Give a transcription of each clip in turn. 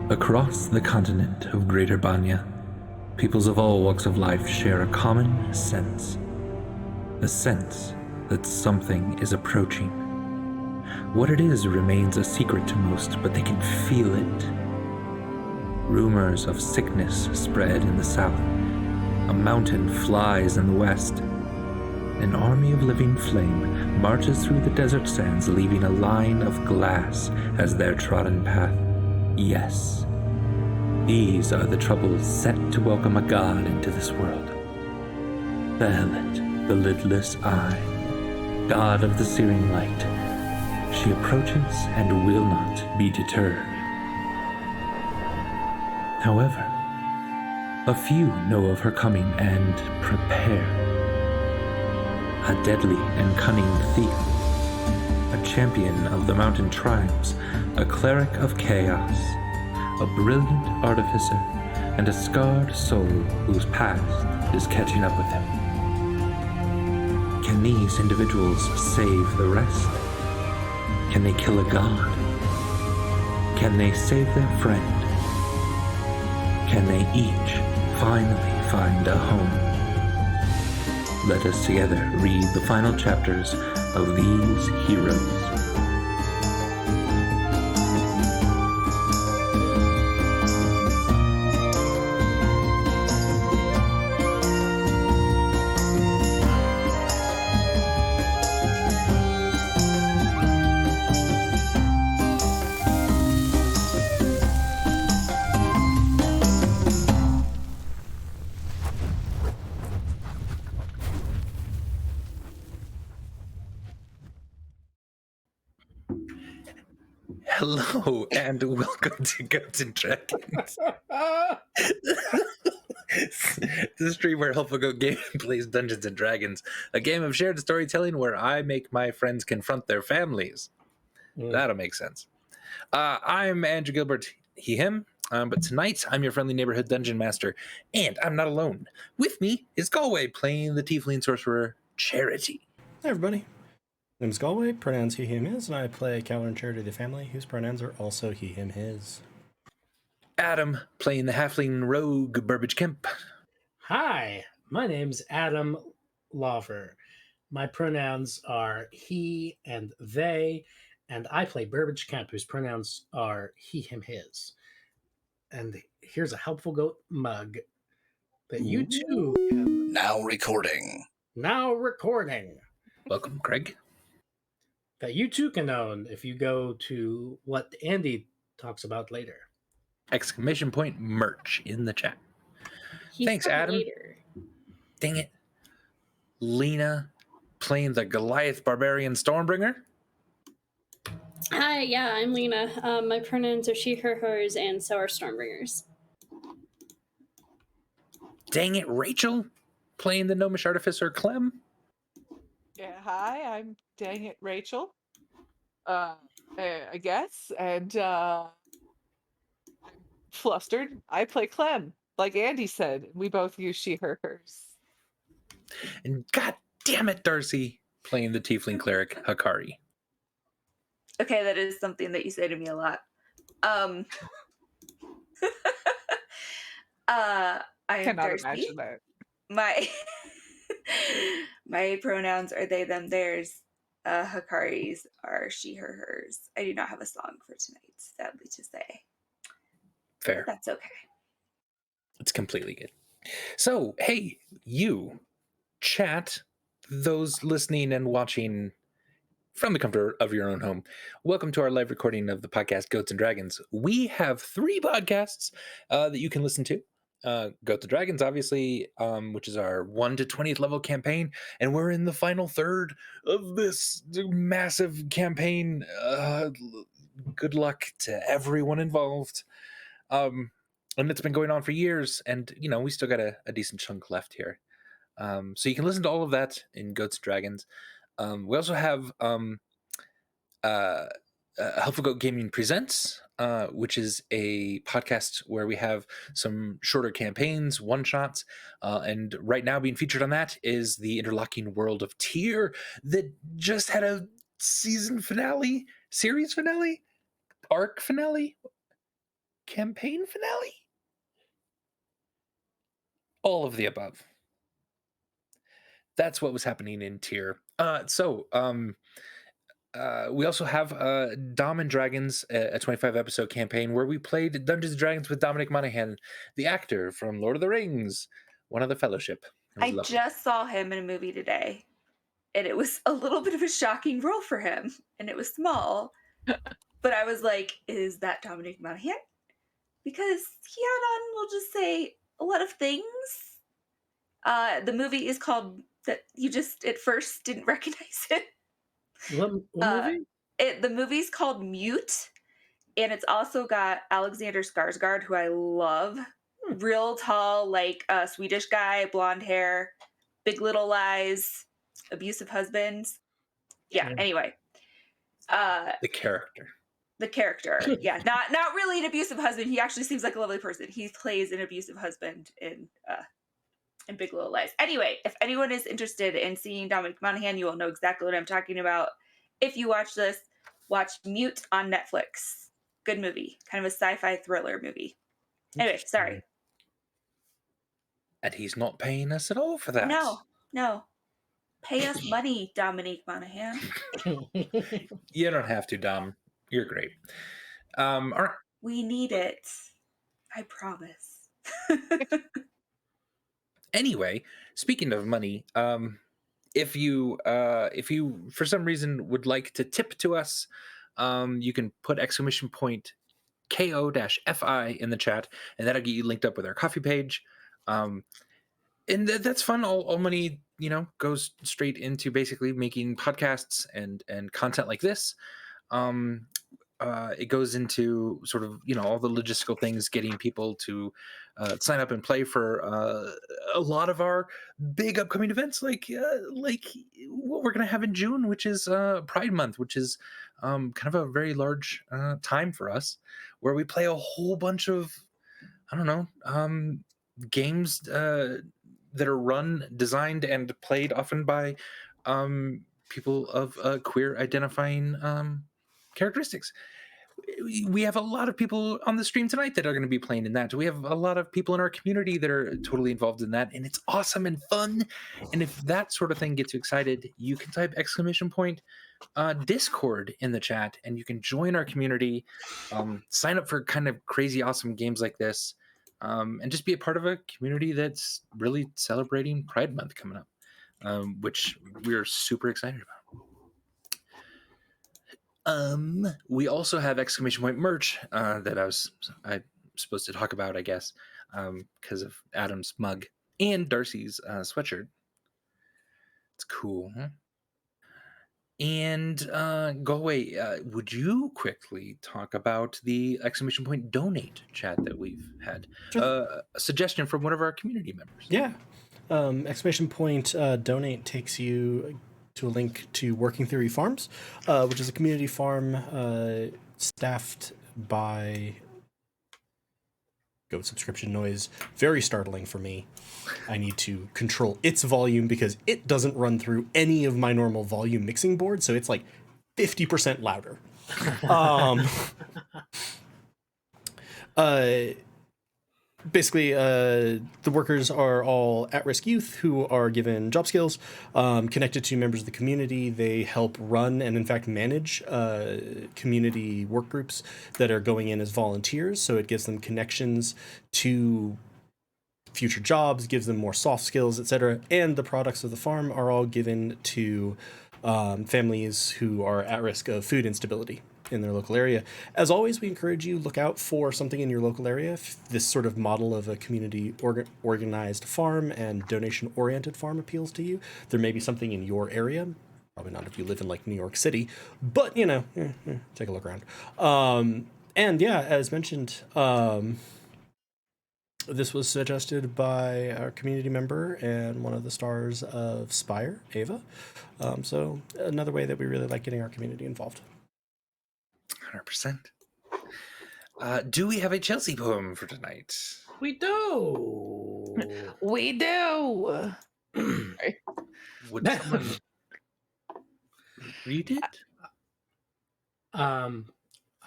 Across the continent of Greater Banya, peoples of all walks of life share a common sense. A sense that something is approaching. What it is remains a secret to most, but they can feel it. Rumors of sickness spread in the south. A mountain flies in the west. An army of living flame marches through the desert sands, leaving a line of glass as their trodden path. Yes, these are the troubles set to welcome a god into this world. Behelit, the lidless eye, god of the searing light. She approaches and will not be deterred. However, a few know of her coming and prepare. A deadly and cunning thief, a champion of the mountain tribes, a cleric of chaos, a brilliant artificer, and a scarred soul whose past is catching up with him. Can these individuals save the rest? Can they kill a god? Can they save their friend? Can they each finally find a home? Let us together read the final chapters of these heroes. Hello, and welcome to Goats and Dragons. The stream where Helpful Goat Gaming plays Dungeons and Dragons, a game of shared storytelling where I make my friends confront their families. That'll make sense. I'm Andrew Gilbert, he, him, but tonight I'm your friendly neighborhood dungeon master, and I'm not alone. With me is Galway playing the tiefling sorcerer Charity. Hey everybody, my name is Galway, pronouns he, him, his, and I play a counselor in Charity of the Family, whose pronouns are also he, him, his. Adam playing the halfling rogue Burbage Kemp. Hi, my name's Adam Lawver. My pronouns are he and they, and I play Burbage Kemp, whose pronouns are he, him, his. And here's a Helpful Goat mug that you too can... Now recording. Welcome, Craig. That you too can own if you go to what Andy talks about later. Exclamation point merch in the chat. Thanks, Adam. Later. Dang it. Lena playing the Goliath Barbarian Stormbringer. Hi, yeah, I'm Lena. My pronouns are she, her, hers, and so are Stormbringers. Dang it, Rachel playing the Gnomish Artificer Clem. Yeah, hi, I'm Dang It Rachel. I guess, and I'm flustered. I play Clem, like Andy said. We both use she, her, hers. And god damn it, Darcy playing the Tiefling Cleric Hakari. Okay, that is something that you say to me a lot. I am Cannot Darcy. imagine that. My pronouns are they, them, theirs. Hakari's are she, her, hers. I do not have a song for tonight, sadly to say. Fair. But that's okay. It's completely good. So, hey, you, chat, those listening and watching from the comfort of your own home, welcome to our live recording of the podcast Goats and Dragons. We have 3 podcasts that you can listen to. Goats and Dragons, obviously, which is our 1 to 20th level campaign, and we're in the final third of this massive campaign. Good luck to everyone involved. And it's been going on for years, and we still got a decent chunk left here. So you can listen to all of that in Goats and Dragons. We also have Helpful Goat Gaming Presents, which is a podcast where we have some shorter campaigns, one-shots, and right now being featured on that is the Interlocking World of Tyr that just had a series finale, arc finale, campaign finale? All of the above. That's what was happening in tier. We also have Dom and Dragons, a 25 episode campaign where we played Dungeons and Dragons with Dominic Monaghan, the actor from Lord of the Rings, one of the Fellowship. It was I lovely. just saw him in a movie today, and it was a little bit of a shocking role for him, and it was small. But I was like, is that Dominic Monaghan? Because he had on, we'll just say, a lot of things. The movie is called, that you just at first didn't recognize it. What movie? The movie's called Mute, and it's also got Alexander Skarsgård, who I love. Real tall, like a Swedish guy, blonde hair, Big Little Lies, abusive husbands. Yeah. Anyway, The character. the character, yeah, not really an abusive husband. He actually seems like a lovely person. He plays an abusive husband in Big Little Lies. Anyway, if anyone is interested in seeing Dominic Monaghan, you will know exactly what I'm talking about. If you watch this, watch Mute on Netflix. Good movie, kind of a sci-fi thriller movie. Anyway, sorry. And he's not paying us at all for that. No. Pay us money, Dominic Monaghan. You don't have to, Dom. You're great. All right. We need it. I promise. Anyway, speaking of money, if you for some reason would like to tip to us, you can put !KO-FI in the chat, and that'll get you linked up with our coffee page. And that's fun. All money, goes straight into basically making podcasts and content like this. It goes into sort of all the logistical things, getting people to sign up and play for a lot of our big upcoming events, like what we're going to have in June, which is Pride Month, which is kind of a very large time for us, where we play a whole bunch of games that are designed and played often by people of queer identifying characteristics. We have a lot of people on the stream tonight that are going to be playing in that. We have a lot of people in our community that are totally involved in that, and it's awesome and fun. And if that sort of thing gets you excited, you can type !Discord in the chat, and you can join our community, sign up for kind of crazy awesome games like this, and just be a part of a community that's really celebrating Pride Month coming up, which we're super excited about. We also have !merch that I'm supposed to talk about, I guess, because of Adam's mug and Darcy's sweatshirt. It's cool. Huh? And Galway, would you quickly talk about the !donate chat that we've had? Sure. A suggestion from one of our community members. Yeah. !Donate takes you to a link to Working Theory Farms, which is a community farm staffed by... Goat subscription noise. Very startling for me. I need to control its volume because it doesn't run through any of my normal volume mixing boards, so it's like 50% louder. Basically, the workers are all at-risk youth who are given job skills, connected to members of the community. They help run and, in fact, manage community work groups that are going in as volunteers, so it gives them connections to future jobs, gives them more soft skills, etc. And the products of the farm are all given to families who are at risk of food instability in their local area. As always, we encourage you look out for something in your local area. If this sort of model of a community organized farm and donation oriented farm appeals to you, there may be something in your area. Probably not if you live in like New York City, but take a look around. And yeah, as mentioned, this was suggested by our community member and one of the stars of Spire, Ava. So another way that we really like getting our community involved. 100%. Do we have a Chelsea poem for tonight? We do. We do. Would someone read it? I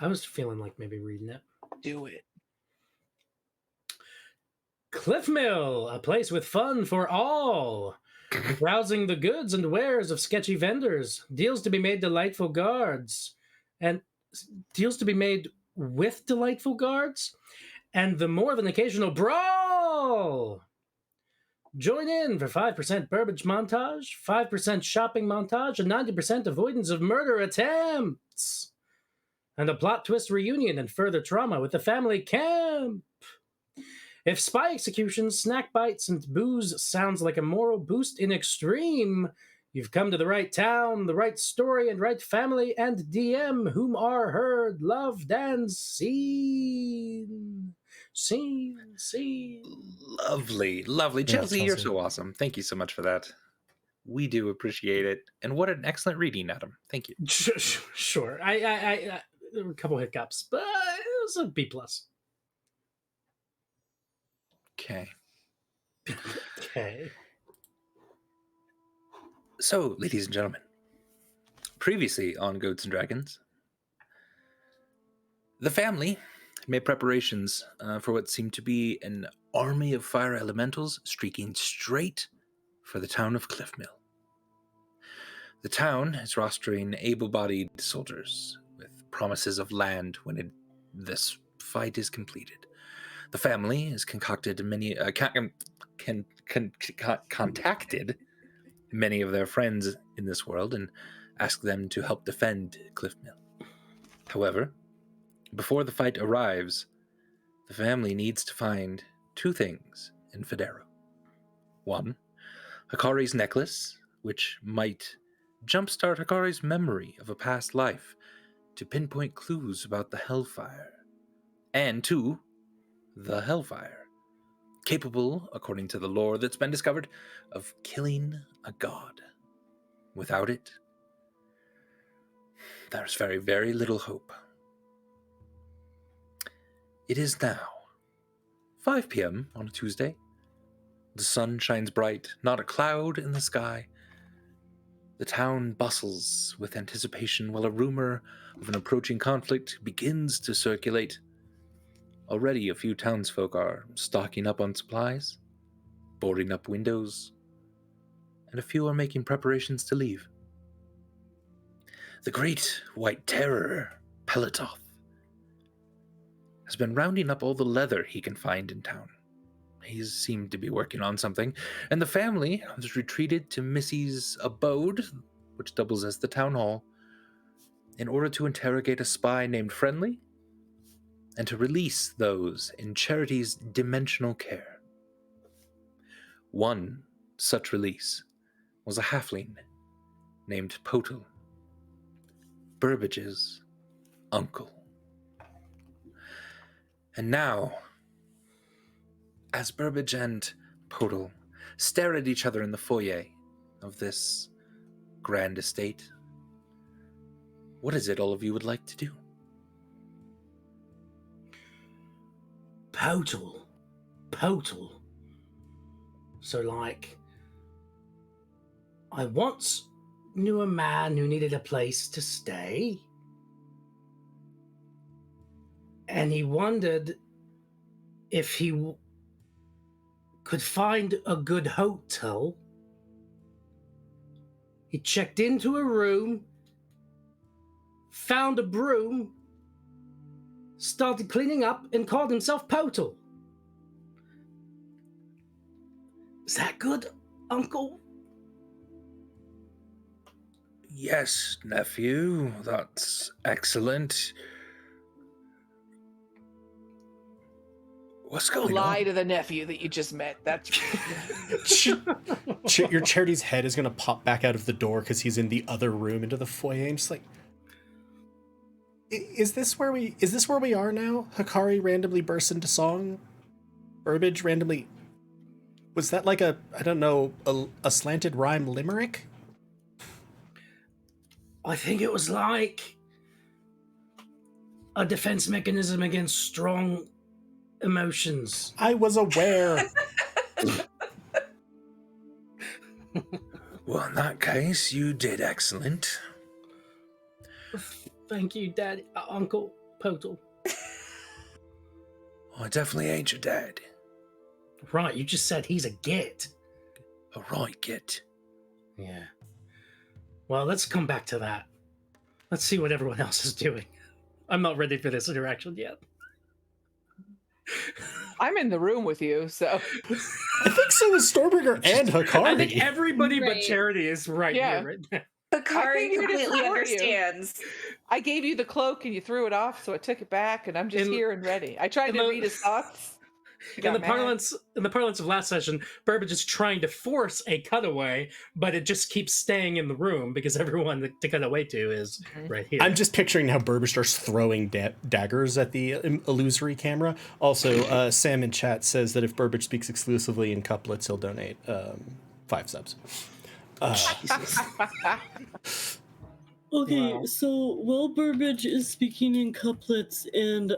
was feeling like maybe reading it. Do it. Cliff Mill, a place with fun for all. Browsing the goods and wares of sketchy vendors, deals to be made delightful guards, and deals to be made with delightful guards, and the more than occasional brawl. Join in for 5% Burbage montage, 5% shopping montage, and 90% avoidance of murder attempts. And a plot twist reunion and further trauma with the family camp. If spy executions, snack bites, and booze sounds like a moral boost in extreme, you've come to the right town, the right story, and right family and DM whom are heard, loved, and seen. Seen. Lovely, lovely. Yeah, Chelsea, you're Chelsea. so awesome. Thank you so much for that. We do appreciate it. And what an excellent reading, Adam. Thank you. Sure. I there were a couple hiccups, but it was a B plus. Okay. Okay. So, ladies and gentlemen, previously on Goats and Dragons, the family made preparations for what seemed to be an army of fire elementals streaking straight for the town of Cliffmill. The town is rostering able-bodied soldiers with promises of land when this fight is completed. The family has concocted many, contacted many of their friends in this world and asked them to help defend Cliffmill. However, before the fight arrives, the family needs to find two things in Federo. One, Hikari's necklace, which might jumpstart Hikari's memory of a past life to pinpoint clues about the Hellfire. And two, the Hellfire, capable, according to the lore that's been discovered, of killing a god. Without it, there's very, very little hope. It is now 5 p.m. on a Tuesday. The sun shines bright, not a cloud in the sky. The town bustles with anticipation while a rumor of an approaching conflict begins to circulate. Already a few townsfolk are stocking up on supplies, boarding up windows, and a few are making preparations to leave. The great white terror, Peletoth, has been rounding up all the leather he can find in town. He seemed to be working on something, and the family has retreated to Missy's abode, which doubles as the town hall, in order to interrogate a spy named Friendly and to release those in Charity's dimensional care. One such release was a halfling named Potel, Burbage's uncle. And now, as Burbage and Potel stare at each other in the foyer of this grand estate, what is it all of you would like to do? Potel. So, like, I once knew a man who needed a place to stay. And he wondered if he could find a good hotel. He checked into a room, found a broom, started cleaning up, and called himself Potel. Is that good, Uncle? Yes, nephew, that's excellent. What's going Lie on? to the nephew that you just met. That's Your Charity's head is gonna pop back out of the door because he's in the other room into the foyer. I'm just like, is this where we are now? Hikari randomly bursts into song. Burbage randomly. Was that like a slanted rhyme limerick? I think it was like a defense mechanism against strong emotions. I was aware. Well, in that case, you did excellent. Thank you, Daddy, Uncle Potel. Well, I definitely ain't your dad. Right, you just said he's a git. All right, Git. Yeah. Well, let's come back to that. Let's see what everyone else is doing. I'm not ready for this interaction yet. I'm in the room with you, so I think so is Stormbringer and Hikari. I think everybody but Right. Charity is right Yeah. here. Right now. Hikari came here to completely support you. understands. I gave you the cloak and you threw it off, so I took it back, and I'm just In- here and ready. I tried in to the- read his thoughts. He In got the mad. parlance of last session, Burbage is trying to force a cutaway, but it just keeps staying in the room because everyone to cut away to is right here. I'm just picturing how Burbage starts throwing daggers at the illusory camera. Also, Sam in chat says that if Burbage speaks exclusively in couplets, he'll donate 5 subs. Okay, Wow. so while Burbage is speaking in couplets and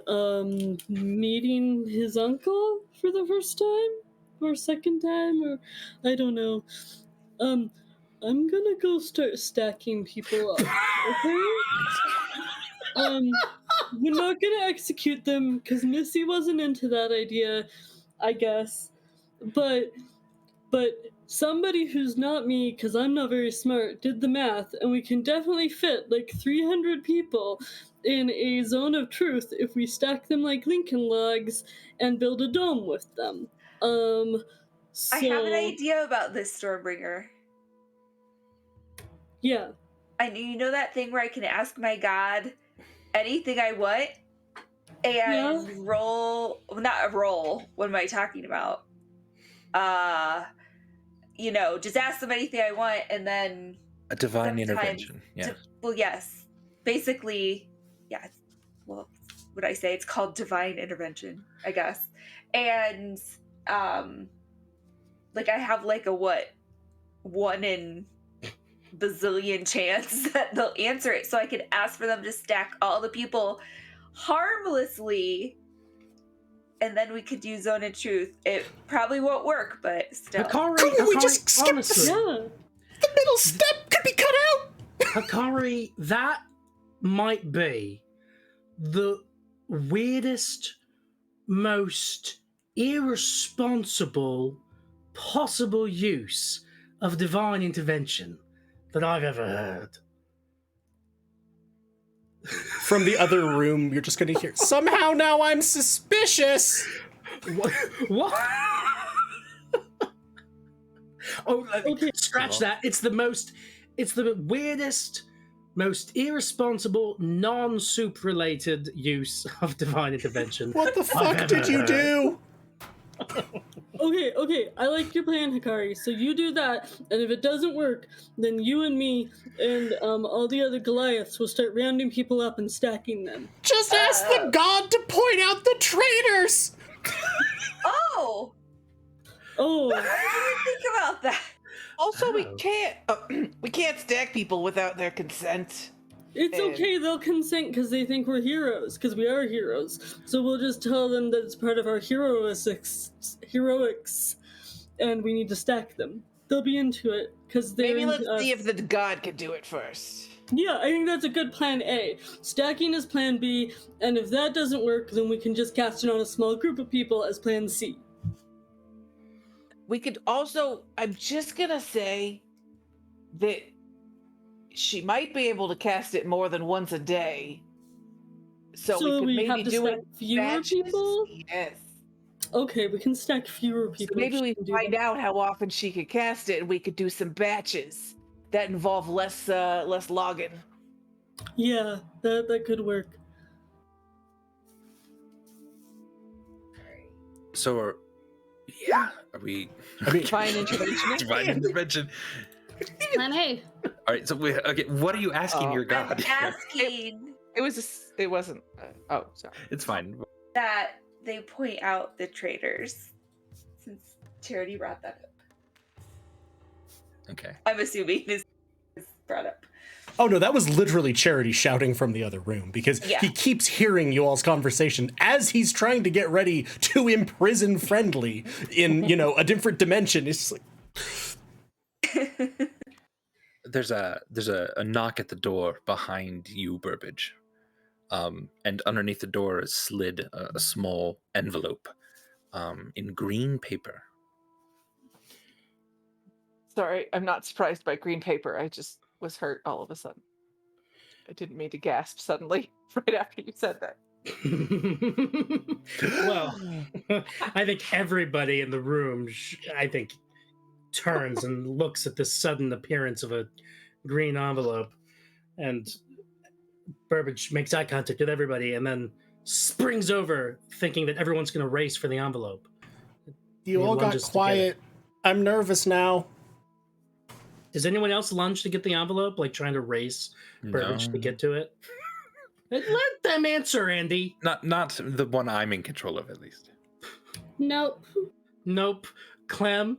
meeting his uncle for the first time or second time, or I don't know, I'm gonna go start stacking people up. Okay? We're not gonna execute them because Missy wasn't into that idea, I guess. But somebody who's not me, because I'm not very smart, did the math, and we can definitely fit like 300 people in a zone of truth if we stack them like Lincoln logs and build a dome with them. So I have an idea about this, Stormbringer. yeah. You know that thing where I can ask my god anything I want and Yeah. roll, well, not a roll, what am I talking about? Just ask them anything I want and then A divine sometimes intervention. Yeah. well, yes, basically, yeah. Well, what I say, it's called divine intervention, I guess. And like I have like a 1 in bazillion chance that they'll answer it, so I could ask for them to stack all the people harmlessly, and then we could do zone of truth. It probably won't work, but still. Couldn't we just skip honestly, Yeah. The middle step could be cut out. Hikari, that might be the weirdest, most irresponsible possible use of divine intervention that I've ever heard. From the other room, you're just going to hear, somehow now I'm suspicious. What? Oh, Okay. scratch that. It's the weirdest, most irresponsible, non-soup related use of divine intervention. What the I've fuck ever did you heard. do? Okay, I like your plan, Hikari. So you do that, and if it doesn't work, then you and me and all the other Goliaths will start rounding people up and stacking them. Just ask the god to point out the traitors. Oh, Oh, I didn't think about that. Also, Oh. we can't stack people without their consent. it's okay. They'll consent because they think we're heroes, because we are heroes. So we'll just tell them that it's part of our heroics, and we need to stack them. They'll be into it because they're Maybe let's into us. see if the god can do it first. Yeah, I think that's a good plan A. Stacking is plan B, and if that doesn't work, then we can just cast it on a small group of people as plan C. We could also, I'm just gonna say that she might be able to cast it more than once a day. So we could maybe have to do stack it fewer batches. people? Yes. Okay, we can stack fewer So people. maybe if we she can can do find that. out how often she could cast it, and we could do some batches that involve less logging. Yeah, that could work. So are we? I mean, Divine intervention. Divine intervention. Plan A. All right. So okay. What are you asking your I'm god? asking It wasn't. Oh, sorry. It's fine. that they point out the traitors, since Charity brought that up. Okay. I'm assuming is brought up. oh no, that was literally Charity shouting from the other room because Yeah. he keeps hearing you all's conversation as he's trying to get ready to imprison Friendly in, a different dimension. It's just like, There's a knock at the door behind you, Burbage, and underneath the door is slid a small envelope. in green paper. Sorry, I'm not surprised by green paper. I just was hurt all of a sudden. I didn't mean to gasp suddenly right after you said that. Well, I think everybody in the room, I think, turns and looks at this sudden appearance of a green envelope, and Burbage makes eye contact with everybody and then springs over, thinking that everyone's going to race for the envelope. You He all got lunges to get it. quiet. I'm nervous now. Does anyone else lunge to get the envelope, like trying to race Burbage to get to it? Let them answer, Andy. Not the one I'm in control of, at least. Nope. Nope. Clem.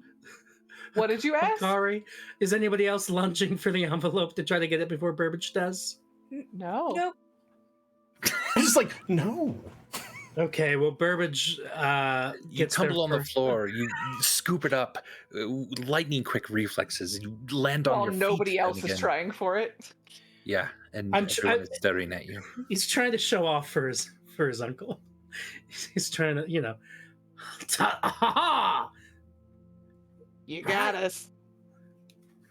What did you ask? Kari. Is anybody else lunging for the envelope to try to get it before Burbage does? No. Nope. I'm just like, no. Okay, well, Burbage You gets tumble there on the first. floor. You scoop it up. Lightning quick reflexes. You land on While your feet. nobody else and is again- trying for it. Yeah, and I'm everyone is staring at you. He's trying to show off for his uncle. He's trying to, ha! You got us.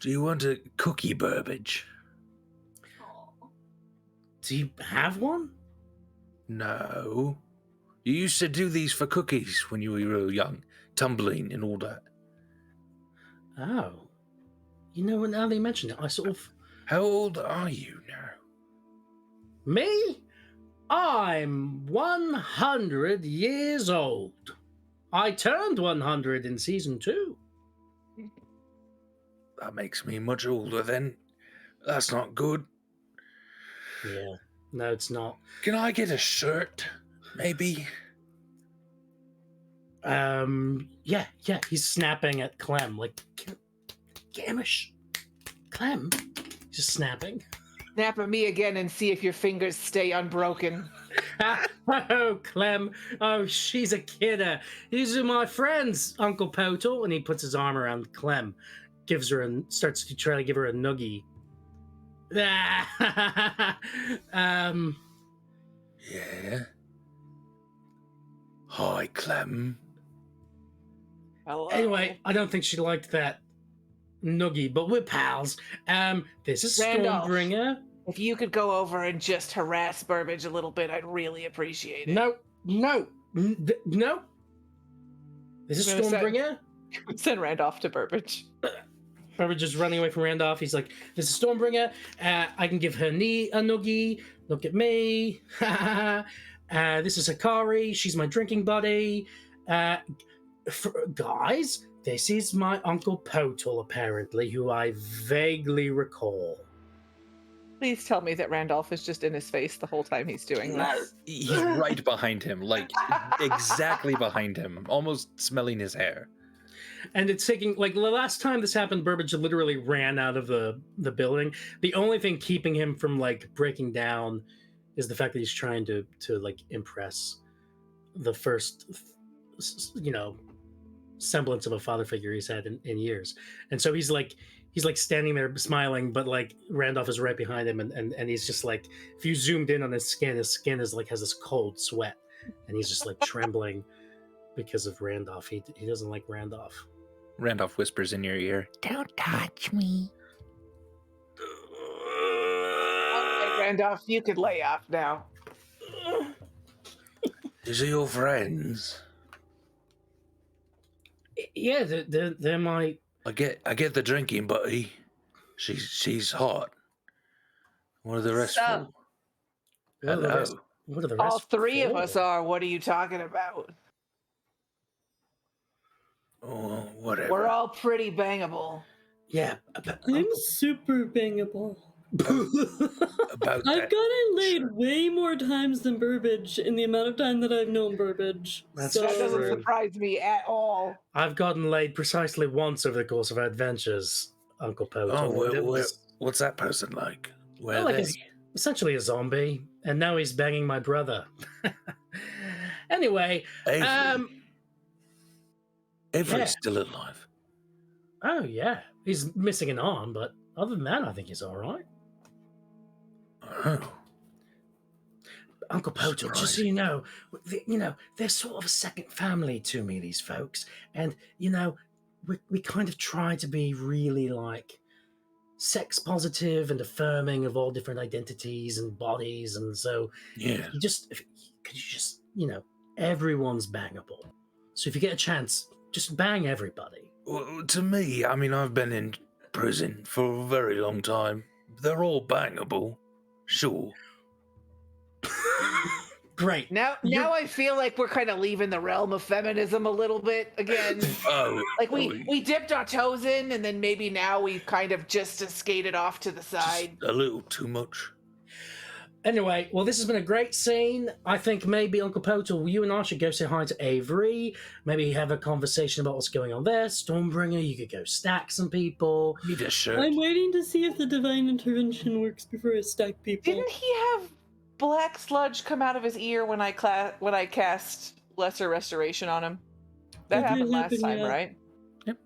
Do you want a cookie, Burbage? Do you have one? No. You used to do these for cookies when you were real young, tumbling and all that. Oh. Now that you mention it, I sort of... How old are you now? Me? I'm 100 years old. I turned 100 in season 2. That makes me much older then. That's not good. Yeah. No, it's not. Can I get a shirt? Maybe? Yeah. He's snapping at Clem, like, Gamish. Clem? He's just snapping. Snap at me again and see if your fingers stay unbroken. Oh, Clem. Oh, she's a kidder. These are my friends, Uncle Potal. And he puts his arm around Clem, starts to try to give her a noogie. Yeah. Hi, Clem. Hello. Anyway, I don't think she liked that noogie, but we're pals. This is Randolph. Stormbringer. If you could go over and just harass Burbage a little bit, I'd really appreciate it. No. This is I'm gonna Stormbringer. Send Randolph to Burbage. Burbage is running away from Randolph. He's like, this is Stormbringer. I can give her knee a noogie. Look at me. This is Akari. She's my drinking buddy. Guys, this is my Uncle Potal, apparently, who I vaguely recall. Please tell me that Randolph is just in his face the whole time he's doing this. He's right behind him, like exactly behind him, almost smelling his hair. And it's taking, like, the last time this happened, Burbage literally ran out of the building. The only thing keeping him from, like, breaking down is the fact that he's trying to like, impress the first, semblance of a father figure he's had in years. And so he's standing there smiling, but, like, Randolph is right behind him, and he's just, like, if you zoomed in on his skin is, like, has this cold sweat, and he's just, like, trembling because of Randolph. He doesn't like Randolph. Randolph whispers in your ear, "Don't touch me." Okay, Randolph, you could lay off now. These are your friends. Yeah, they're my... I get the drinking buddy. She's hot. What are the rest So- for? What are the Hello. rest- What are the rest? All three of for? us are. What are you talking about? Oh, whatever. We're all pretty bangable. Yeah. I'm super bangable. About I've that. gotten laid way more times than Burbage in the amount of time that I've known Burbage. That's so, That doesn't true. surprise me at all. I've gotten laid precisely once over the course of our adventures, Uncle Potal. Oh, and it was what's that person like? Where Well, are like they? essentially a zombie, and now he's banging my brother. Anyway, Avery. Avery's yeah. still alive. Oh yeah, he's missing an arm, but other than that, I think he's all right. Oh. Uncle Poto, just so you know, they're sort of a second family to me, these folks. And, we kind of try to be really like sex positive and affirming of all different identities and bodies. And so Yeah. could you just, everyone's bangable. So if you get a chance, just bang everybody. Well, to me, I mean, I've been in prison for a very long time. They're all bangable. Sure. Great. Now I feel like we're kind of leaving the realm of feminism a little bit again. Like we dipped our toes in, and then maybe now we've kind of just skated off to the side. Just a little too much. Anyway, well, this has been a great scene. I think maybe Uncle Poto, you and I should go say hi to Avery. Maybe have a conversation about what's going on there. Stormbringer, you could go stack some people. Need a shirt. I'm waiting to see if the divine intervention works before I stack people. Didn't he have black sludge come out of his ear when I cast Lesser Restoration on him? That happened last time, yeah. right? Yep.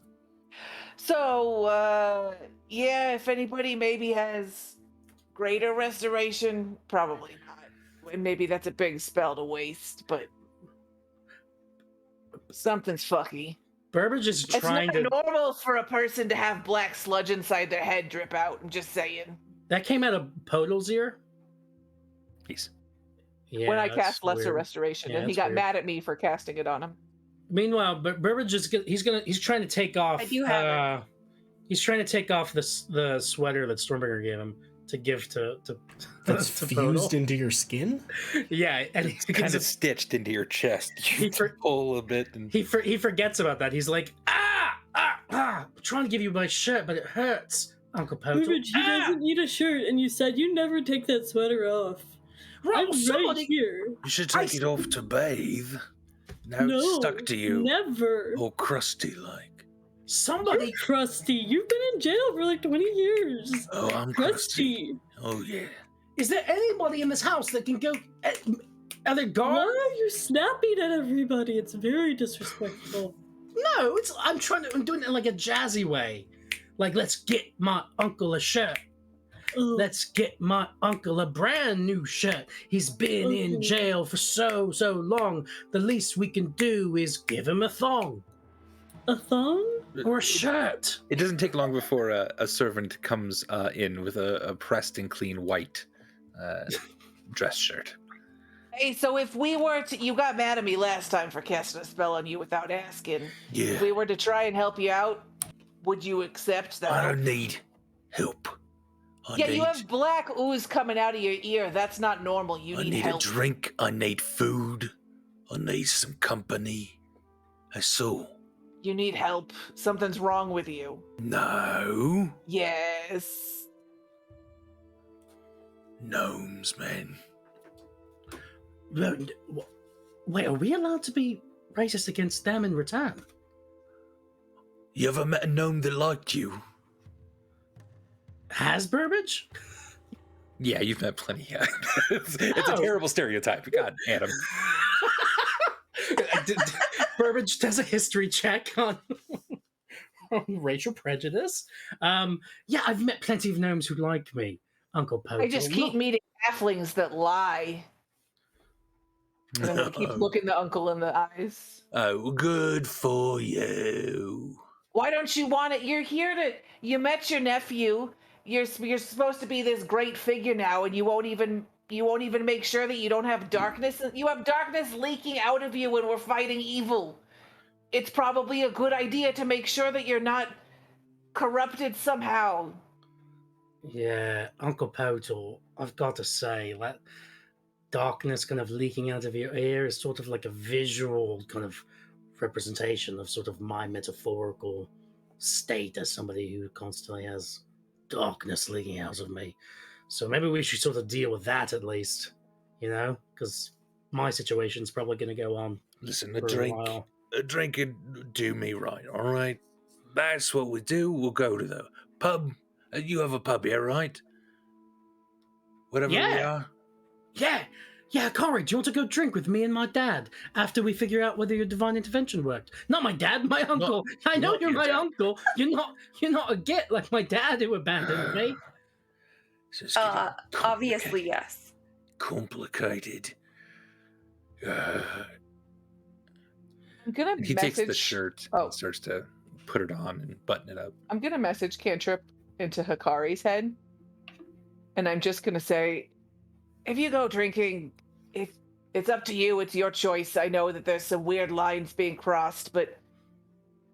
So, yeah, if anybody maybe has Greater Restoration, probably not. Maybe that's a big spell to waste, but something's fucky. Burbage is trying It's not normal for a person to have black sludge inside their head drip out. I'm just saying. That came out of Podol's ear? Peace. Yeah, When I that's cast Lesser weird. Restoration, Yeah, and he that's got weird. mad at me for casting it on him. Meanwhile, Burbage is he's trying to take off. I do have He's trying to take off the sweater that Stormbringer gave him to give to That's to fused Podol. into your skin? Yeah, and he's Kind of stitched into your chest. You pull a bit. And... he forgets about that. He's like, I'm trying to give you my shirt, but it hurts, Uncle Poto. Burbage, he doesn't need a shirt, and you said you never take that sweater off. Right, I'm somebody right here. You should take it off to bathe. Now No, it's stuck to you. never. All crusty like. Somebody Crusty, you've been in jail for like 20 years. Oh, I'm crusty. Crusty. Oh, yeah. Is there anybody in this house that can go? Are there Why guards? are you snapping at everybody? It's very disrespectful. No, I'm doing it in like a jazzy way. Like, let's get my uncle a shirt. Oh, Let's get my uncle a brand new shirt. He's been in jail for so long. The least we can do is give him a thong a thong? or a shirt. It doesn't take long before a servant comes in with a pressed and clean white dress shirt. Hey, so if we were to... You got mad at me last time for casting a spell on you without asking. Yeah. If we were to try and help you out, would you accept that? I don't need help. Yeah, you have black ooze coming out of your ear. That's not normal. You I need need help. a drink. I need food. I need some company. That's all. You need help. Something's wrong with you. No. Yes. Gnomes, man. Wait, are we allowed to be racist against them in return? You ever met a gnome that liked you? Has Burbage? Yeah, you've met plenty. Yeah. it's a terrible stereotype. God, Adam. Burbage does a history check on racial prejudice. Yeah, I've met plenty of gnomes who like me, Uncle Poto. I just keep meeting halflings that lie. And then I keep looking the uncle in the eyes. Oh, good for you. Why don't you want it? You're here to... You met your nephew. You're supposed to be this great figure now, and you won't even make sure that you don't have darkness. You have darkness leaking out of you when we're fighting evil. It's probably a good idea to make sure that you're not corrupted somehow. Yeah, Uncle Poto, I've got to say, that darkness kind of leaking out of your ear is sort of like a visual kind of representation of sort of my metaphorical state as somebody who constantly has darkness leaking out of me. So maybe we should sort of deal with that at least, because my situation's probably going to go on. Listen, for a while. a drink would do me right, all right? That's what we do. We'll go to the pub. You have a pub here, right? Whatever we are. Yeah, Corey, do you want to go drink with me and my dad after we figure out whether your divine intervention worked? Not my dad, my uncle. I know not you're your my dad. uncle. You're not a git like my dad who abandoned me. Just give it a Obviously, yes. complicated. I'm gonna And he message. takes the shirt Oh. and starts to put it on and button it up. I'm gonna message Cantrip into Hikari's head, and I'm just gonna say, if you go drinking, if it's up to you, it's your choice. I know that there's some weird lines being crossed, but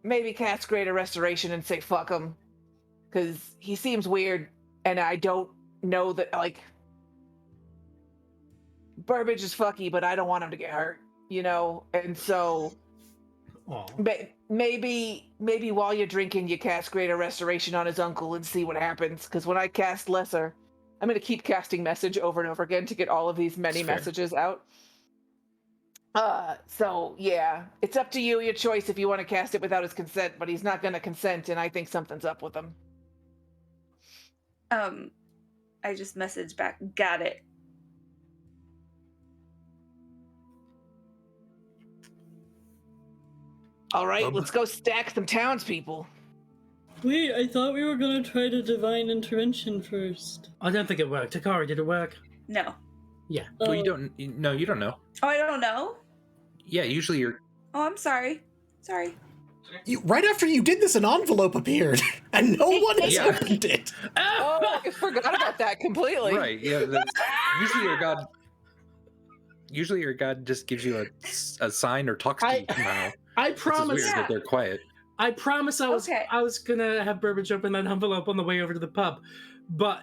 maybe cast Greater Restoration and say fuck him, because he seems weird, and I don't know that, like, Burbage is fucky, but I don't want him to get hurt, you know? And so Aw. maybe while you're drinking, you cast Greater Restoration on his uncle and see what happens, because when I cast Lesser, I'm going to keep casting Message over and over again to get all of these many That's fair. messages out. So yeah, it's up to you, your choice, if you want to cast it without his consent, but he's not going to consent, and I think something's up with him. I just messaged back. Got it. All right, let's go stack some townspeople. Wait, I thought we were gonna try to divine intervention first. I don't think it worked. Takari, did it work? No. Yeah. Well, Oh. you don't know. Oh, I don't know. Yeah, usually you're. Oh, I'm sorry. Sorry. Right after you did this, an envelope appeared, and no one has Yeah. opened it. Oh, I forgot about that completely. Right, yeah. Usually your god just gives you a sign or talks to you somehow. I Which is promise. weird that they're quiet. I promise I was Okay. I was gonna have Burbage open that envelope on the way over to the pub, but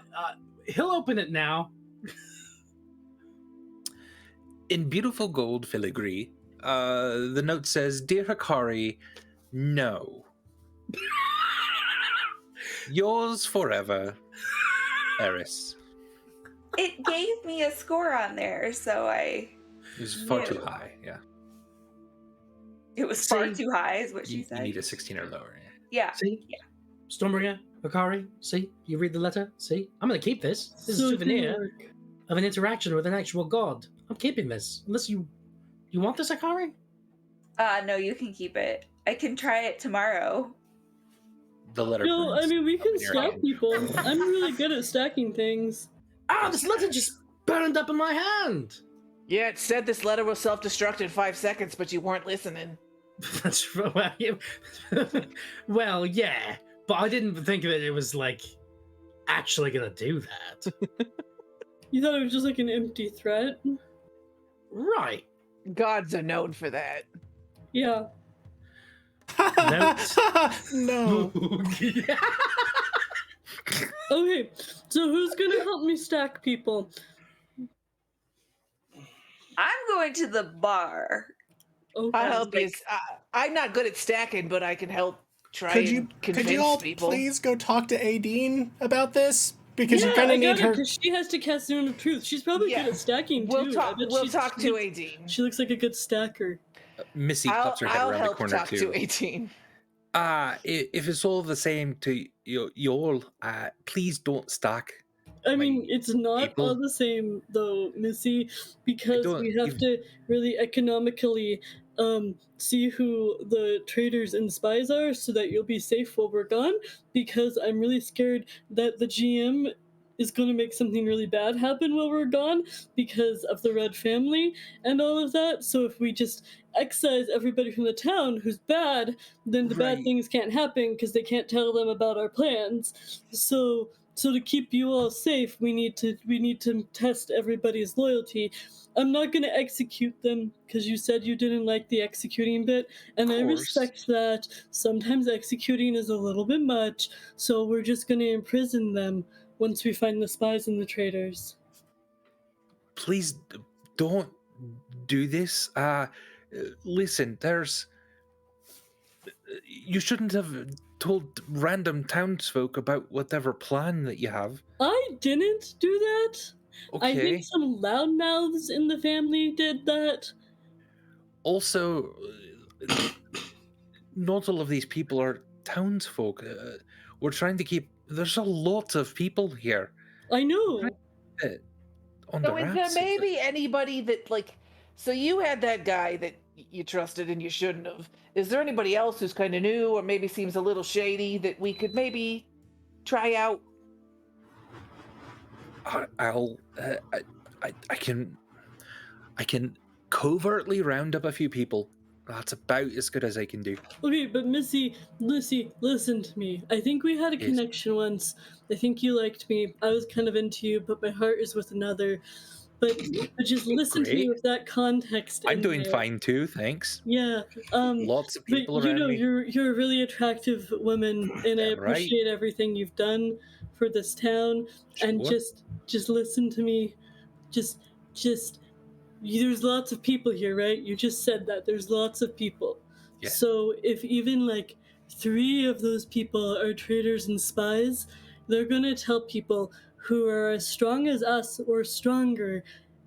he'll open it now. In beautiful gold filigree, the note says, "Dear Hikari, no. Yours forever, Eris." It gave me a score on there, so It was far too No. high, yeah. it was far See, too high, is what she You said. need a 16 or lower. Yeah. See? Yeah. Stormbringer, Hikari, see? You read the letter? See? I'm gonna keep this. This is a So it souvenir didn't work. of an interaction with an actual god. I'm keeping this. Unless you want this, Hikari? No, you can keep it. I can try it tomorrow. The letter. No, burns I mean, we up can in your stack hand. people. I'm really good at stacking things. This letter just burned up in my hand. Yeah, it said this letter will self-destruct in 5 seconds, but you weren't listening. That's well, well, yeah, but I didn't think that it was like actually gonna do that. You thought it was just like an empty threat? Right. Gods are known for that. Yeah. No. Okay, so who's gonna help me stack people? I'm going to the bar. Okay. I'll help you. like- I'm not good at stacking, but I can help try Could and you convince all people. please go talk to Aideen about this? Because you Yeah, kind I of got need it, her. 'cause she has to cast Zone of Truth. She's probably Yeah. good at stacking too. We'll I talk. bet We'll she's- talk she to looks- Aideen. She looks like a good stacker. Missy I'll pops her head around the help corner talk too. to Aideen. If it's all the same to you all, please don't stack. I mean, my it's not people. all the same though, Missy, because don't we have even- to really economically see who the traitors and spies are so that you'll be safe while we're gone, because I'm really scared that the GM is going to make something really bad happen while we're gone because of the Red family and all of that. So if we just excise everybody from the town who's bad, then the bad Right. things can't happen because they can't tell them about our plans. So to keep you all safe, we need to test everybody's loyalty. I'm not going to execute them because you said you didn't like the executing bit, and Of I course. respect that. Sometimes executing is a little bit much, so we're just going to imprison them once we find the spies and the traitors. Please don't do this. Listen, you shouldn't have told random townsfolk about whatever plan that you have. I didn't do that. I Okay. think some loudmouths in the family did that. Also, not all of these people are townsfolk. We're trying to keep. There's a lot of people here. I know. On So the is there wraps. maybe anybody that, like, so you had that guy that you trusted and you shouldn't have. Is there anybody else who's kind of new or maybe seems a little shady that we could maybe try out? I I can covertly round up a few people. That's about as good as I can do. Okay, but Missy, listen to me. I think we had a Yes. connection once. I think you liked me. I was kind of into you, but my heart is with another. But just listen to me Great. with that context. I'm in doing there. fine too, thanks. Yeah. Lots of But people you around know, me. you're a really attractive woman, and I Damn right. appreciate everything you've done for this town. And Sure. just listen to me. Just there's lots of people here, right? You just said that there's lots of people. Yes. So if even like 3 of those people are traitors and spies, they're gonna tell people who are as strong as us or stronger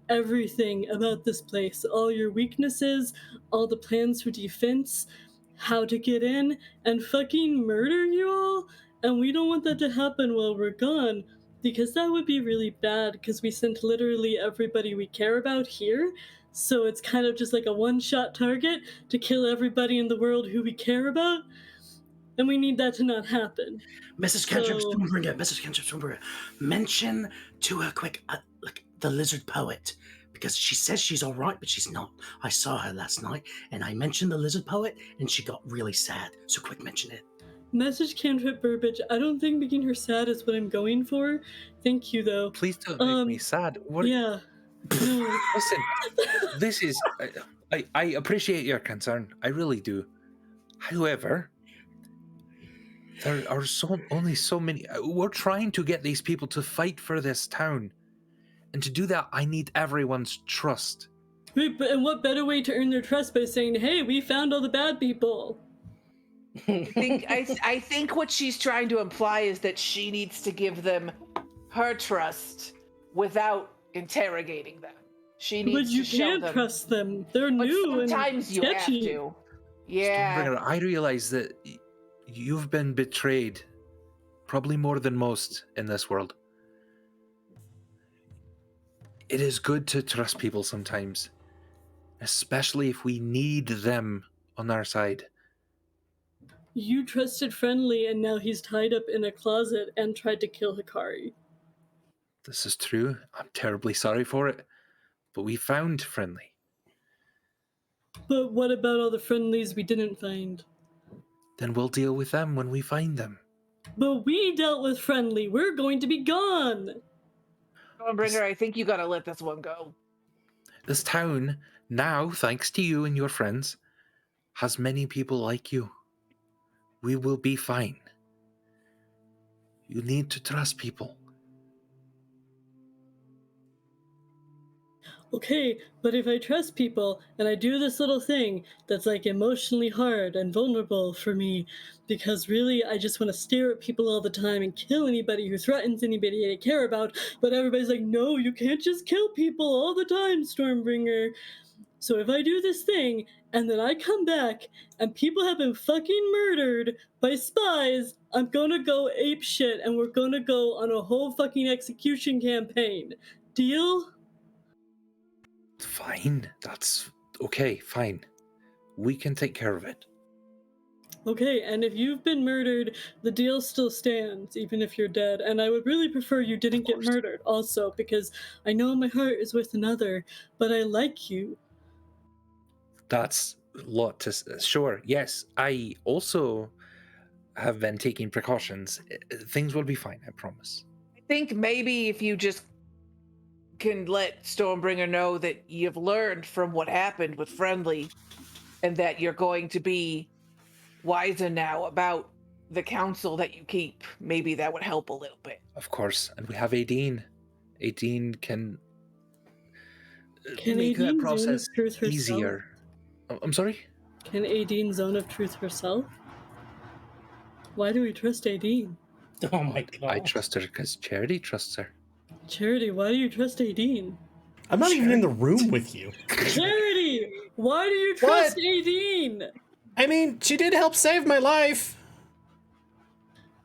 everything about this place, all your weaknesses, all the plans for defense, how to get in, and fucking murder you all. And we don't want that to happen while we're gone, because that would be really bad, because we sent literally everybody we care about here. So it's kind of just like a one-shot target to kill everybody in the world who we care about, and we need that to not happen. Mrs. Cantrip So- Stonebringer, mention to her quick, like the lizard poet, because she says she's all right, but she's not. I saw her last night, and I mentioned the lizard poet, and she got really sad. So quick, mention it. Message Cantrip Burbage. I don't think making her sad is what I'm going for. Thank you, though. Please don't make me sad. What? Yeah. No. Listen, this is. I appreciate your concern. I really do. However, there are only so many. We're trying to get these people to fight for this town, and to do that, I need everyone's trust. Wait, but and what better way to earn their trust by saying, "Hey, we found all the bad people"? I think what she's trying to imply is that she needs to give them her trust without interrogating them. She needs But you to show can't them. trust them. They're But new and sometimes you have sketchy. to. Yeah. Stormbringer, I realize that you've been betrayed, probably more than most in this world. It is good to trust people sometimes, especially if we need them on our side. You trusted Friendly, and now he's tied up in a closet and tried to kill Hikari. This is true. I'm terribly sorry for it, but we found Friendly. But what about all the friendlies we didn't find? Then we'll deal with them when we find them. But we dealt with Friendly. We're going to be gone. Stormbringer, I think you gotta let this one go. This town, now, thanks to you and your friends, has many people like you. We will be fine. You need to trust people. Okay, but if I trust people and I do this little thing that's like emotionally hard and vulnerable for me, because really I just want to stare at people all the time and kill anybody who threatens anybody I care about, but everybody's like, no, you can't just kill people all the time, Stormbringer. So if I do this thing and then I come back and people have been fucking murdered by spies, I'm gonna go ape shit and we're gonna go on a whole fucking execution campaign. Deal? Fine. That's okay. Fine. We can take care of it. Okay, and if you've been murdered, the deal still stands, even if you're dead. And I would really prefer you didn't get murdered also, because I know my heart is with another, but I like you. That's a lot to... Sure, yes. I also have been taking precautions. Things will be fine, I promise. I think maybe if you just can let Stormbringer know that you've learned from what happened with Friendly and that you're going to be wiser now about the counsel that you keep, maybe that would help a little bit. Of course. And we have Aideen. Aideen can Can make that Aideen process zone of truth herself? easier. I'm sorry? Can Aideen zone of truth herself? Why do we trust Aideen? Oh my god. I trust her because Charity trusts her. Charity, why do you trust Aideen? I'm not even in the room with you. Charity, why do you trust Aideen? I mean, she did help save my life.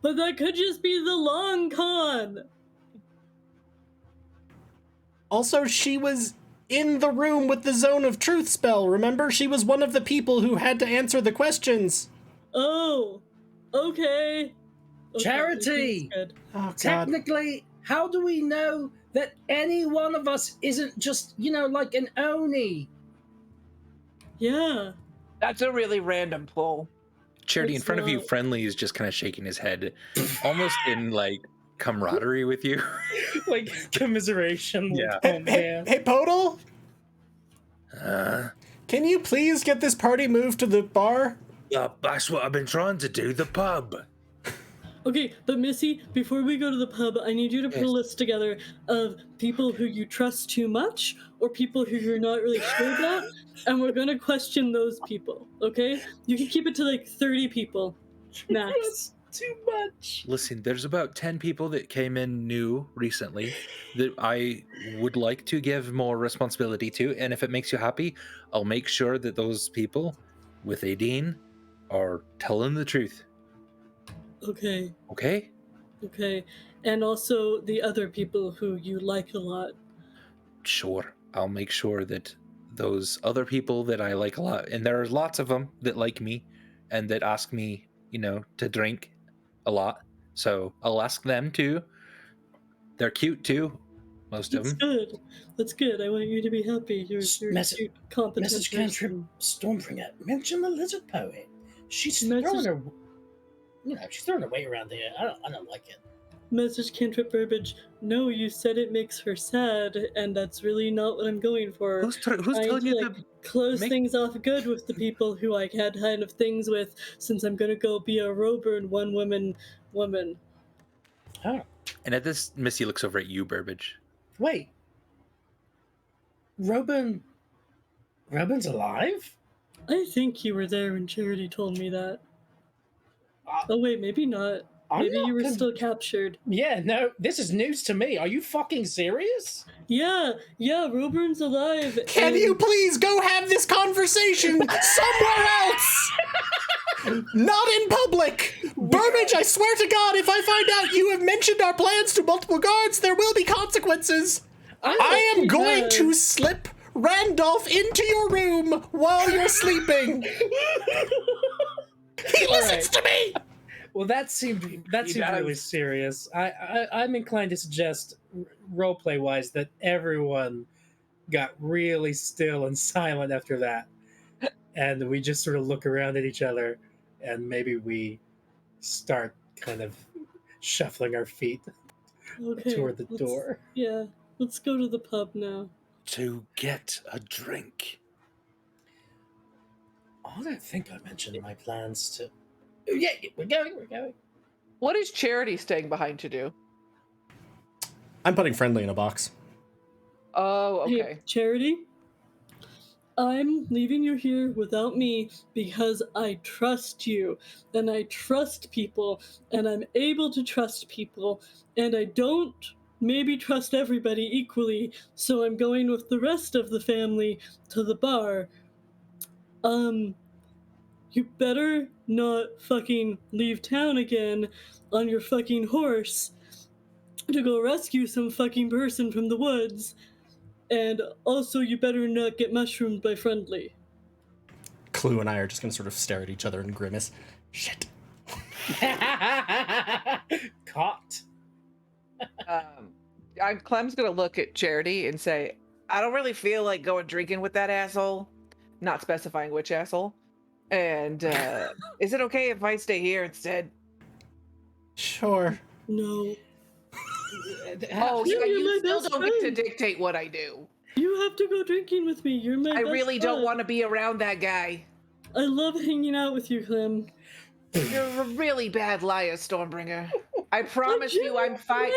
But that could just be the long con. Also, she was in the room with the Zone of Truth spell, remember? She was one of the people who had to answer the questions. Oh, okay. Charity! Good. Oh, God. Technically, how do we know that that any one of us isn't just, like an oni. Yeah. That's a really random pull. Charity, in It's front of you, not. Friendly is just kind of shaking his head, almost in like camaraderie with you. Like commiseration. Yeah. Like, oh Hey, man. hey, Podal, Uh, can you please get this party moved to the bar? that's what I've been trying to do, the pub. Okay, but Missy, before we go to the pub, I need you to put a list together of people who you trust too much or people who you're not really sure about, and we're gonna question those people, okay? You can keep it to like 30 people, max. That's too much. Listen, there's about 10 people that came in new recently that I would like to give more responsibility to, and if it makes you happy, I'll make sure that those people with Aideen are telling the truth. Okay, Okay? okay. And also the other people who you like a lot. Sure. I'll make sure that those other people that I like a lot, and there are lots of them that like me and that ask me, to drink a lot. So I'll ask them too. They're cute too, most of That's them. good. That's good. I want you to be happy. You're a Message- cute, competent Message cantrip person. Stormbringer. Mention the lizard poet. She's Message- throwing her. She's throwing her weight around here. I don't like it. Message cantrip Burbage. No, you said it makes her sad, and that's really not what I'm going for. Who's Trying telling to, you like, to close make- things off good with the people who I had kind of things with, since I'm gonna go be a Roburn woman. Oh, And at this, Missy looks over at you, Burbage. wait. Robin's alive? I think you were there when Charity told me that. Uh, Oh wait, maybe not. I'm Maybe not you were con- still captured. Yeah, no, this is news to me. Are you fucking serious? Yeah, Roburn's alive. Can and- you please go have this conversation somewhere else? Not in public! Burbage, I swear to God, if I find out you have mentioned our plans to multiple guards, there will be consequences! I am going to slip Randolph into your room while you're sleeping! He listens to me! Well, that seemed He really does. serious. I'm inclined to suggest, roleplay wise, that everyone got really still and silent after that, and we just sort of look around at each other, and maybe we start kind of shuffling our feet Okay, toward the let's- door. Yeah, let's go to the pub now. To get a drink. I don't think I mentioned my plans to. Yeah, we're going. What is Charity staying behind to do? I'm putting Friendly in a box. Oh, Hey, okay. Charity, I'm leaving you here without me because I trust you, and I trust people, and I'm able to trust people, and I don't maybe trust everybody equally, so I'm going with the rest of the family to the bar. You better not fucking leave town again on your fucking horse to go rescue some fucking person from the woods. And also, you better not get mushroomed by Friendly. Clue and I are just gonna sort of stare at each other and grimace. Shit. Caught. Clem's gonna look at Charity and say, I don't really feel like going drinking with that asshole. Not specifying which asshole. And is it okay if I stay here instead? Sure. No. Oh, Yeah, yeah, you're you my still best don't get to friend. dictate what I do. You have to go drinking with me. You're my I best really don't bud. want to be around that guy. I love hanging out with you, Clem. You're a really bad liar, Stormbringer. I promise you I'm fine.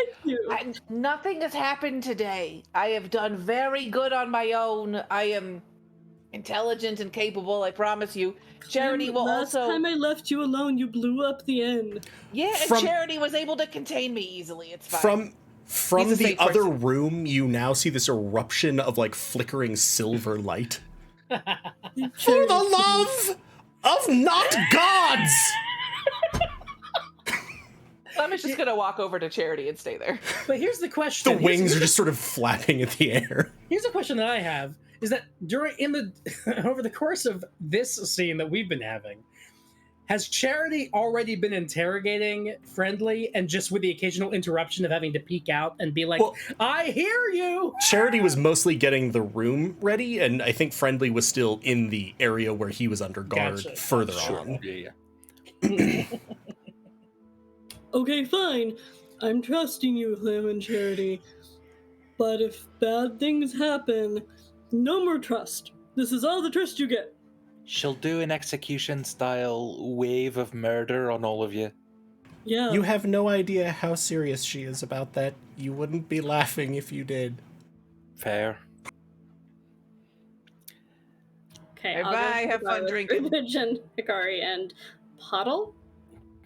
Like you. Nothing has happened today. I have done very good on my own. I am intelligent and capable, I promise you. Charity Clem, will last also... time I left you alone, you blew up the end. Yeah, and From- Charity was able to contain me easly. It's fine. From He's a the safe other person. room, you now see this eruption of like flickering silver light. For the love of not gods! I'm just gonna walk over to Charity and stay there. But here's the question. The wings are just sort of flapping in the air. Here's a question that I have: is that over the course of this scene that we've been having, Has Charity already been interrogating Friendly and just with the occasional interruption of having to peek out and be like, Well, I hear you? Charity was mostly getting the room ready, and I think Friendly was still in the area where he was under guard Gotcha. further Sure. on. Yeah. Okay, fine. I'm trusting you, Clem and Charity. But if bad things happen, no more trust. This is all the trust you get. She'll do an execution-style wave of murder on all of you. Yeah. You have no idea how serious she is about that. You wouldn't be laughing if you did. Fair. Okay, Bye I'll go bye, to have the fun bar with drinking. Burbage and Hikari and Puddle.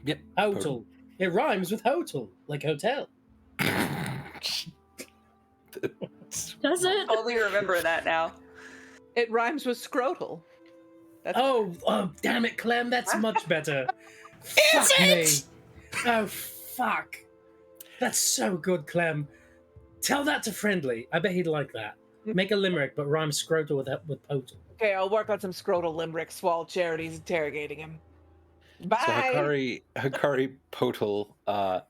Yep. Hotel. It rhymes with hotel, like hotel. Does it? Only remember that now. It rhymes with scrotal. That's Oh, damn it, Clem, that's much better. Is Fuck it? me. Oh, fuck. That's so good, Clem. Tell that to Friendly. I bet he'd like that. Make a limerick, but rhyme scrotal with potal. okay. I'll work on some scrotal limericks while Charity's interrogating him. Bye. So Hikari, Potal,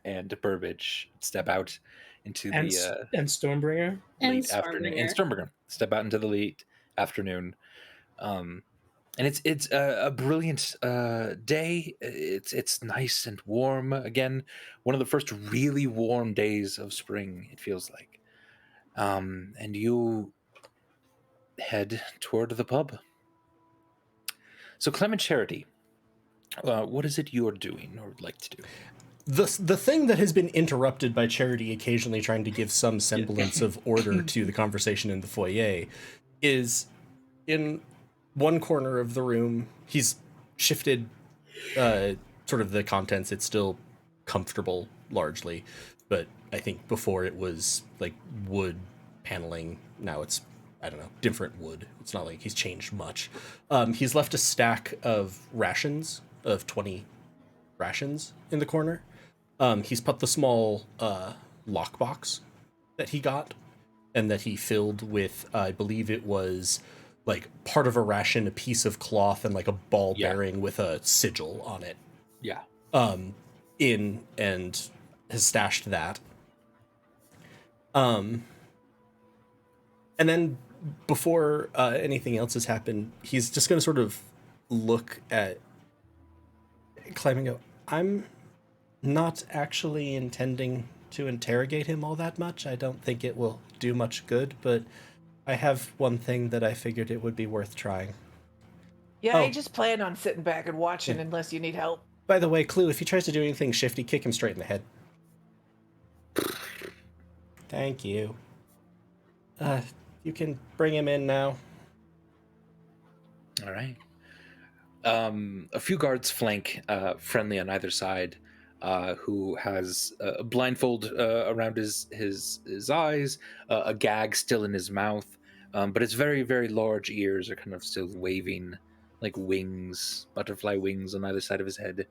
and Burbage step out into And, the and Stormbringer. And late afternoon. And Stormbringer. Stormbringer step out into the late afternoon. And it's a brilliant day. It's nice and warm again. One of the first really warm days of spring, it feels like. And you head toward the pub. So Clement Charity, what is it you're doing or would like to do? The thing that has been interrupted by Charity occasionally trying to give some semblance of order to the conversation in the foyer is in one corner of the room. He's shifted sort of the contents. It's still comfortable largely, but I think before it was like wood paneling. Now it's, I don't know, different wood. It's not like he's changed much. He's left a stack of rations, of 20 rations in the corner. He's put the small lockbox that he got and that he filled with, I believe it was like part of a ration, a piece of cloth, and like a ball bearing with a sigil on it. Yeah. In and has stashed that. And then before anything else has happened, he's just going to sort of look at Clem and go, I'm not actually intending to interrogate him all that much. I don't think it will do much good, but I have one thing that I figured it would be worth trying. Yeah, Oh. I just plan on sitting back and watching unless you need help. By the way, Clue, if he tries to do anything shifty, kick him straight in the head. Thank you. You can bring him in now. All right. A few guards flank Friendly on either side, who has a blindfold around his eyes, a gag still in his mouth, but his very, very large ears are kind of still waving like wings, butterfly wings on either side of his head.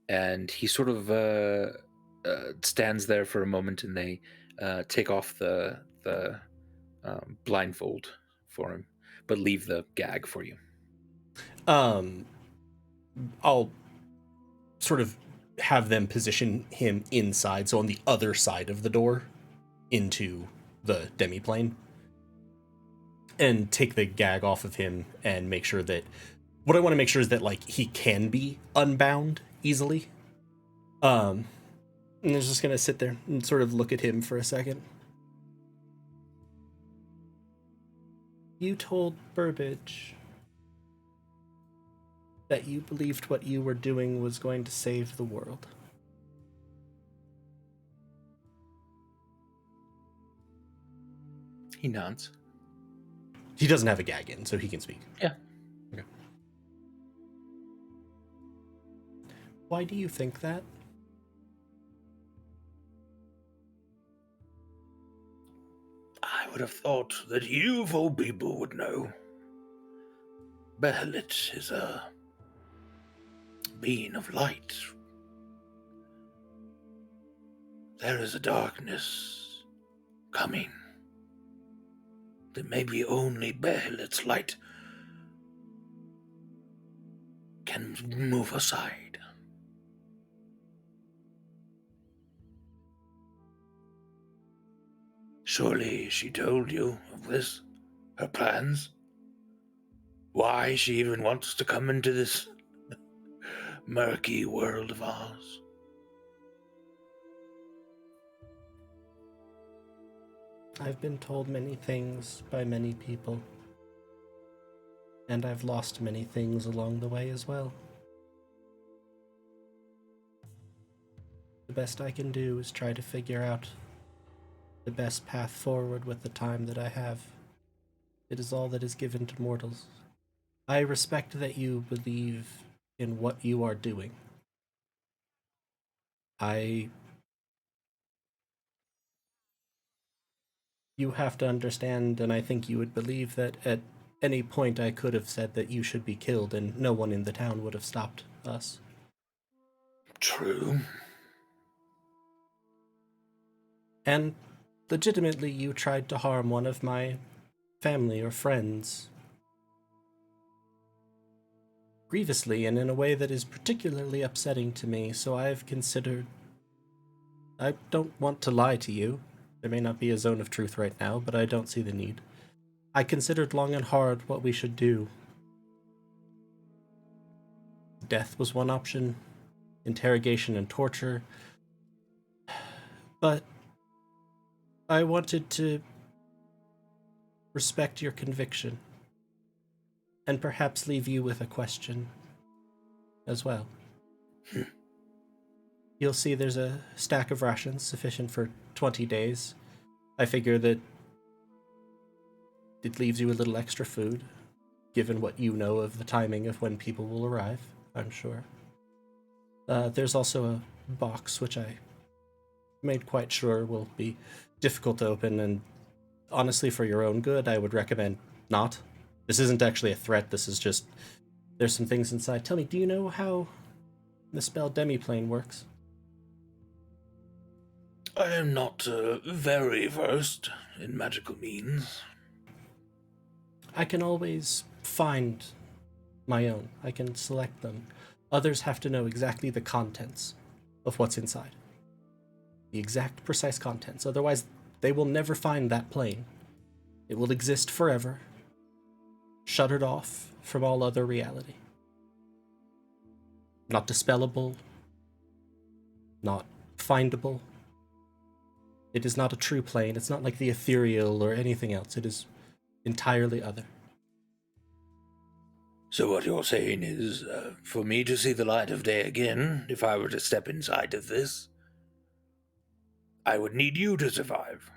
And he sort of stands there for a moment, and they take off the blindfold for him, but leave the gag for you. I'll sort of have them position him inside, so on the other side of the door into the demiplane, and take the gag off of him and make sure that what I want to make sure is that like he can be unbound easily. And I'm just gonna sit there and sort of look at him for a second. You told Burbage that you believed what you were doing was going to save the world. He nods. He doesn't have a gag in, so he can speak. Yeah. Okay. Why do you think that? I would have thought that you, of all people, would know. Behelit is a being of light. There is a darkness coming that maybe only Behelit's light can move aside. Surely she told you of this, her plans? Why she even wants to come into this murky world of ours? I've been told many things by many people, and I've lost many things along the way as well. The best I can do is try to figure out the best path forward with the time that I have. It is all that is given to mortals. I respect that you believe in what you are doing. You have to understand, and I think you would believe that at any point I could have said that you should be killed and no one in the town would have stopped us. True. And legitimately, you tried to harm one of my family or friends grievously and in a way that is particularly upsetting to me, so I've considered... I don't want to lie to you. There may not be a zone of truth right now, but I don't see the need. I considered long and hard what we should do. Death was one option, interrogation and torture, but I wanted to respect your conviction and perhaps leave you with a question as well. You'll see there's a stack of rations sufficient for 20 days. I figure that it leaves you a little extra food, given what you know of the timing of when people will arrive, I'm sure. There's also a box, which I made quite sure will be difficult to open, and honestly, for your own good, I would recommend not. This isn't actually a threat, this is just... There's some things inside. Tell me, do you know how the spell Demiplane works? I am not very versed in magical means. I can always find my own. I can select them. Others have to know exactly the contents of what's inside. The exact, precise contents. Otherwise, they will never find that plane. It will exist forever, shuttered off from all other reality. Not dispellable, not findable. It is not a true plane. It's not like the ethereal or anything else. It is entirely other. So what you're saying is, for me to see the light of day again, if I were to step inside of this, I would need you to survive.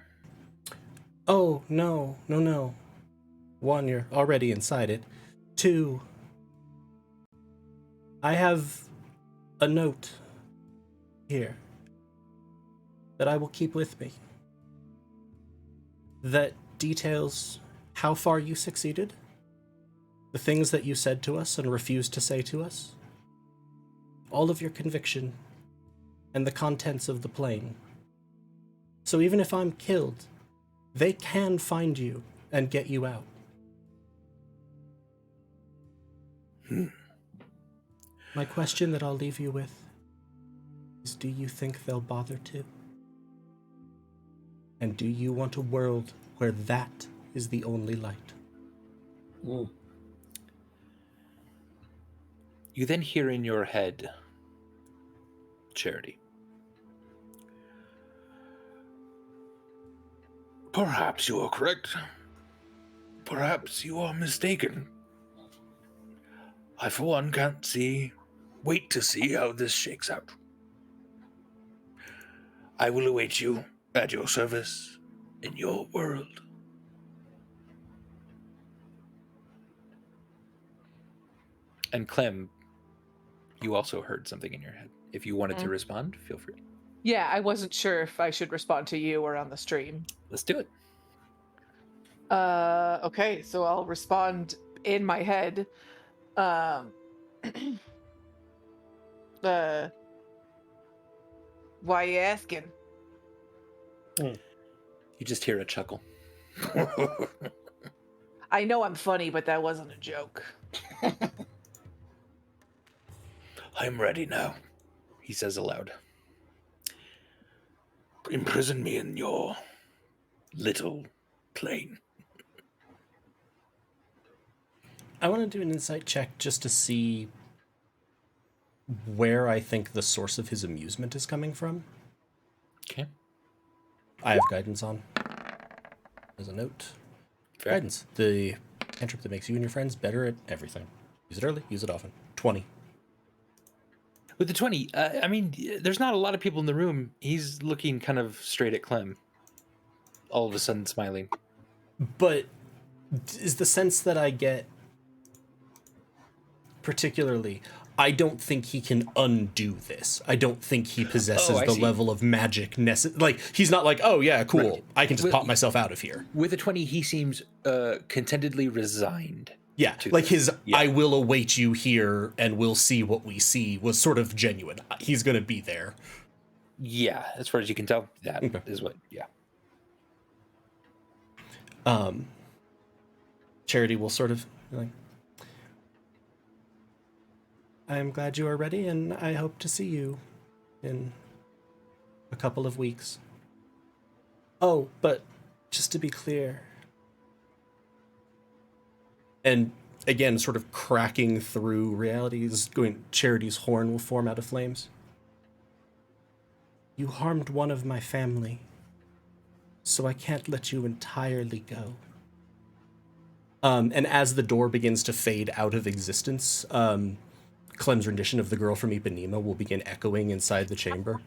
Oh, no. One, you're already inside it. Two, I have a note here that I will keep with me that details how far you succeeded, the things that you said to us and refused to say to us, all of your conviction, and the contents of the plane. So even if I'm killed, they can find you and get you out. My question that I'll leave you with is, do you think they'll bother to? And do you want a world where that is the only light? Mm. You then hear in your head, Charity. Perhaps you are correct. Perhaps you are mistaken. I, for one, can't wait to see how this shakes out. I will await you at your service in your world. And Clem, you also heard something in your head. If you wanted to respond, feel free. Yeah, I wasn't sure if I should respond to you or on the stream. Let's do it. Okay, so I'll respond in my head. Why you asking? You just hear a chuckle. I know I'm funny, but that wasn't a joke. I'm ready now, he says aloud. Imprison me in your little plane. I want to do an insight check just to see where I think the source of his amusement is coming from. Okay. I have guidance on. As a note. Fair. Guidance. The cantrip that makes you and your friends better at everything. Use it early, use it often. 20. With the 20, I mean, there's not a lot of people in the room. He's looking kind of straight at Clem. All of a sudden smiling. But is the sense that I get particularly, I don't think he can undo this. I don't think he possesses the level of magic like, he's not like, oh yeah, cool. Right. I can just pop myself out of here. With a 20, he seems contentedly resigned. Yeah, like his I will await you here and we'll see what we see was sort of genuine. He's going to be there. Yeah, as far as you can tell, that is what, Charity will sort of like, I'm glad you are ready and I hope to see you in a couple of weeks. Oh, but just to be clear. And again, sort of cracking through reality is going, Charity's horn will form out of flames. You harmed one of my family, so I can't let you entirely go. And as the door begins to fade out of existence, Clem's rendition of The Girl from Ipanema will begin echoing inside the chamber.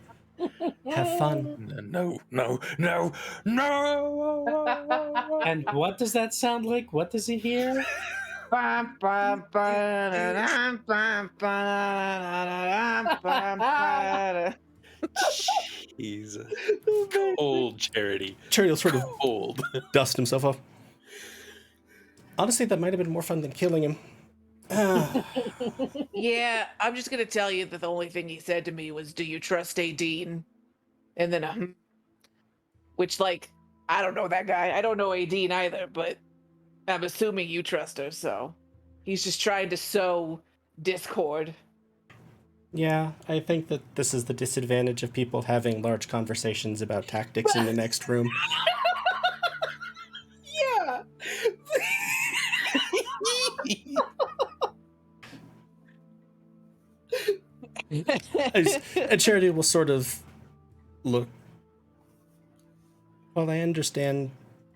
Have fun. No. And what does that sound like? What does he hear? Jesus. Cold Charity. Charity will sort of Cold. dust himself off. Honestly, that might have been more fun than killing him. Yeah, I'm just gonna tell you that the only thing he said to me was, "Do you trust Adine?" And then, which, like, I don't know that guy. I don't know Adine either, but I'm assuming you trust her. So he's just trying to sow discord. Yeah, I think that this is the disadvantage of people having large conversations about tactics in the next room. Yeah. And Charity will sort of look. Well, I understand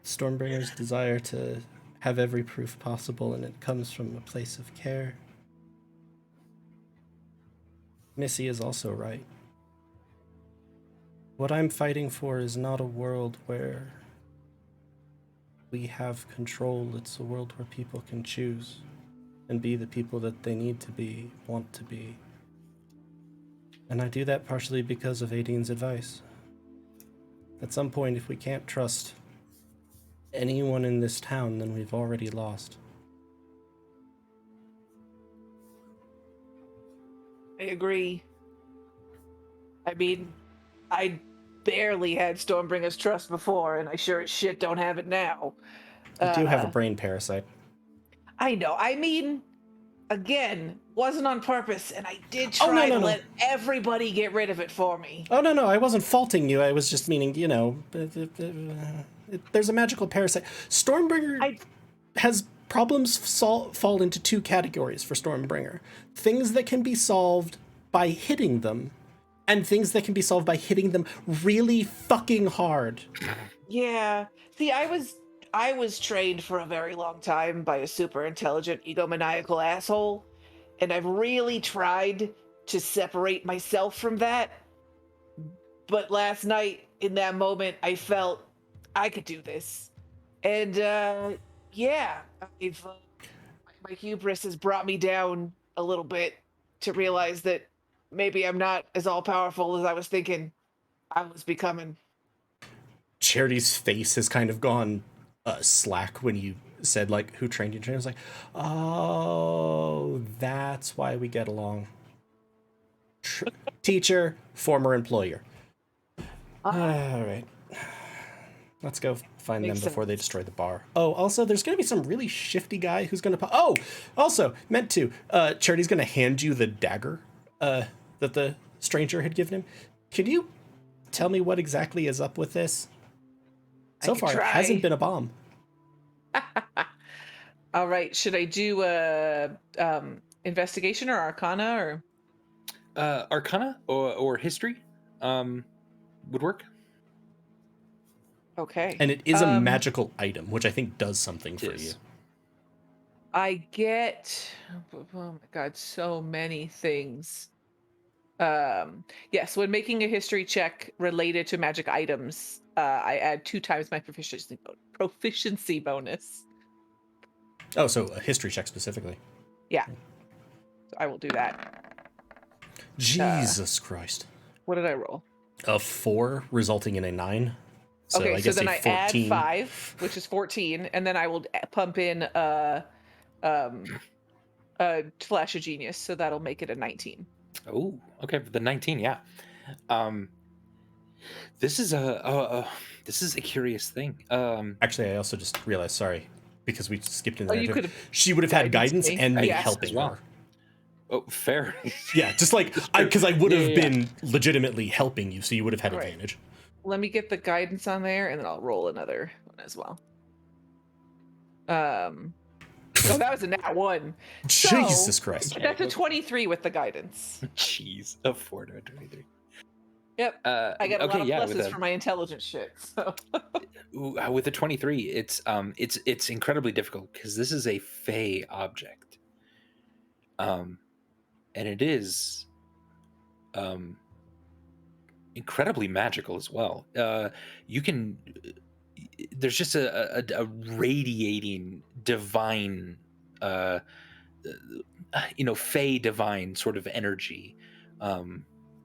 Stormbringer's desire to have every proof possible, and it comes from a place of care. Missy is also right. What I'm fighting for is not a world where we have control. It's a world where people can choose and be the people that they need to be, want to be. And I do that partially because of Adine's advice. At some point, if we can't trust anyone in this town, then we've already lost. I agree. I mean, I barely had Stormbringer's trust before, and I sure as shit don't have it now. You do have a brain parasite. I know. I mean, again, wasn't on purpose, and I did try to let everybody get rid of it for me. Oh, no, I wasn't faulting you. I was just meaning, you know, there's a magical parasite. Stormbringer has problems fall into two categories for Stormbringer. Things that can be solved by hitting them, and things that can be solved by hitting them really fucking hard. Yeah. See, I was trained for a very long time by a super intelligent, egomaniacal asshole, and I've really tried to separate myself from that. But last night, in that moment, I felt I could do this. And, yeah, my hubris has brought me down a little bit to realize that maybe I'm not as all-powerful as I was thinking I was becoming. Charity's face has kind of gone slack when you said, like, who trained you? I was like, oh, that's why we get along. Teacher, former employer. All right. Let's go find them before they destroy the bar. Oh, also, there's going to be some really shifty guy who's going to... Oh, also, meant to. Charity's going to hand you the dagger that the stranger had given him. Could you tell me what exactly is up with this? I So could far, it try. hasn't been a bomb. All right. Should I do a investigation or arcana or? Arcana or history would work. Okay. And it is a magical item, which I think does something for It you. is. I get, oh my god, so many things. Yes, when making a history check related to magic items, I add 2 times my proficiency bonus. Oh, so a history check specifically. Yeah, so I will do that. Jesus Christ. What did I roll? A 4 resulting in a 9. So Okay, I so guess then a I 14. add 5, which is 14, and then I will pump in a flash of genius, so that'll make it a 19. Oh, okay. The 19, yeah. This is this is a curious thing. Actually, I also just realized, sorry, because we skipped in the Oh, you narrative, could have she would have had guidance guidance me. and me Yes, helping as well. her. Oh, fair. Yeah, just like, because I would have Yeah. been legitimately helping you, so you would have had Right. advantage. Let me get the guidance on there, and then I'll roll another one as well. Oh, that was a nat 1. Jesus So, Christ. that's a 23 with the guidance. Jeez, a 4 to a 23. Yep. I got a okay, lot of yeah, pluses for my intelligence shit. So with a 23, it's incredibly difficult because this is a fey object. And it is incredibly magical as well. You can there's just a radiating divine fey divine sort of energy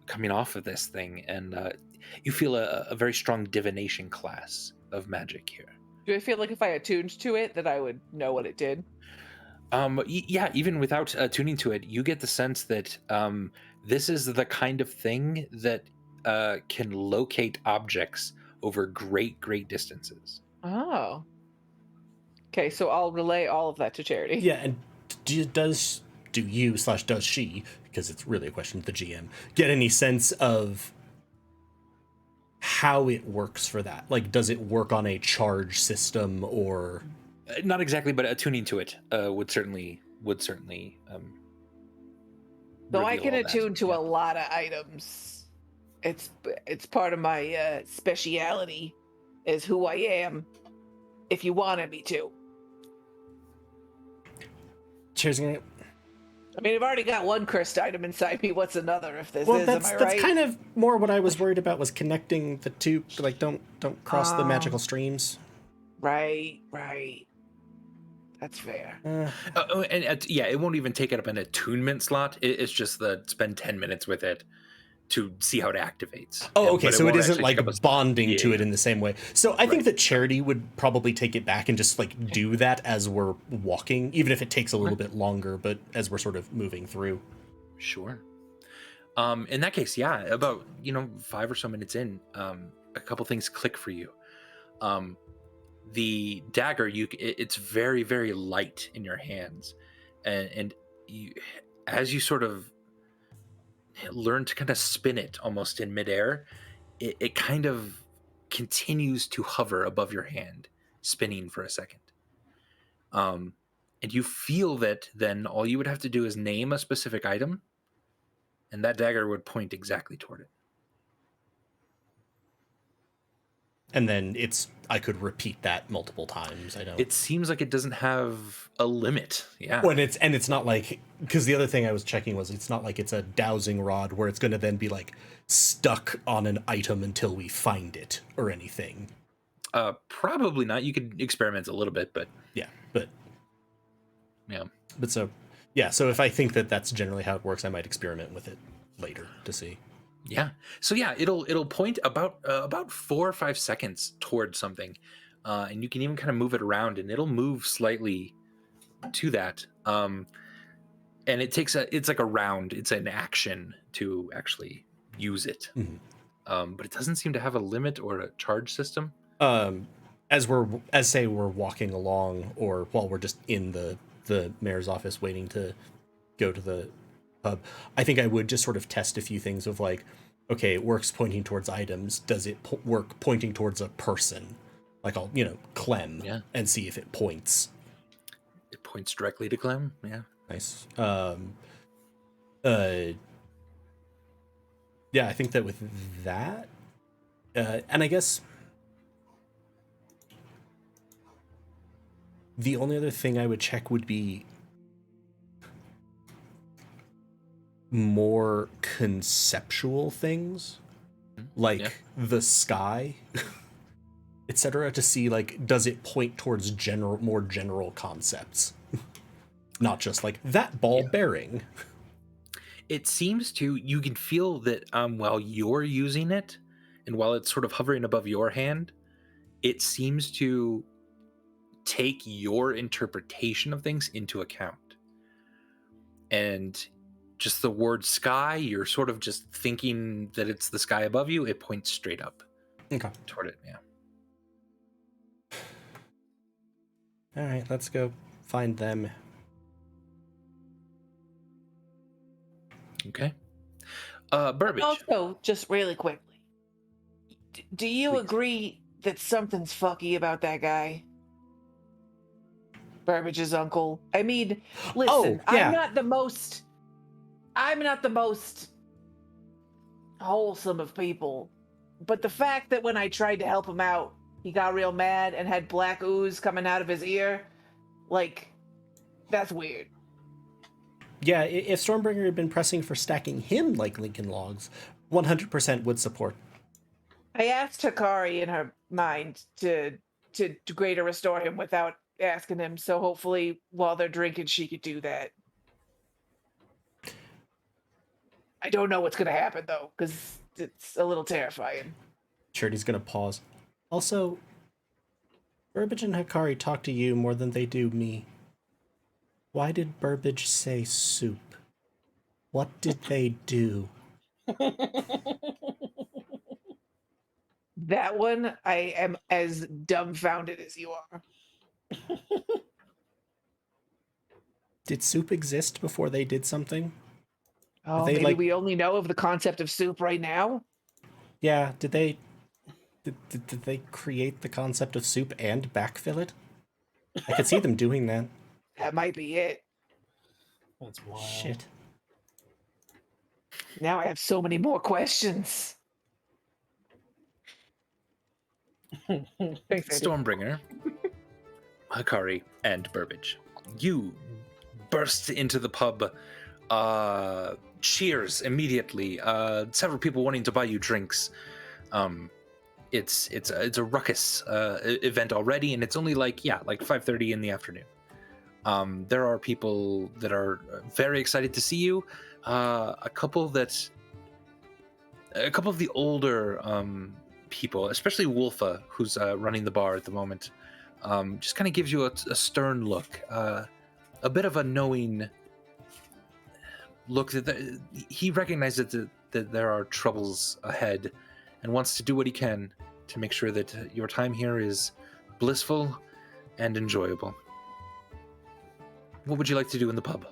coming off of this thing, and you feel a very strong divination class of magic here. do I feel like if I attuned to it that I would know what it did? Yeah, even without tuning to it, you get the sense that this is the kind of thing that can locate objects over great distances. Oh. Okay, so I'll relay all of that to Charity. Yeah, and do you/does she, because it's really a question of the GM, get any sense of how it works for that? Like, does it work on a charge system or? Not exactly, but attuning to it would certainly. So I reveal can all that. attune to Yeah. a lot of items. It's part of my speciality, is who I am. If you wanted me to. Cheers. I mean, I've already got one cursed item inside me. What's another if this Well, is? that's Am I right? kind of more what I was worried about, was connecting the two. Like, don't cross the magical streams. Right. That's fair. Yeah, it won't even take it up an attunement slot. It's just spend 10 minutes with it to see how it activates. Oh, okay. But So it won't isn't actually like take up a- bonding to Yeah. it in the same way. So I think that Charity would probably take it back and just like do that as we're walking, even if it takes a little bit longer, but as we're sort of moving through. Sure. In that case, yeah, about 5 or so minutes in, a couple things click for you. The dagger, it's very, very light in your hands, and you, as you sort of learn to kind of spin it almost in midair, it kind of continues to hover above your hand, spinning for a second. And you feel that then all you would have to do is name a specific item, and that dagger would point exactly toward it. And then I could repeat that multiple times. I know. It seems like it doesn't have a limit. Yeah. When it's not like, because the other thing I was checking was it's not like it's a dowsing rod where it's going to then be like stuck on an item until we find it or anything. Probably not. You could experiment a little bit, but yeah. So if I think that that's generally how it works, I might experiment with it later to see. Yeah. So yeah, it'll point about 4 or 5 seconds towards something, and you can even kind of move it around, and it'll move slightly to that. And it's like a round. It's an action to actually use it. Mm-hmm. But it doesn't seem to have a limit or a charge system. As we're walking along, or while we're just in the mayor's office waiting to go to the I think I would just sort of test a few things of like, okay, it works pointing towards items. Does it work pointing towards a person? Like I'll, Clem, and see if it points. It points directly to Clem. Yeah. Nice. Yeah, I think that with that, and I guess the only other thing I would check would be more conceptual things, like the sky, etc., to see like, does it point towards more general concepts, not just like that ball bearing. It seems to, you can feel that while you're using it, and while it's sort of hovering above your hand, it seems to take your interpretation of things into account. And just the word sky, you're sort of just thinking that it's the sky above you, it points straight up toward it, All right, let's go find them. Okay. Burbage. Also, just really quickly, do you Please. agree that something's fucky about that guy? Burbage's uncle. I mean, listen, I'm not the most wholesome of people, but the fact that when I tried to help him out, he got real mad and had black ooze coming out of his ear, like, that's weird. Yeah, if Stormbringer had been pressing for stacking him like Lincoln Logs, 100% would support. I asked Hikari in her mind to greater restore him without asking him, so hopefully while they're drinking she could do that. I don't know what's gonna happen though, because it's a little terrifying. Charity's gonna pause. Also, Burbage and Hikari talk to you more than they do me. Why did Burbage say soup? What did they do? That one, I am as dumbfounded as you are. Did soup exist before they did something? Oh, They, maybe like- we only know of the concept of soup right now? Yeah, did they create the concept of soup and backfill it? I could see them doing that. That might be it. That's wild. Shit. Now I have so many more questions. Thanks, Andy. Stormbringer, Hikari, and Burbage. You burst into the pub. Cheers immediately. Several people wanting to buy you drinks. It's a ruckus event already, and it's only like 5:30 in the afternoon. There are people that are very excited to see you. A couple of the older people, especially Wolfa, who's running the bar at the moment, just kind of gives you a stern look, a bit of a knowing look that he recognizes that there are troubles ahead, and wants to do what he can to make sure that your time here is blissful and enjoyable. What would you like to do in the pub?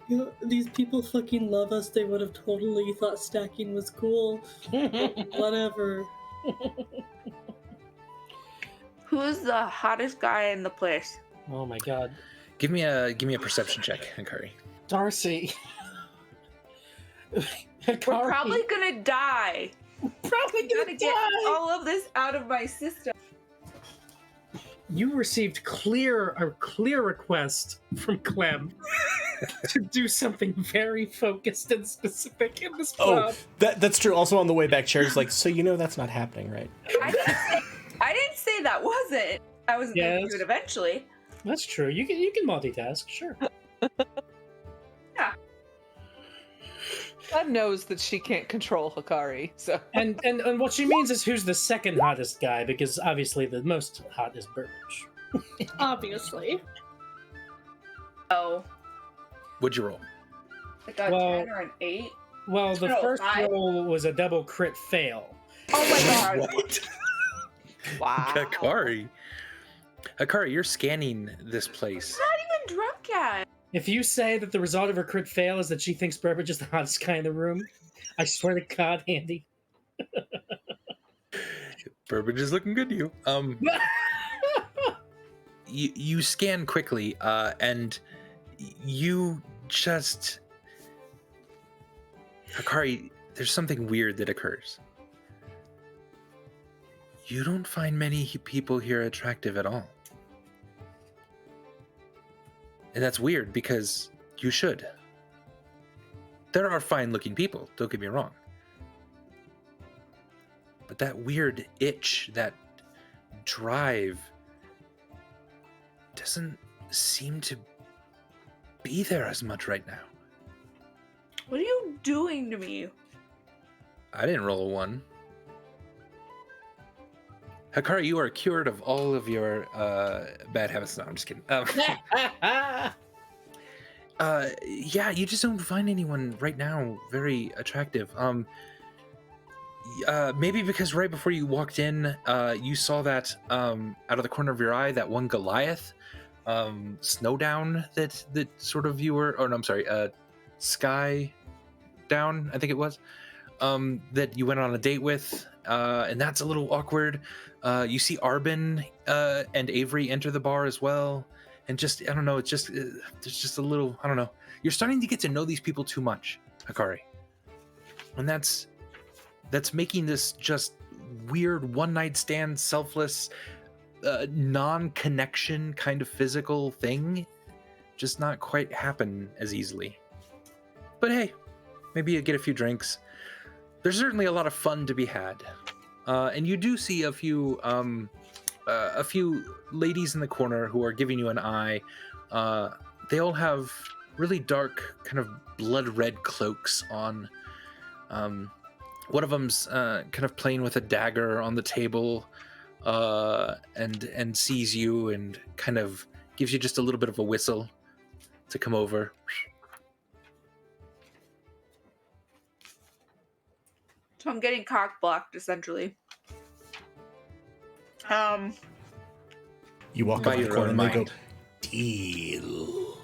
You know, these people fucking love us. They would have totally thought stacking was cool. Whatever. Who's the hottest guy in the place? Oh my god. Give me a perception check, Hikari. Darcy. We're probably gonna die. Probably Gotta get all of this out of my system. You received a clear request from Clem to do something very focused and specific in this club. Oh, that's true. Also on the way back, Cherry's like, so that's not happening, right? I didn't say that wasn't. I was going to do it eventually. That's true. You can multitask, sure. Yeah. God knows that she can't control Hikari, so. And what she means is who's the second hottest guy, because obviously the most hot is Burbage. Obviously. Oh, What'd you roll? like a 10 or an 8. Well, the No, first 5. roll was a double crit fail. Oh my god. What? Wow. Hikari, you're scanning this place. I'm not even drunk yet. If you say that the result of her crit fail is that she thinks Burbage is the hottest guy in the room, I swear to God, Andy. Burbage is looking good to you. You scan quickly, and you just... Hakari, there's something weird that occurs. You don't find many people here attractive at all. And that's weird because you should. There are fine-looking people, don't get me wrong. But that weird itch, that drive, doesn't seem to be there as much right now. What are you doing to me? I didn't roll a 1. Hakari, you are cured of all of your bad habits. No, I'm just kidding. Yeah, you just don't find anyone right now very attractive. Maybe because right before you walked in, you saw that out of the corner of your eye, that one Goliath Snowdown that sort of you were, oh no, I'm sorry, Sky Down, I think it was, that you went on a date with, and that's a little awkward. You see Arbin and Avery enter the bar as well, and just, I don't know, it's just, there's just a little, I don't know. You're starting to get to know these people too much, Hakari. And that's making this just weird one-night stand, selfless, non-connection kind of physical thing just not quite happen as easily. But hey, maybe you get a few drinks. There's certainly a lot of fun to be had. And you do see a few ladies in the corner who are giving you an eye. They all have really dark, kind of blood red cloaks on. One of them's kind of playing with a dagger on the table, and sees you and kind of gives you just a little bit of a whistle to come over. So I'm getting cock blocked essentially. You walk By up to the your corner own and they go, mind. deal.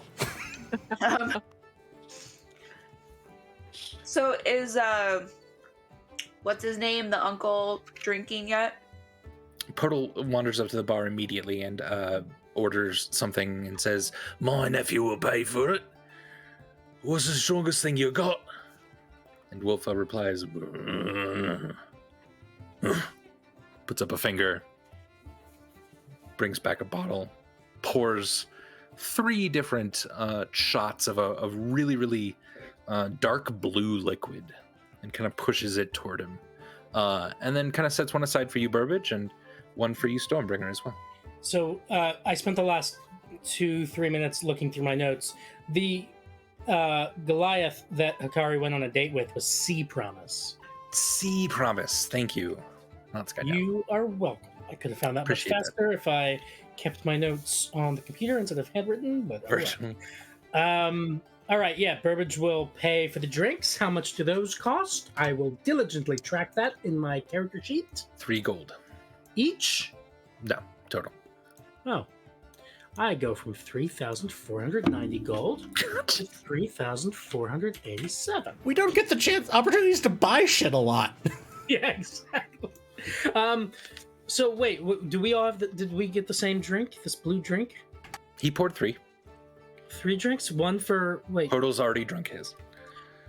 So is what's his name, the uncle, drinking yet? Portal wanders up to the bar immediately and orders something and says, "My nephew will pay for it. What's the strongest thing you got?" And Wolfa replies, puts up a finger, brings back a bottle, pours 3 different shots of a really, really dark blue liquid and kind of pushes it toward him. And then kind of sets one aside for you, Burbage, and one for you, Stormbringer, as well. So I spent the last 2-3 minutes looking through my notes. The Goliath that Hakari went on a date with was Sea Promise. Sea Promise, thank you. Not Sky Down. You are welcome. I could have found that Appreciate much faster if I kept my notes on the computer instead of handwritten, but oh well. All right, yeah, Burbage will pay for the drinks. How much do those cost? I will diligently track that in my character sheet. 3 gold. Each? No, total. Oh. I go from 3,490 gold to 3,487. We don't get the opportunities to buy shit a lot. Yeah, exactly. So wait, do we all have did we get the same drink? This blue drink? He poured 3. 3 drinks? One for wait. Portal's already drunk his.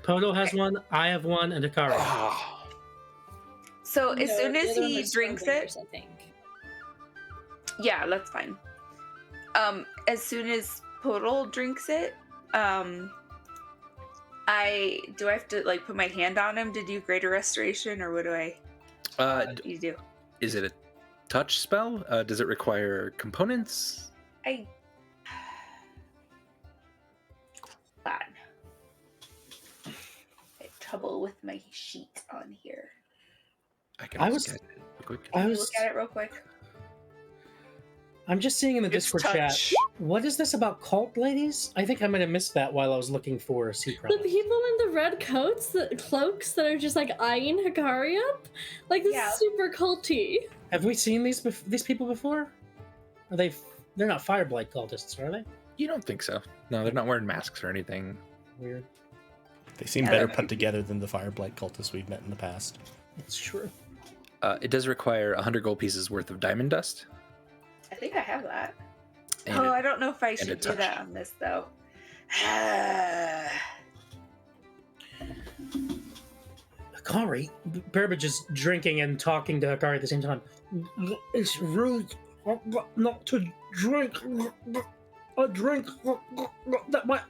Poto has one, I have one, and Akari. So as No, soon the as other one he was drinks Stormbringers, it, I think. yeah, that's fine. As soon as Podal drinks it, I have to like put my hand on him to do greater restoration, or what do I you do? Is it a touch spell? Does it require components? I trouble with my sheet on here. Can I also was- get it real quick. I Can you was look at it real quick. I'm just seeing in the It's Discord touch. chat. What is this about cult ladies? I think I might have missed that while I was looking for Sea The Promise. people in the red coats, the cloaks that are just like eyeing Hikari up, like this Yeah. is super culty. Have we seen these people before? Are they? They're not Fireblight cultists, are they? You don't think so? No, they're not wearing masks or anything weird. They seem better put together than the Fireblight cultists we've met in the past. It's true. It does require 100 gold pieces worth of diamond dust. I think I have that. And Oh, it- I don't know if I a should do touch. that on this though. Hikari, Burbage is drinking and talking to Hikari at the same time. It's rude not to drink. A drink that might.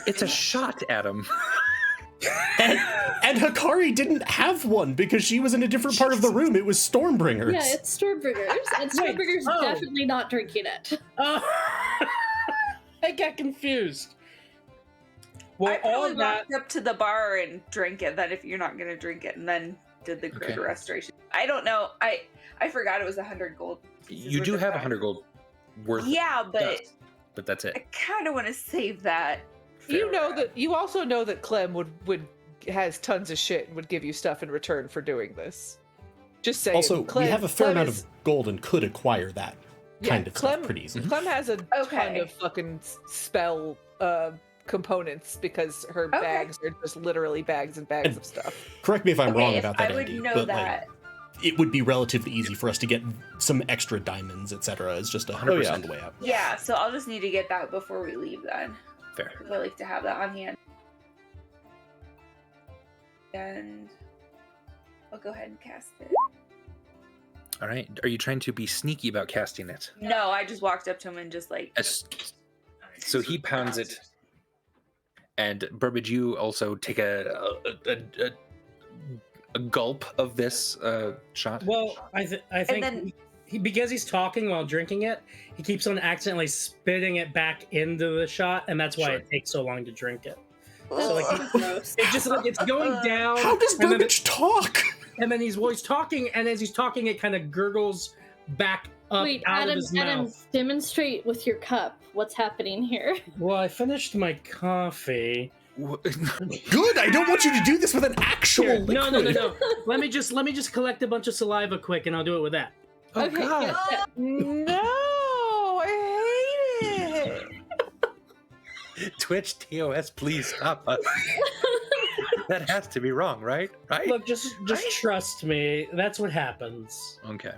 It's a shot, Adam. And Hikari didn't have one because she was in a different part of the room. It was Stormbringers. Yeah, it's Stormbringers, and Wait, Stormbringers oh. definitely not drinking it. I got confused. Well, I all probably of that. walked up to the bar and drank it. Then, if you're not gonna drink it, and then did the greater Okay. restoration. I don't know. I forgot it was 100 gold. pieces You worth do of have diamond. 100 gold worth. Yeah, of but dust, but that's I it. kind of want to save that. You for, know that. You also know that Clem would has tons of shit and would give you stuff in return for doing this. Just saying. Also, Clem, we have a fair Clem amount is- of gold and could acquire that kind of Clem, stuff pretty easily. Clem has a ton Okay. of fucking spell components because her Okay. bags are just literally bags and bags And- of stuff. Correct me if I'm Okay, wrong if about that, I would Andy, know but that. like, it would be relatively easy for us to get some extra diamonds, etc. It's just 100% on the way up. Yeah, so I'll just need to get that before we leave then. Fair. Because I like to have that on hand. And I'll go ahead and cast it. All right. Are you trying to be sneaky about casting it? No, I just walked up to him and just like. So he pounds it, and Burbage, you also take a gulp of this shot. Well, I think then- because he's talking while drinking it, he keeps on accidentally spitting it back into the shot, and that's why Sure. it takes so long to drink it. That's like, so gross. It just like it's going down. How does and then Burbage talk? And then he's talking, and as he's talking, it kind of gurgles back up Wait, out Adam, of his Adam, mouth. demonstrate with your cup what's happening here. Well, I finished my coffee. Good. I don't want you to do this with an actual Here, liquid. no. let me just collect a bunch of saliva quick, and I'll do it with that. Oh, Okay, God. yeah. No, I hate it. Twitch TOS, please stop us. That has to be wrong, right? Right? Look, just trust me. That's what happens. Okay.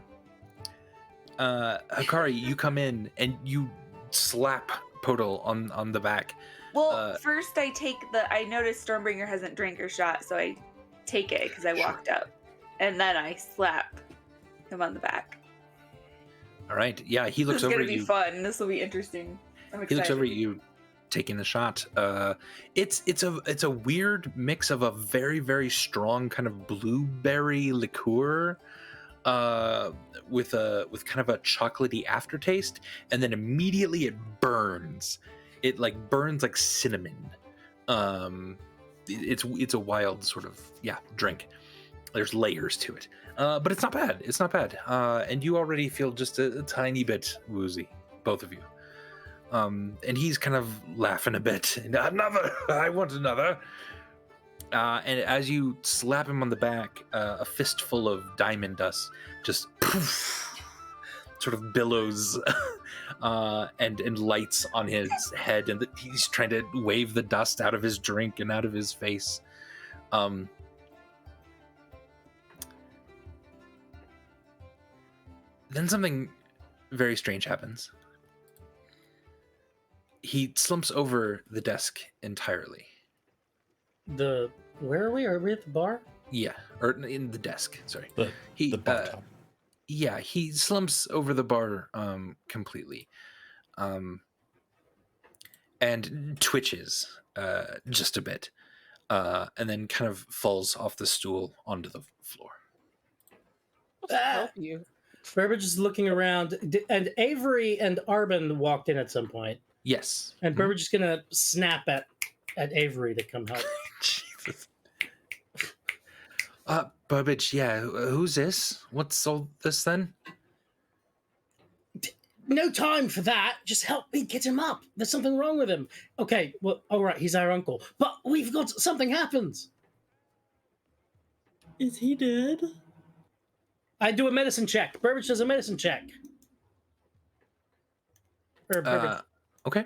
Hikari, you come in and you slap Podol on the back. Well, first I noticed Stormbringer hasn't drank her shot, so I take it because I Sure. walked up. And then I slap him on the back. All right. Yeah, he This looks is over gonna at be you. fun. This will be interesting. I'm He excited. looks over at you, taking the shot. It's a weird mix of a very, very strong kind of blueberry liqueur, with kind of a chocolatey aftertaste, and then immediately it burns. It like burns like cinnamon. It's a wild sort of drink. There's layers to it, but it's not bad. It's not bad. And you already feel just a tiny bit woozy, both of you. And he's kind of laughing a bit. Another! I want another! And as you slap him on the back, a fistful of diamond dust just poof, sort of billows and lights on his head, and he's trying to wave the dust out of his drink and out of his face. Then something very strange happens. He slumps over the desk entirely. Where are we? Are we at the bar? Yeah, or in the desk. Sorry. The He bar top. yeah, he slumps over the bar completely, and twitches just a bit, and then kind of falls off the stool onto the floor. Let's help you. Burbage is looking around, and Avery and Arbin walked in at some point, Yes. and Burbage is gonna snap at Avery to come help. Jesus. Burbage, yeah, who's this? What's all this then? No time for that. Just help me get him up. There's something wrong with him. Okay, well, all right, he's our uncle, but we've got something happens. Is he dead? I do a medicine check. Burbage does a medicine check. Or Burbage Okay.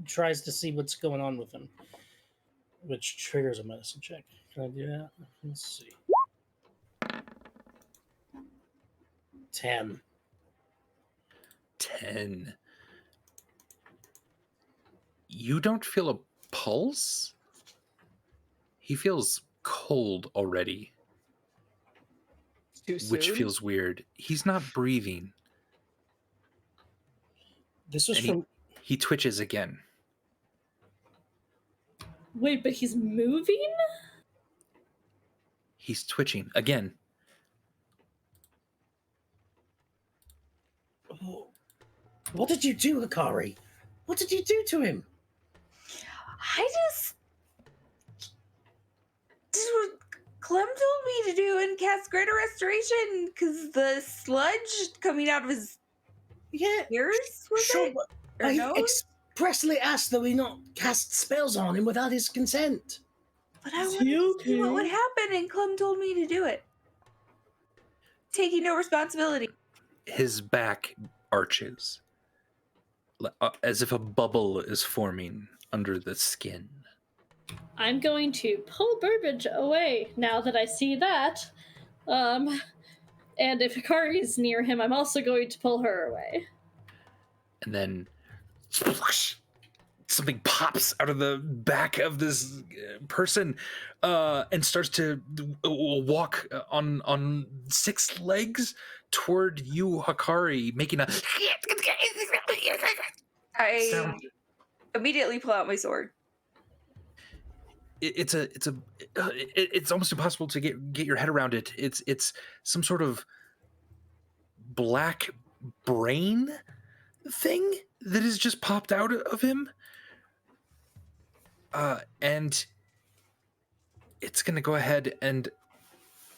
tries to see what's going on with him, which triggers a medicine check. Can I do that? Let's see. 10. 10. You don't feel a pulse? He feels cold already, Too soon. which feels weird. He's not breathing. This was And from. he twitches again. Wait, but he's moving? He's twitching again. What did you do, Hikari? What did you do to him? I just what Clem told me to do and cast Greater Restoration because the sludge coming out of his ears was sure, it? but Or I nose? expressly asked that we not cast spells on him without his consent. But I Is wanted he to see what okay? would happen, and Clem told me to do it. Taking no responsibility. His back arches as if a bubble is forming under the skin. I'm going to pull Burbage away now that I see that. And if Hikari's near him, I'm also going to pull her away. And then splash, something pops out of the back of this person and starts to walk on 6 legs toward you, Hikari, making a I sound. immediately pull out my sword. It's almost impossible to get your head around it. It's some sort of black brain thing that has just popped out of him, and it's gonna go ahead and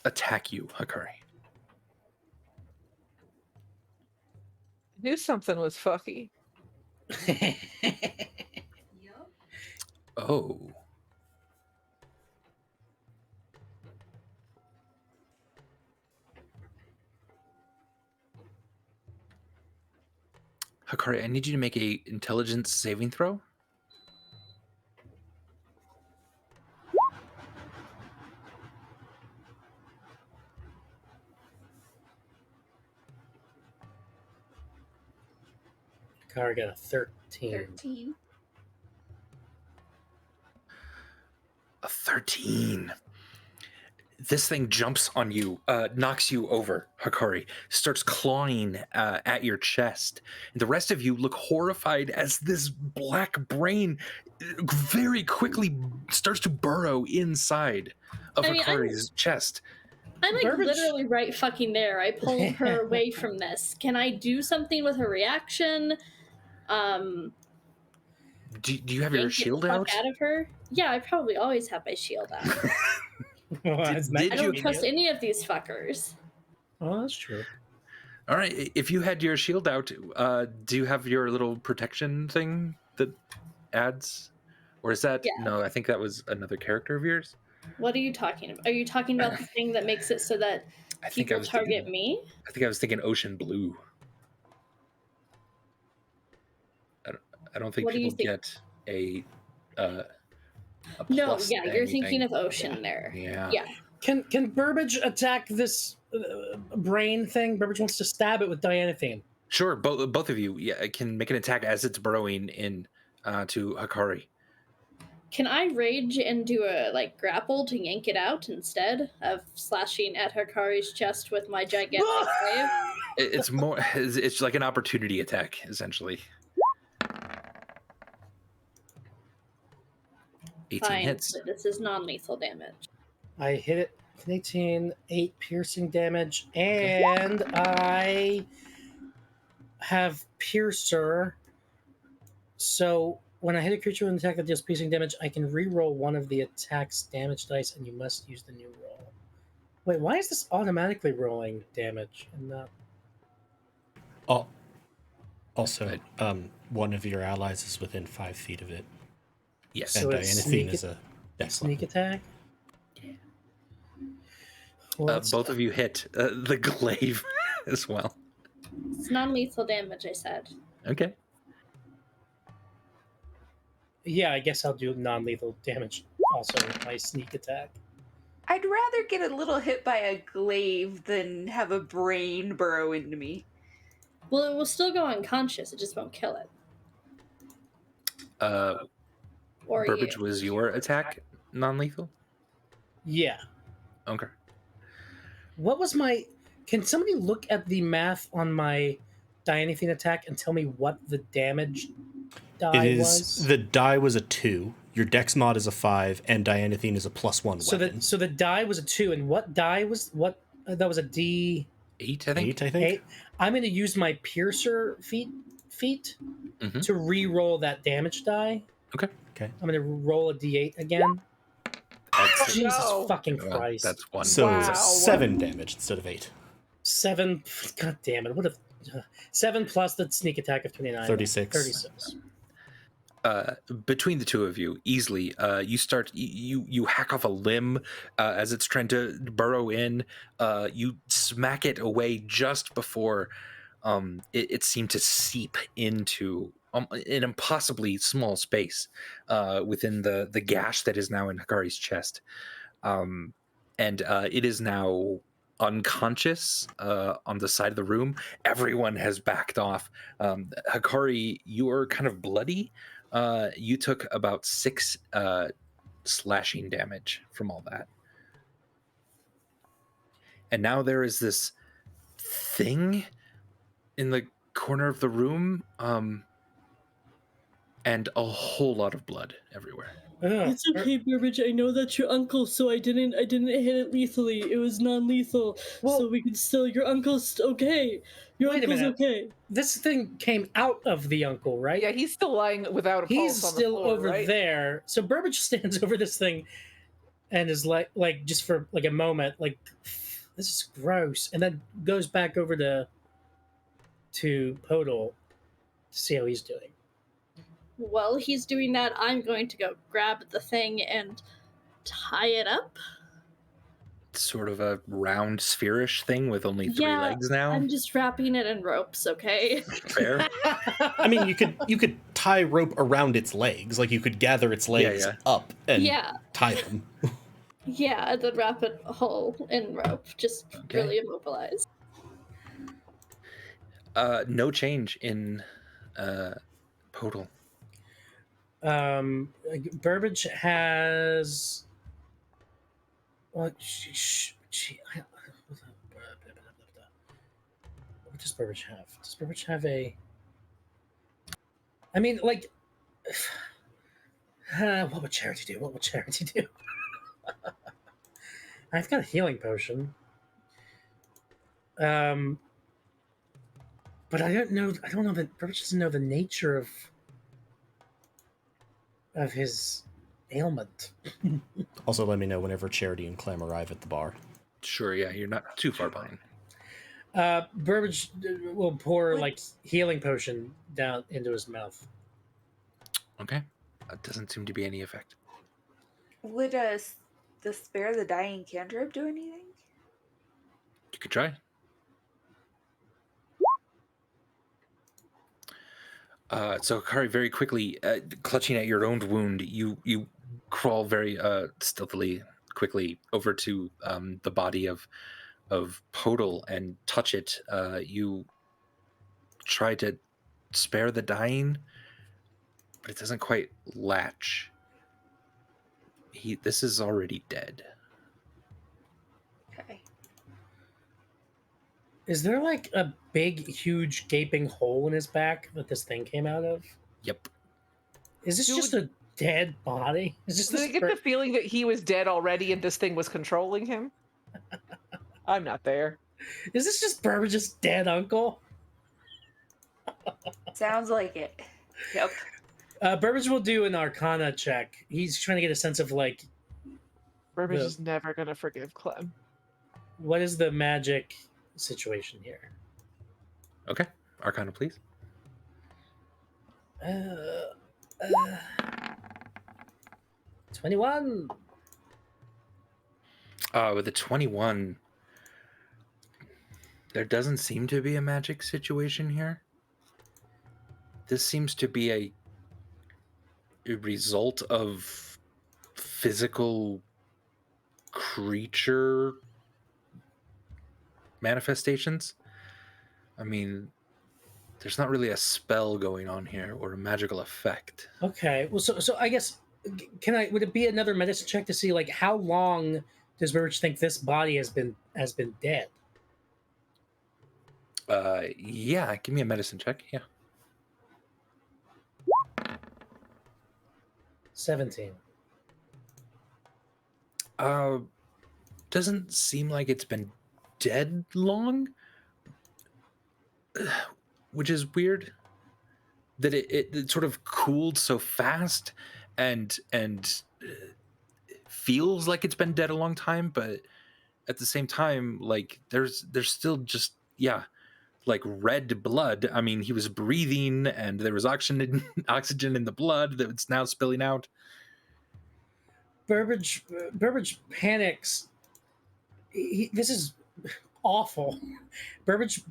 attack you, Hikari. Knew something was fucky. Oh. Hikari, I need you to make a intelligence saving throw. Car got a 13. 13. A 13. This thing jumps on you, knocks you over, Hikari, starts clawing at your chest. And the rest of you look horrified as this black brain very quickly starts to burrow inside of Hikari's chest. I'm like Burbage- literally right fucking there. I pulled her away from this. Can I do something with her reaction? Do you have your yank it shield the fuck out? out of her? Yeah, I probably always have my shield out. Did I don't you- trust any of these fuckers. Oh, that's true. All right, if you had your shield out, do you have your little protection thing that adds? Or is that, Yeah. no, I think that was another character of yours. What are you talking about? Are you talking about the thing that makes it so that I think I people was target thinking, me? I think I was thinking ocean blue. I don't think What do you people think? get a No, plus yeah, to you're thinking anything. of ocean there. Yeah. Yeah. Can Burbage attack this brain thing? Burbage wants to stab it with dianethine. Sure, both of you can make an attack as it's burrowing in to Hikari. Can I rage and do a grapple to yank it out instead of slashing at Hikari's chest with my gigantic wave? It's more, it's like an opportunity attack, essentially. 18 Fine, hits. but this is non-lethal damage. I hit it. 18, 8 piercing damage, and I have Piercer. So when I hit a creature with an attack that deals piercing damage, I can re-roll one of the attack's damage dice, and you must use the new roll. Wait, why is this automatically rolling damage and not? Oh, also, one of your allies is within 5 feet of it, Yes. and So it's Dianathine sneak- is a dex Sneak level. attack? Well, Both of you hit the glaive as well. It's non-lethal damage, I said. Okay. Yeah, I guess I'll do non-lethal damage also with my sneak attack. I'd rather get a little hit by a glaive than have a brain burrow into me. Well, it will still go unconscious. It just won't kill it. Or Burbage, you. was your attack non-lethal? Yeah. Okay. What was my? Can somebody look at the math on my die anything attack and tell me what the damage die It is was? the die was a 2. Your dex mod is a 5, and Dianathine is a +1 So weapon. the die was a 2, and what die was what? That was a D 8, I think. 8, I think. 8. I'm going to use my piercer feat Mhm. to re-roll that damage die. Okay. Okay. I'm going to roll a D8 again. That's, Jesus No. fucking well, Christ! that's 1. So Wow. 7 damage instead of 8. 7. God damn it! What if 7 plus the sneak attack of 29? 36. 36. Between the two of you, easily, you start you hack off a limb as it's trying to burrow in. You smack it away just before it seemed to seep into an impossibly small space within the gash that is now in Hikari's chest, and it is now unconscious on the side of the room. Everyone has backed off. Hikari, you are kind of bloody. You took about 6 slashing damage from all that. And now there is this thing in the corner of the room, and a whole lot of blood everywhere. It's okay, Burbage. I know that's your uncle, so I didn't hit it lethally. It was non-lethal, so we can still. Your uncle's okay. Your Wait a uncle's minute. okay. This thing came out of the uncle, right? Yeah, he's still lying without a He's pulse on the still floor, over right? there. So Burbage stands over this thing and is like just for like a moment, like, this is gross, and then goes back over to Podol to see how he's doing. While he's doing that, I'm going to go grab the thing and tie it up. Sort of a round spherish thing with only 3 Yeah, legs now. I'm just wrapping it in ropes, okay? Fair. I mean, you could tie rope around its legs. Like, you could gather its legs yeah. up and Yeah. tie them. Yeah, and then wrap it whole in rope, just Okay. really immobilized. No change in Podol. Burbage has. What does Burbage have? Does Burbage have a? I mean, like, what would Charity do? What would Charity do? I've got a healing potion. But I don't know. I don't know that Burbage doesn't know the nature of his ailment. Also, let me know whenever Charity and Clem arrive at the bar. Sure, yeah, you're not too far behind. Burbage will pour like healing potion down into his mouth. Okay. That doesn't seem to be any effect. Would the spare the dying cantrip do anything? You could try. So Hikari, very quickly, clutching at your own wound, you crawl very stealthily, quickly over to the body of Podol and touch it. You try to spare the dying, but it doesn't quite latch. This is already dead. Okay. Is there like a big, huge, gaping hole in his back that this thing came out of? Yep. Is this just a dead body? Is this Do I get the feeling that he was dead already and this thing was controlling him? I'm not there. Is this just Burbage's dead uncle? Sounds like it. Yep. Burbage will do an Arcana check. He's trying to get a sense of like Burbage is never gonna forgive Clem. what is the magic situation here. Okay. Arcana, please. 21. With a 21, there doesn't seem to be a magic situation here. This seems to be a result of physical creature manifestations. I mean, there's not really a spell going on here or a magical effect. Okay. Well, so I guess would it be another medicine check to see like how long does Burbage think this body has been dead? Yeah, give me a medicine check. Yeah. 17. Doesn't seem like it's been dead long, which is weird. That it sort of cooled so fast, and feels like it's been dead a long time, but at the same time, like there's still just like red blood. I mean, he was breathing, and there was oxygen in the blood that's now spilling out. Burbage panics. This is awful. Burbage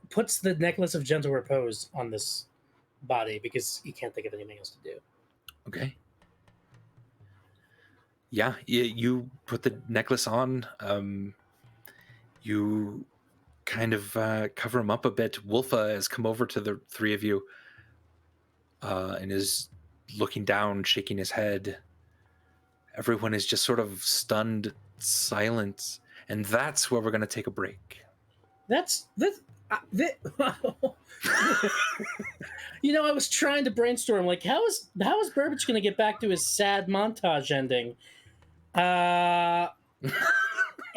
puts the necklace of gentle repose on this body because he can't think of anything else to do. Okay. Yeah, you put the necklace on. You kind of cover him up a bit. Wolfa has come over to the three of you and is looking down, shaking his head. Everyone is just sort of stunned silence, and that's where we're going to take a break. That's this. You know, I was trying to brainstorm like how is Burbage going to get back to his sad montage ending?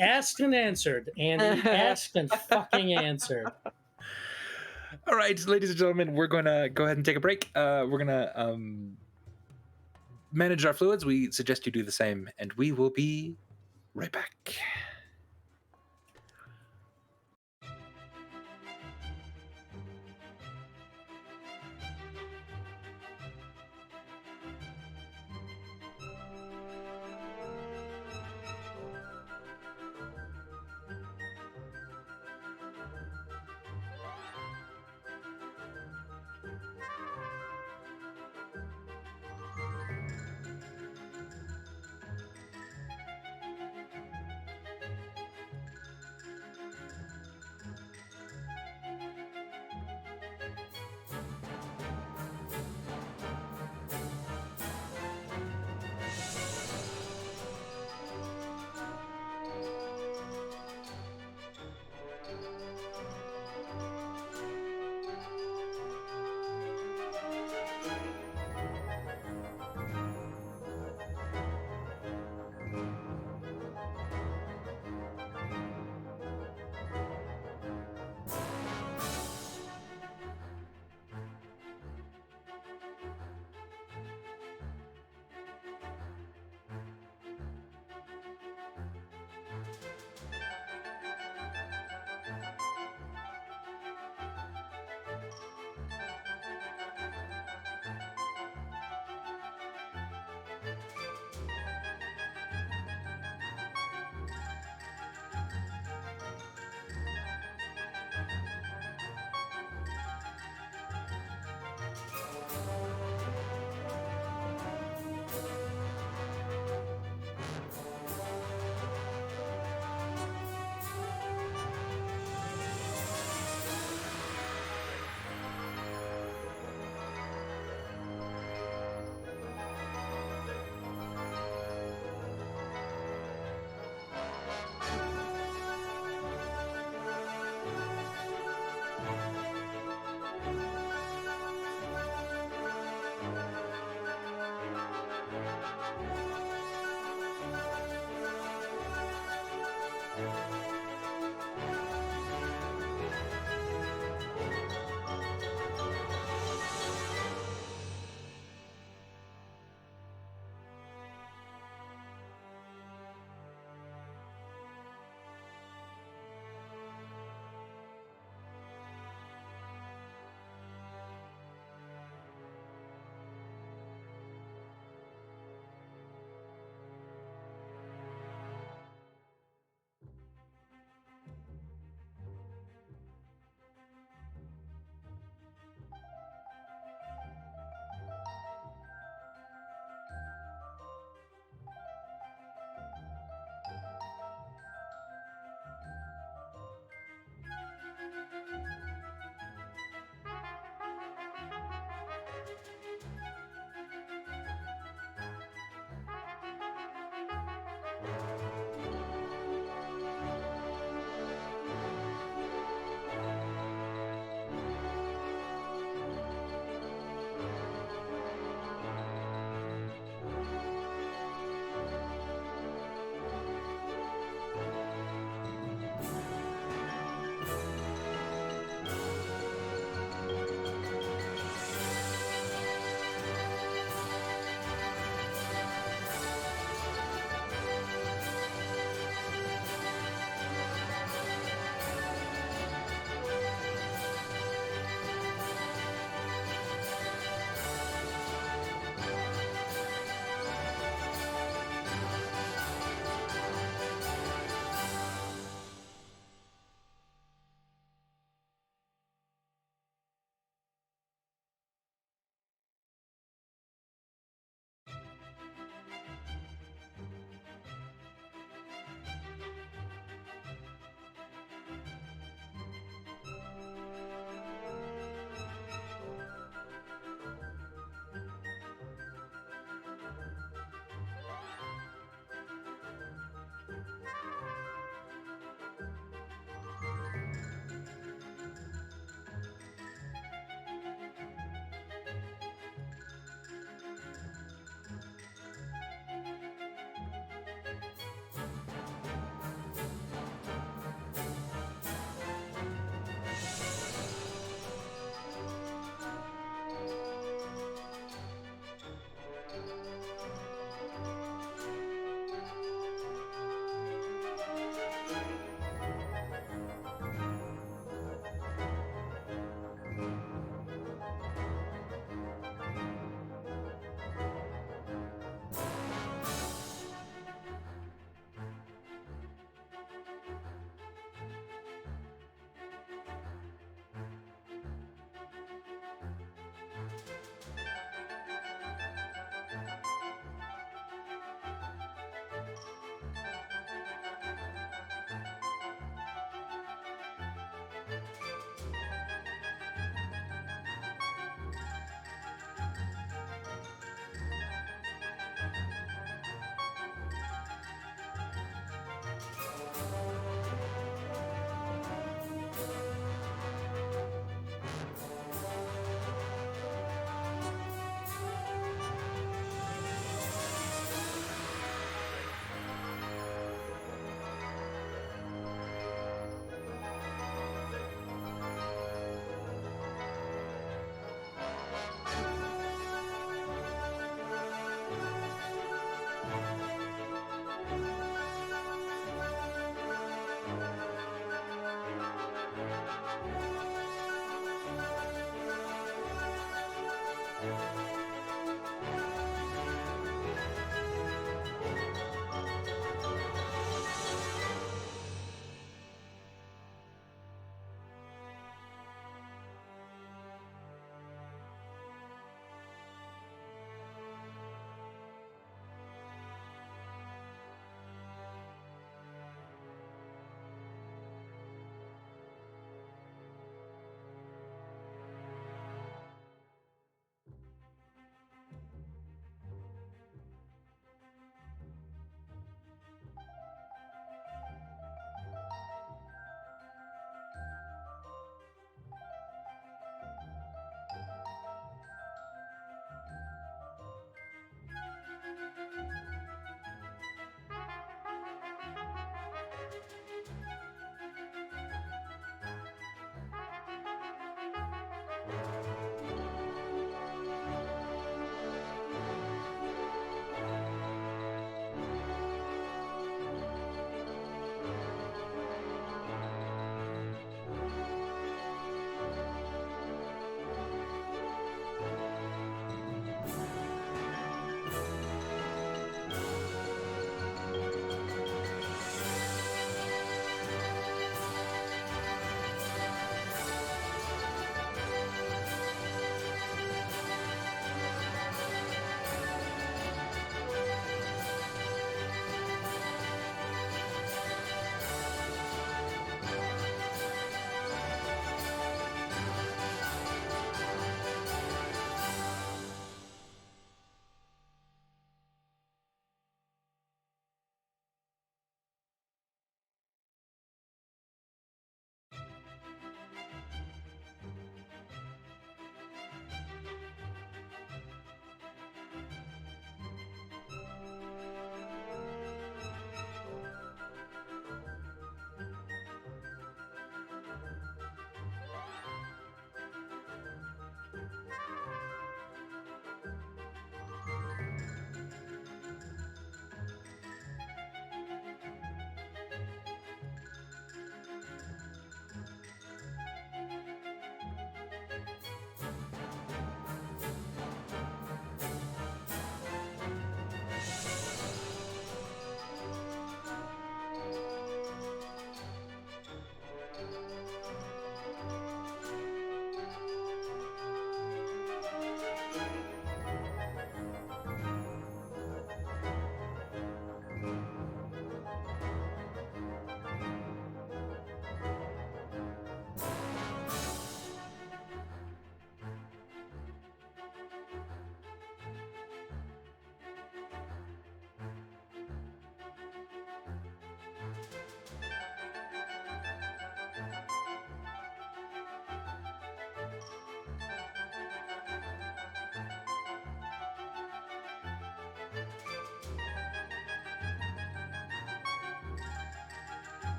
Asked and answered, Andy. Asked and fucking answered. All right, ladies and gentlemen, we're going to go ahead and take a break. We're going to manage our fluids. We suggest you do the same, and we will be right back.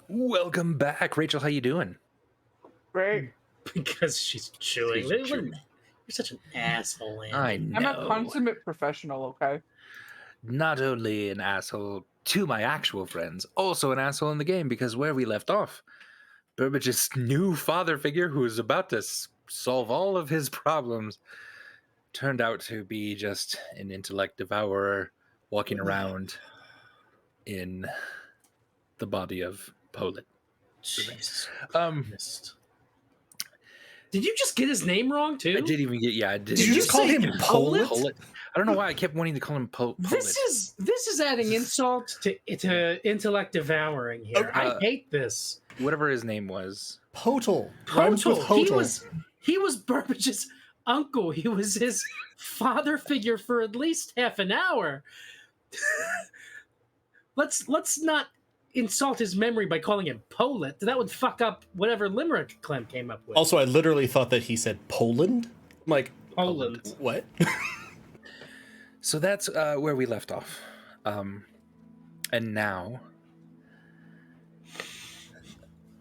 Welcome back, Rachel. How you doing? Right. Because she's chewing. She's chewing. You're such an asshole, Andy. I know. I'm a consummate professional, okay? Not only an asshole to my actual friends, also an asshole in the game, because where we left off, Burbage's new father figure who was about to solve all of his problems turned out to be just an intellect devourer walking around in the body of Poland. Jesus Um, Christ. Did you just get his name wrong too? I did even get, yeah, I did. Did you just call say him Poland? Poland? I don't know why I kept wanting to call him Poland. This is adding insult to intellect devouring here. Okay. I hate this. Whatever his name was. Potal. Rhymes with Potal. hotal. He was Burbage's uncle. He was his father figure for at least half an hour. Let's not insult his memory by calling him Poland. That would fuck up whatever limerick Clem came up with. Also, I literally thought that he said Poland. I'm like, Poland. what? So that's where we left off. And now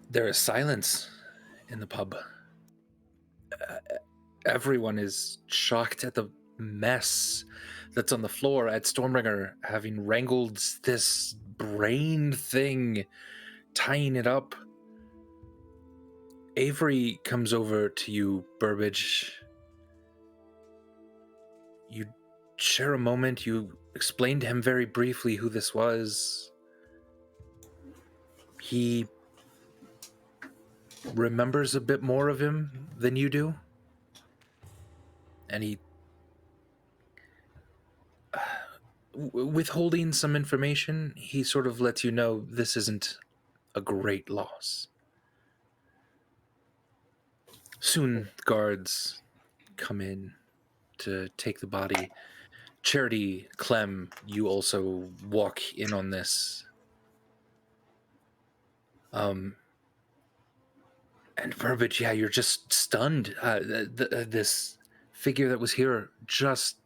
there is silence in the pub. Everyone is shocked at the mess that's on the floor at Stormbringer, having wrangled this brain thing, tying it up. Avery comes over to you, Burbage. You share a moment. You explain to him very briefly who this was. He remembers a bit more of him than you do. And he withholding some information, he sort of lets you know this isn't a great loss. Soon guards come in to take the body. Charity, Clem, you also walk in on this. And Burbage, yeah, you're just stunned. This figure that was here just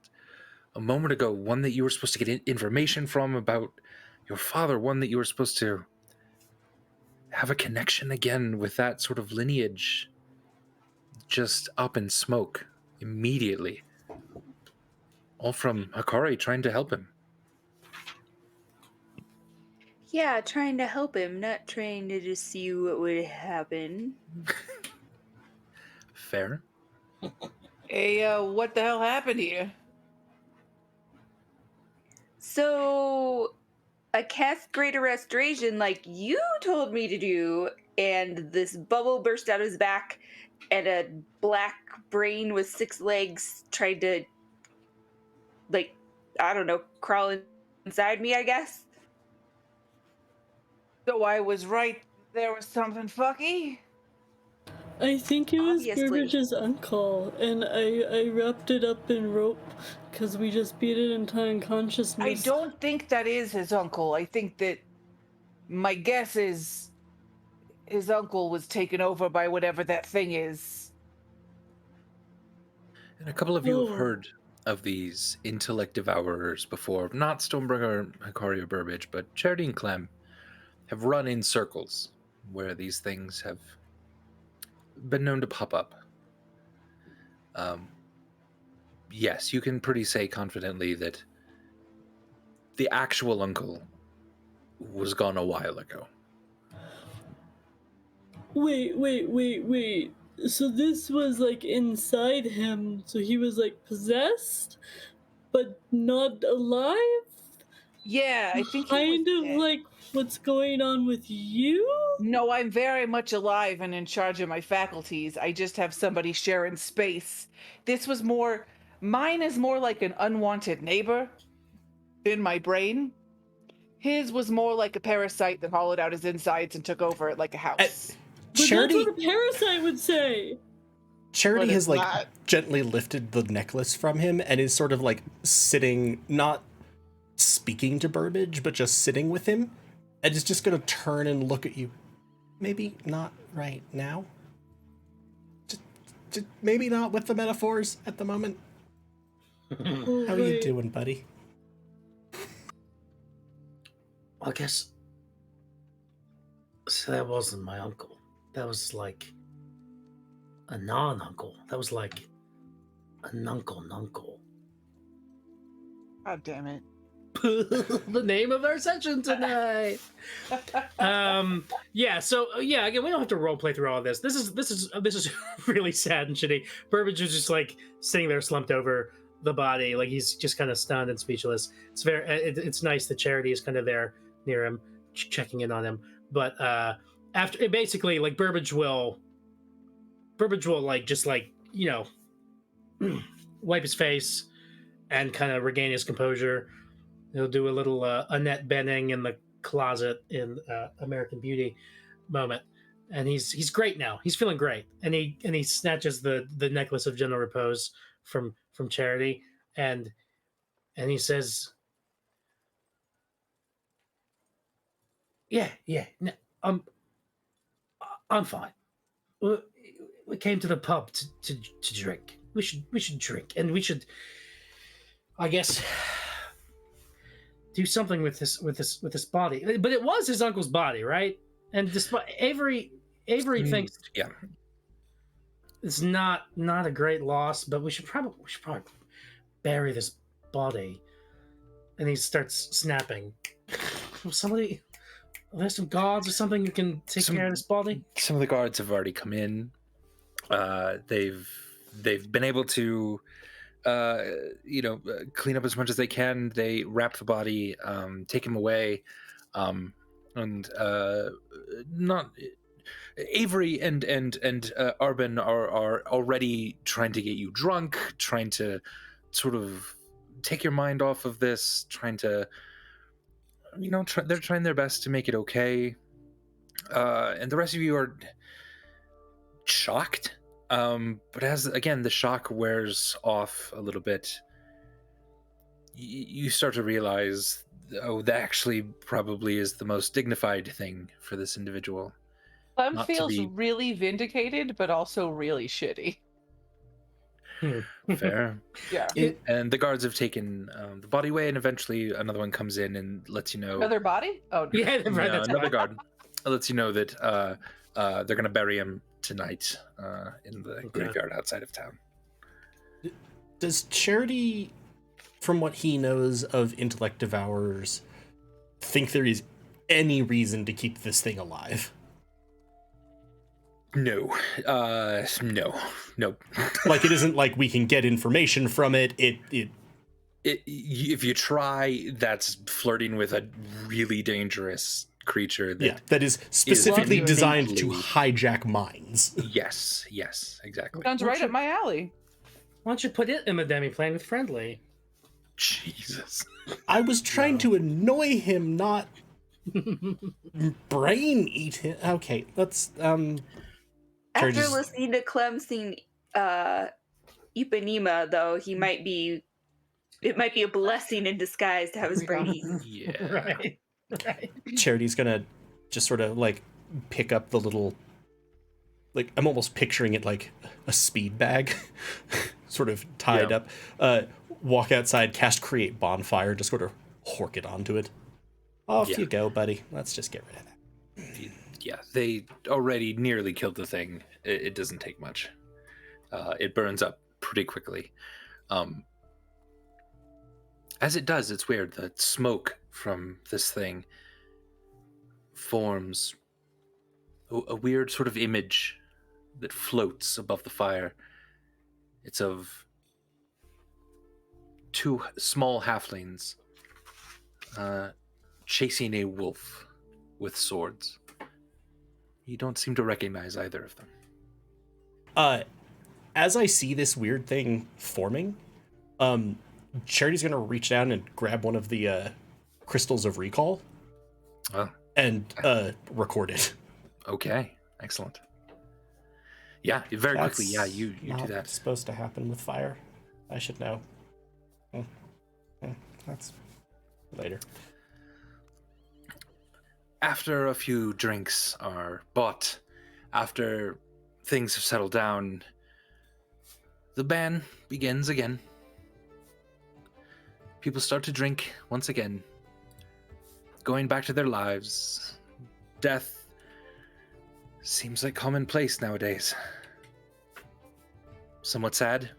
a moment ago, one that you were supposed to get information from about your father, one that you were supposed to have a connection again with that sort of lineage, just up in smoke immediately. All from Hakari trying to help him. Yeah, trying to help him, not trying to just see what would happen. Fair. Hey, what the hell happened here? So, I cast Greater Restoration like you told me to do, and this bubble burst out of his back, and a black brain with 6 legs tried to, like, I don't know, crawl inside me, I guess. So I was right. There was something fucky. I think it was Obviously. Burbage's uncle, and I wrapped it up in rope because we just beat it into unconsciousness. I don't think that is his uncle. I think that my guess is his uncle was taken over by whatever that thing is. And a couple of you have Oh. heard of these intellect devourers before. Not Stormbringer, Hakari, or Burbage, but Charity and Clem have run in circles where these things have been known to pop up. Yes, you can pretty say confidently that the actual uncle was gone a while ago. Wait. So this was like inside him, so he was like possessed, but not alive? Yeah, I think he Kind was of dead. like what's going on with you? No, I'm very much alive and in charge of my faculties. I just have somebody sharing space. Mine is more like an unwanted neighbor in my brain. His was more like a parasite that hollowed out his insides and took over it like a house. But Charity, that's what a parasite would say. Charity But has it's like not. gently lifted the necklace from him and is sort of like sitting, not speaking to Burbage, but just sitting with him, and is just gonna turn and look at you. Maybe not right now. Just maybe not with the metaphors at the moment. Oh, How are you wait. doing, buddy? I guess So that wasn't my uncle. That was like a non-uncle. That was like a nuncle. God damn it. The name of our session tonight. Yeah, so yeah, again, we don't have to role play through all of this. This is really sad and shitty. Burbage is just like sitting there slumped over the body, like he's just kind of stunned and speechless. It's it's nice that Charity is kind of there near him, checking in on him. But after basically, like Burbage will like just like wipe his face and kind of regain his composure. He'll do a little Annette Bening in the closet in American Beauty moment, and he's great now. He's feeling great, and he snatches the necklace of gentle repose from Charity, and he says, "Yeah, no, I'm fine. We came to the pub to drink. We should drink, and we should, I guess." Do something with this body, but it was his uncle's body, right? And despite Avery thinks it's not a great loss, but we should probably bury this body. And he starts snapping. Somebody, there's some guards or something who can take care of this body. Some of the guards have already come in. They've been able to clean up as much as they can. They wrap the body, take him away, and not Avery and Arbin are already trying to get you drunk, trying to sort of take your mind off of this, trying to they're trying their best to make it okay, and the rest of you are shocked. But as again the shock wears off a little bit, you start to realize, that actually probably is the most dignified thing for this individual. Clem feels really vindicated, but also really shitty. Fair. Yeah. And the guards have taken the body away, and eventually another one comes in and lets you know. Another body? Oh, Yeah, No, another guard lets you know that they're going to bury him tonight in the graveyard outside of town. Does Charity, from what he knows of intellect devourers, think there is any reason to keep this thing alive? No. Nope. Like, it isn't like we can get information from it. If you try, that's flirting with a really dangerous creature that is specifically designed to innately hijack minds. Yes, exactly. Sounds right up my alley. Why don't you put it in the demi-plane with Friendly? Jesus. I was trying to annoy him, not brain eat him. Okay, let's After just listening to Clem sing Ipanema, though, it might be a blessing in disguise to have his brain eaten. Yeah. Right. Charity's gonna just sort of like pick up the little, like, I'm almost picturing it like a speed bag sort of tied up, walk outside, cast create bonfire, just sort of hork it onto it. Off you go, buddy. Let's just get rid of that. Yeah, they already nearly killed the thing. It doesn't take much. It burns up pretty quickly. As it does, it's weird. The smoke from this thing forms a weird sort of image that floats above the fire. It's of two small halflings chasing a wolf with swords. You don't seem to recognize either of them. As I see this weird thing forming, Charity's gonna reach down and grab one of the crystals of recall and record it. Okay, excellent. Yeah, very quickly. Yeah, you not do that. Supposed to happen with fire. I should know. That's later. After a few drinks are bought, after things have settled down, the ban begins again. People start to drink once again, going back to their lives. Death Seems like commonplace nowadays. Somewhat sad,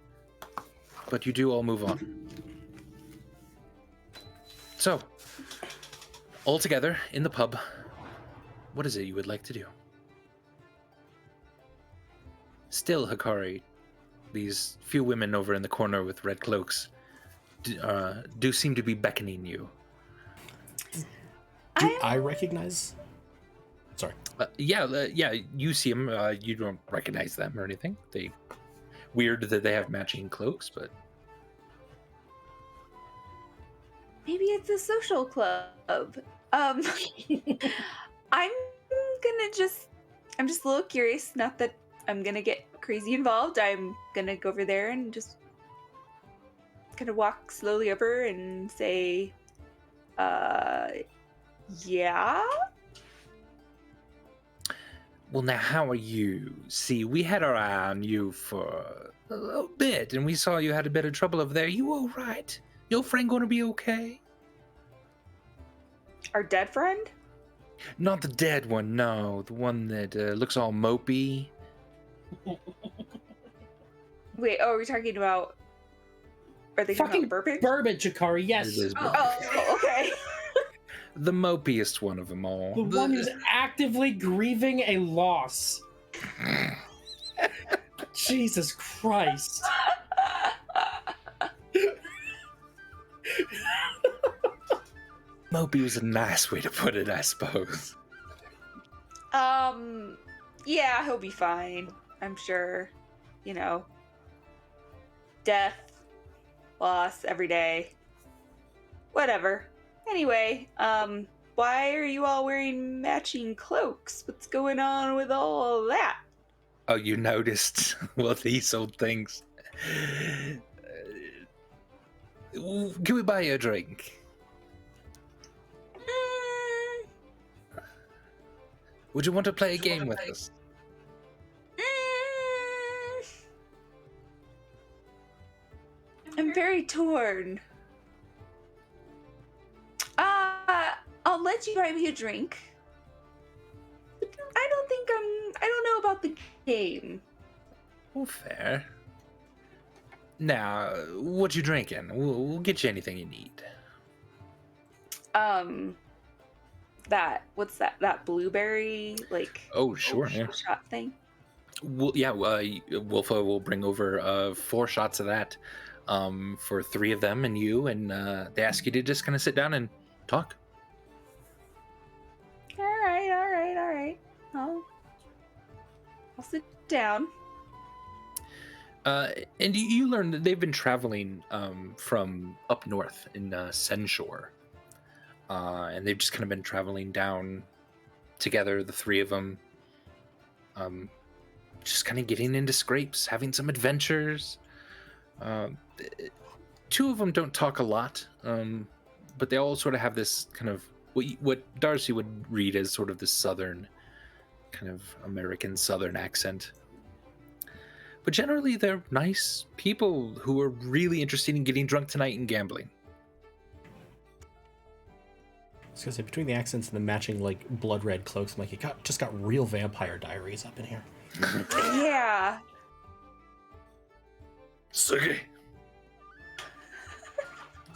but you do all move on. So, all together in the pub, what is it you would like to do? Still, Hikari, these few women over in the corner with red cloaks do seem to be beckoning you. Do I recognize? Sorry. Yeah, you see them. You don't recognize them or anything. Weird that they have matching cloaks, but Maybe it's a social club. I'm just a little curious. Not that I'm gonna get crazy involved. I'm gonna go over there and just kind of walk slowly over and say, yeah? well, now how are you? See, we had our eye on you for a little bit, and we saw you had a bit of trouble over there. You all right? Your friend gonna be okay? Our dead friend? Not the dead one, no. The one that looks all mopey. Wait, are we talking about... Are they talking Fucking about Burbage? Burbage, Hikari, yes. It is Oh, okay. the mopiest one of them all. The one who's actively grieving a loss. Jesus Christ. Mopey was a nice way to put it, I suppose. Yeah, he'll be fine. I'm sure. You know. Death. Loss every day. Whatever. Anyway, why are you all wearing matching cloaks? What's going on with all that? Oh, you noticed? Well, these old things. Can we buy you a drink? Would you want to play a game with us? I'm very torn. I'll let you buy me a drink. But I don't know about the game. Well, fair. Now, what you drinking? We'll get you anything you need. What's that? That blueberry, like... Oh, sure, yeah. shot thing? Well, yeah, Wolfa will bring over 4 shots of that for 3 of them and you, and they ask you to just kind of sit down and talk. All right. I'll sit down. And you learn that they've been traveling from up north in Senshore. And they've just kind of been traveling down together, the 3 of them. Just kind of getting into scrapes, having some adventures. 2 of them don't talk a lot, but they all sort of have this kind of what Darcy would read as sort of this southern, kind of American southern accent. But generally, they're nice people who are really interested in getting drunk tonight and gambling. I was gonna say, between the accents and the matching like blood red cloaks, I'm like, it just got real Vampire Diaries up in here. Yeah. Suki.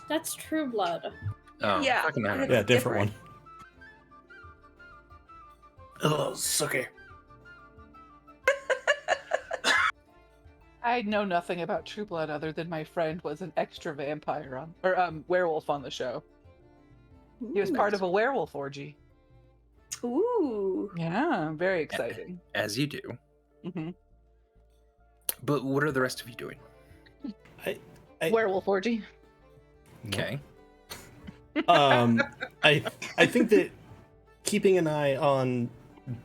That's True Blood. Oh, Yeah. fucking hell. Yeah, different one. Oh, Suki. I know nothing about True Blood other than my friend was an extra vampire werewolf on the show. He was part of a werewolf orgy. Ooh. Yeah, very exciting. As you do. hmm But what are the rest of you doing? Werewolf orgy. Okay. I think that keeping an eye on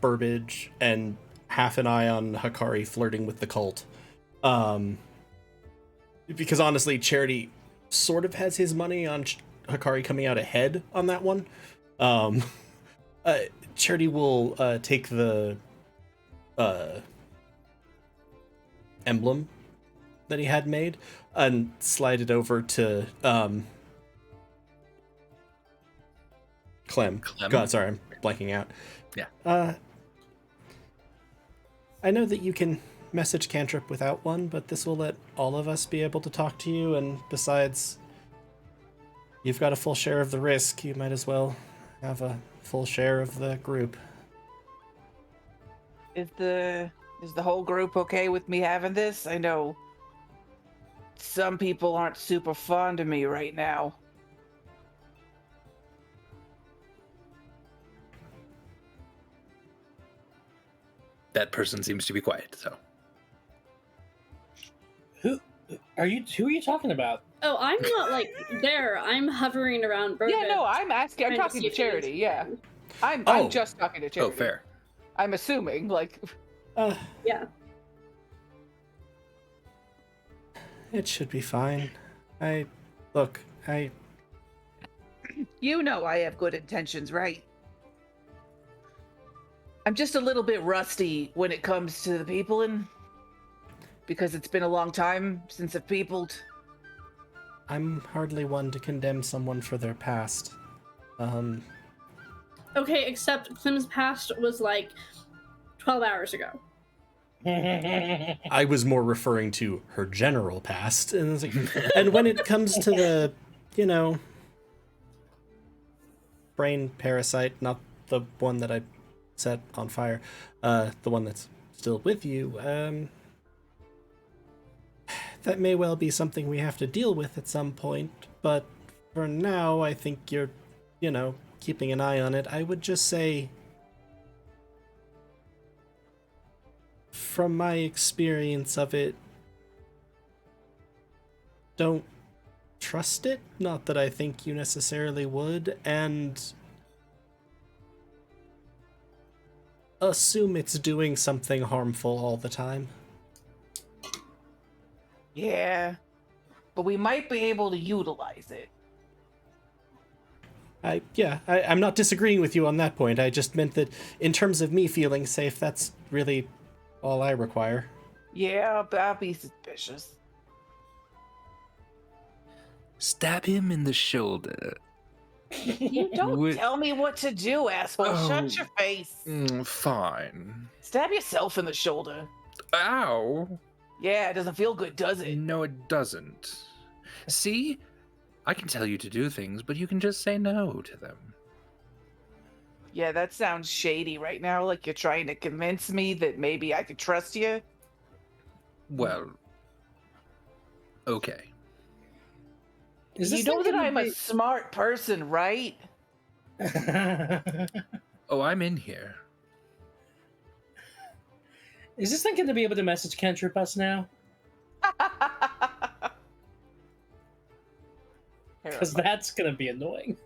Burbage and half an eye on Hikari flirting with the cult, because honestly, Charity sort of has his money on Hikari coming out ahead on that one. Charity will take the emblem that he had made and slide it over to Clem. Clem? God, sorry, I'm blanking out. Yeah. I know that you can message Cantrip without one, but this will let all of us be able to talk to you, and besides, you've got a full share of the risk. You might as well have a full share of the group. Is the whole group okay with me having this? I know some people aren't super fond of me right now. That person seems to be quiet, so. Who are you talking about? Oh, I'm not like there. I'm hovering around Burbage. Yeah, no, I'm asking. I'm trying to talking see to if he is Charity. Yeah, fine. I'm Oh. just talking to Oh, Charity. fair. I'm assuming, like, Yeah. It should be fine. I you know, I have good intentions, right? I'm just a little bit rusty when it comes to the peopling, because it's been a long time since I've peopled. I'm hardly one to condemn someone for their past. Okay, except Clem's past was like 12 hours ago. I was more referring to her general past, and it's like, and when it comes to the, brain parasite, not the one that I set on fire, the one that's still with you, that may well be something we have to deal with at some point, but for now, I think you're, keeping an eye on it. I would just say, from my experience of it, don't trust it. Not that I think you necessarily would, and assume it's doing something harmful all the time. Yeah, but we might be able to utilize it. I'm not disagreeing with you on that point. I just meant that in terms of me feeling safe, that's really all I require. Yeah, but I'll be suspicious. Stab him in the shoulder. You don't tell me what to do, asshole. Shut your face. Fine. Stab yourself in the shoulder. Ow. Yeah, it doesn't feel good, does it? No, it doesn't. See? I can tell you to do things, but you can just say no to them. Yeah, that sounds shady right now, like you're trying to convince me that maybe I could trust you. Well, okay. You know that I'm a smart person, right? Oh, I'm in here. Is this thing going to be able to message Cantrip us now? Because that's going to be annoying.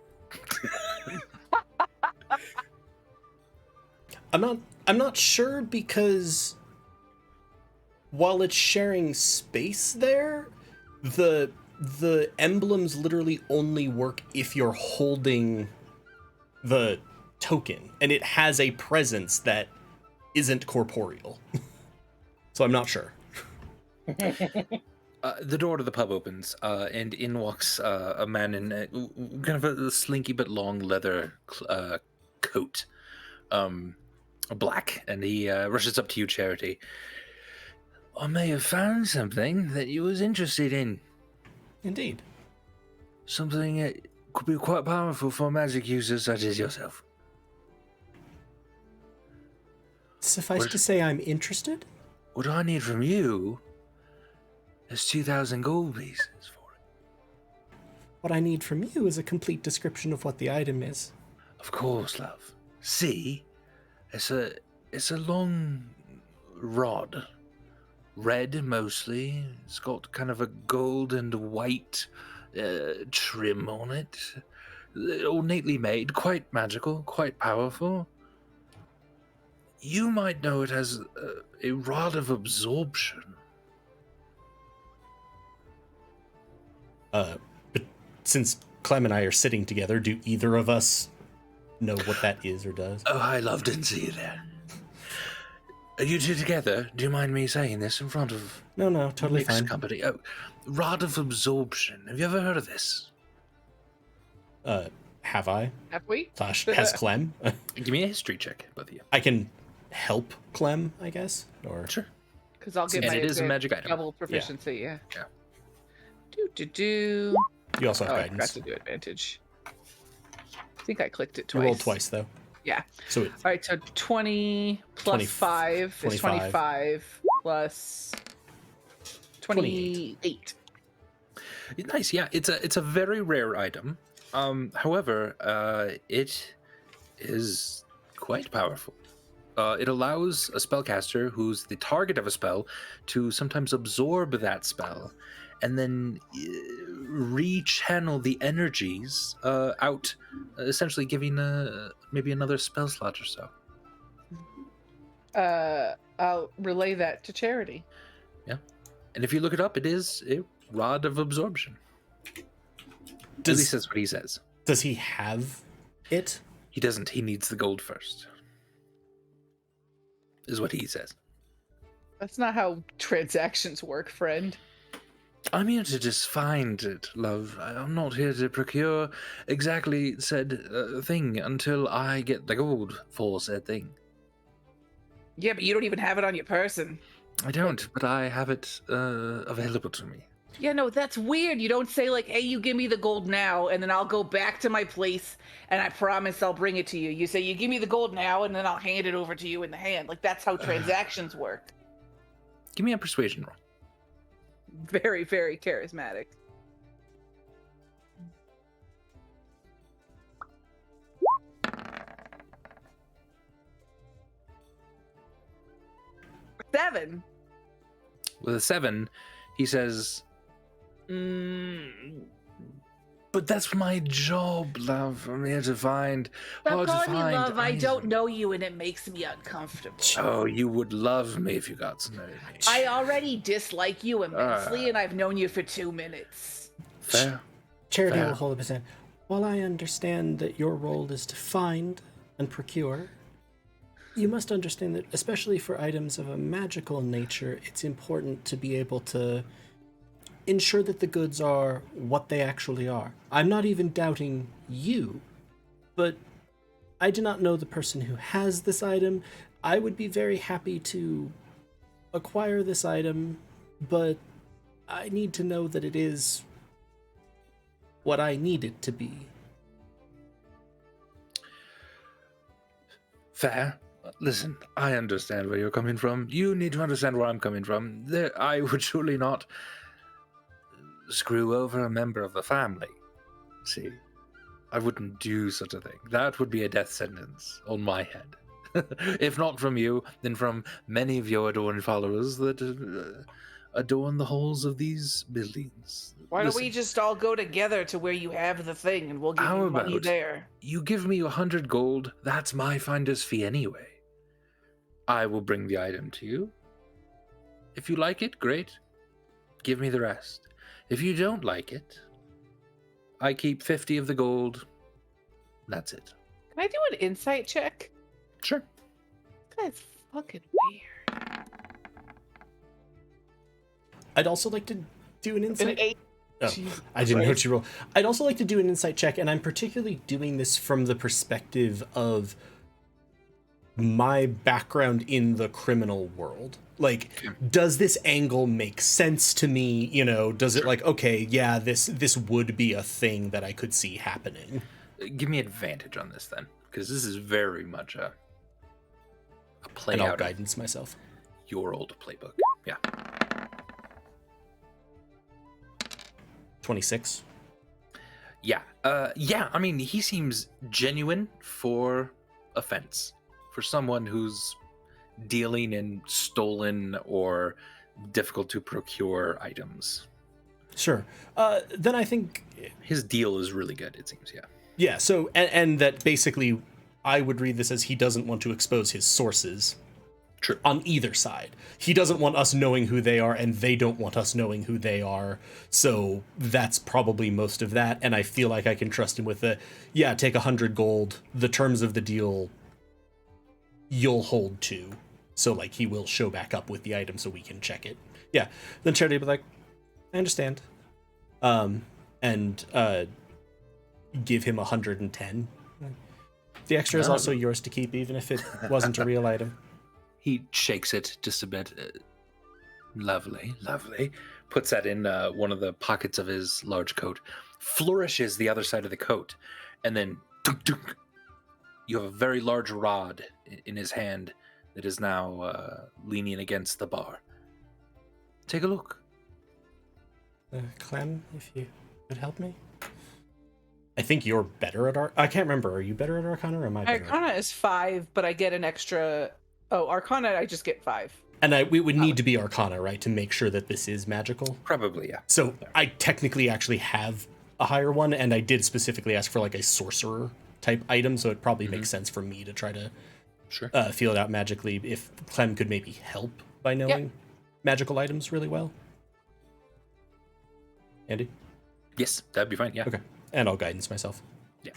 I'm not sure, because while it's sharing space there, the emblems literally only work if you're holding the token, and it has a presence that isn't corporeal. So I'm not sure. The door to the pub opens, and in walks a man in kind of a slinky but long leather coat, black, and he rushes up to you, Charity. I may have found something that you was interested in. Indeed. Something that could be quite powerful for magic users such as yourself. Suffice to say, I'm interested. What I need from you is 2,000 gold pieces for it. What I need from you is a complete description of what the item is. Of course, love. See, it's a long rod, red mostly. It's got kind of a gold and white trim on it. Ornately made, quite magical, quite powerful. You might know it as a rod of absorption. But since Clem and I are sitting together, do either of us know what that is or does? Oh, hi, love, didn't see you there. Are you two together? Do you mind me saying this in front of No, totally mixed fine. company? Oh, rod of absorption. Have you ever heard of this? Have I? Have we? Has Clem? Give me a history check, both of you. I can help Clem, I guess, or Sure. Because I'll get And my it is a magic item. double proficiency. Yeah. Yeah. Do. you also have Oh, I forgot guidance. to do advantage. I think I clicked it You twice. rolled twice though. Yeah. So All right, so 20 plus 20 5 is 25. 25 plus 28. Nice. Yeah, it's a very rare item. However, it is quite powerful. It allows a spellcaster who's the target of a spell to sometimes absorb that spell and then rechannel the energies out, essentially giving maybe another spell slot or so. I'll relay that to Charity. Yeah. And if you look it up, it is a rod of absorption. At least that's what he says. Does he have it? He doesn't. He needs the gold first. Is what he says. That's not how transactions work, friend. I'm here to just find it, love. I'm not here to procure exactly said thing until I get the gold for said thing. Yeah, but you don't even have it on your person. I don't, but I have it available to me. Yeah, no, that's weird. You don't say like, hey, you give me the gold now, and then I'll go back to my place, and I promise I'll bring it to you. You say, you give me the gold now, and then I'll hand it over to you in the hand. Like, that's how transactions work. Give me a persuasion roll. Very, very charismatic. Seven. With a 7, he says, but that's my job, love. I'm here to find. Stop calling me love. I items." don't know you, and it makes me uncomfortable. Oh, you would love me if you got to know me. I already dislike you immensely, and I've known you for 2 minutes. Fair. Charity Fair. will hold up his hand. While I understand that your role is to find and procure, you must understand that, especially for items of a magical nature, it's important to be able to ensure that the goods are what they actually are. I'm not even doubting you, but I do not know the person who has this item. I would be very happy to acquire this item, but I need to know that it is what I need it to be. Fair. Listen, I understand where you're coming from. You need to understand where I'm coming from. I would surely not screw over a member of the family. See, I wouldn't do such a thing. That would be a death sentence on my head. If not from you, then from many of your adoring followers that adorn the halls of these buildings. Why don't Listen, we just all go together to where you have the thing, and we'll give How you money about- there? You give me 100 gold, that's my finder's fee anyway. I will bring the item to you. If you like it, great. Give me the rest. If you don't like it, I keep 50 of the gold. That's it. Can I do an insight check? Sure. This guy's fucking weird. I'd also like to do an An insight. 8. Oh, Jesus I didn't know what Christ. you rolled. I'd also like to do an insight check, and I'm particularly doing this from the perspective of my background in the criminal world. Like, does this angle make sense to me? You know, does it like, okay, yeah, this would be a thing that I could see happening. Give me advantage on this then, because this is very much a play And I'll out of guidance myself. your old playbook. Yeah. 26. Yeah. Yeah, I mean, he seems genuine for offense. For someone who's dealing in stolen or difficult to procure items. Sure. Then I think, His deal is really good, it seems, yeah. yeah, so, and that basically I would read this as he doesn't want to expose his sources. True. On either side. He doesn't want us knowing who they are, and they don't want us knowing who they are. So that's probably most of that. And I feel like I can trust him with yeah, take 100 gold. The terms of the deal you'll hold to. So like he will show back up with the item so we can check it. Yeah. Then Charity will be like, I understand. And give him 110. The extra is also yours to keep, even if it wasn't a real item. He shakes it just a bit. Lovely, lovely. Puts that in one of the pockets of his large coat. Flourishes the other side of the coat. And then dunk, dunk, you have a very large rod in his hand that is now leaning against the bar. Take a look. Clem, if you could help me. I think you're better at I can't remember. Are you better at Arcana or am I better? Arcana is 5, but I get an extra. Oh, Arcana, I just get 5. And we would need to be Arcana, right, to make sure that this is magical? Probably, yeah. So I technically actually have a higher one, and I did specifically ask for like a sorcerer type item, so it probably makes sense for me to try to feel it out magically if Clem could maybe help by knowing magical items really well. Andy? Yes, that'd be fine, yeah. Okay. And I'll guidance myself. Yeah.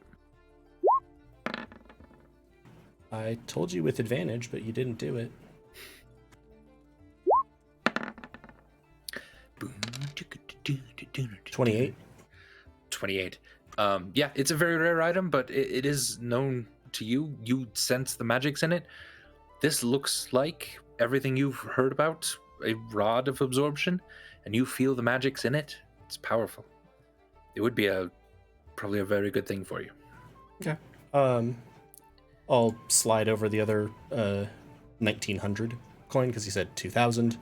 I told you with advantage, but you didn't do it. 28. 28. Yeah, it's a very rare item, but it is known to you. You sense the magics in it. This looks like everything you've heard about, a rod of absorption, and you feel the magics in it. It's powerful. It would be probably a very good thing for you. Okay. I'll slide over the other 1900 coin because he said 2000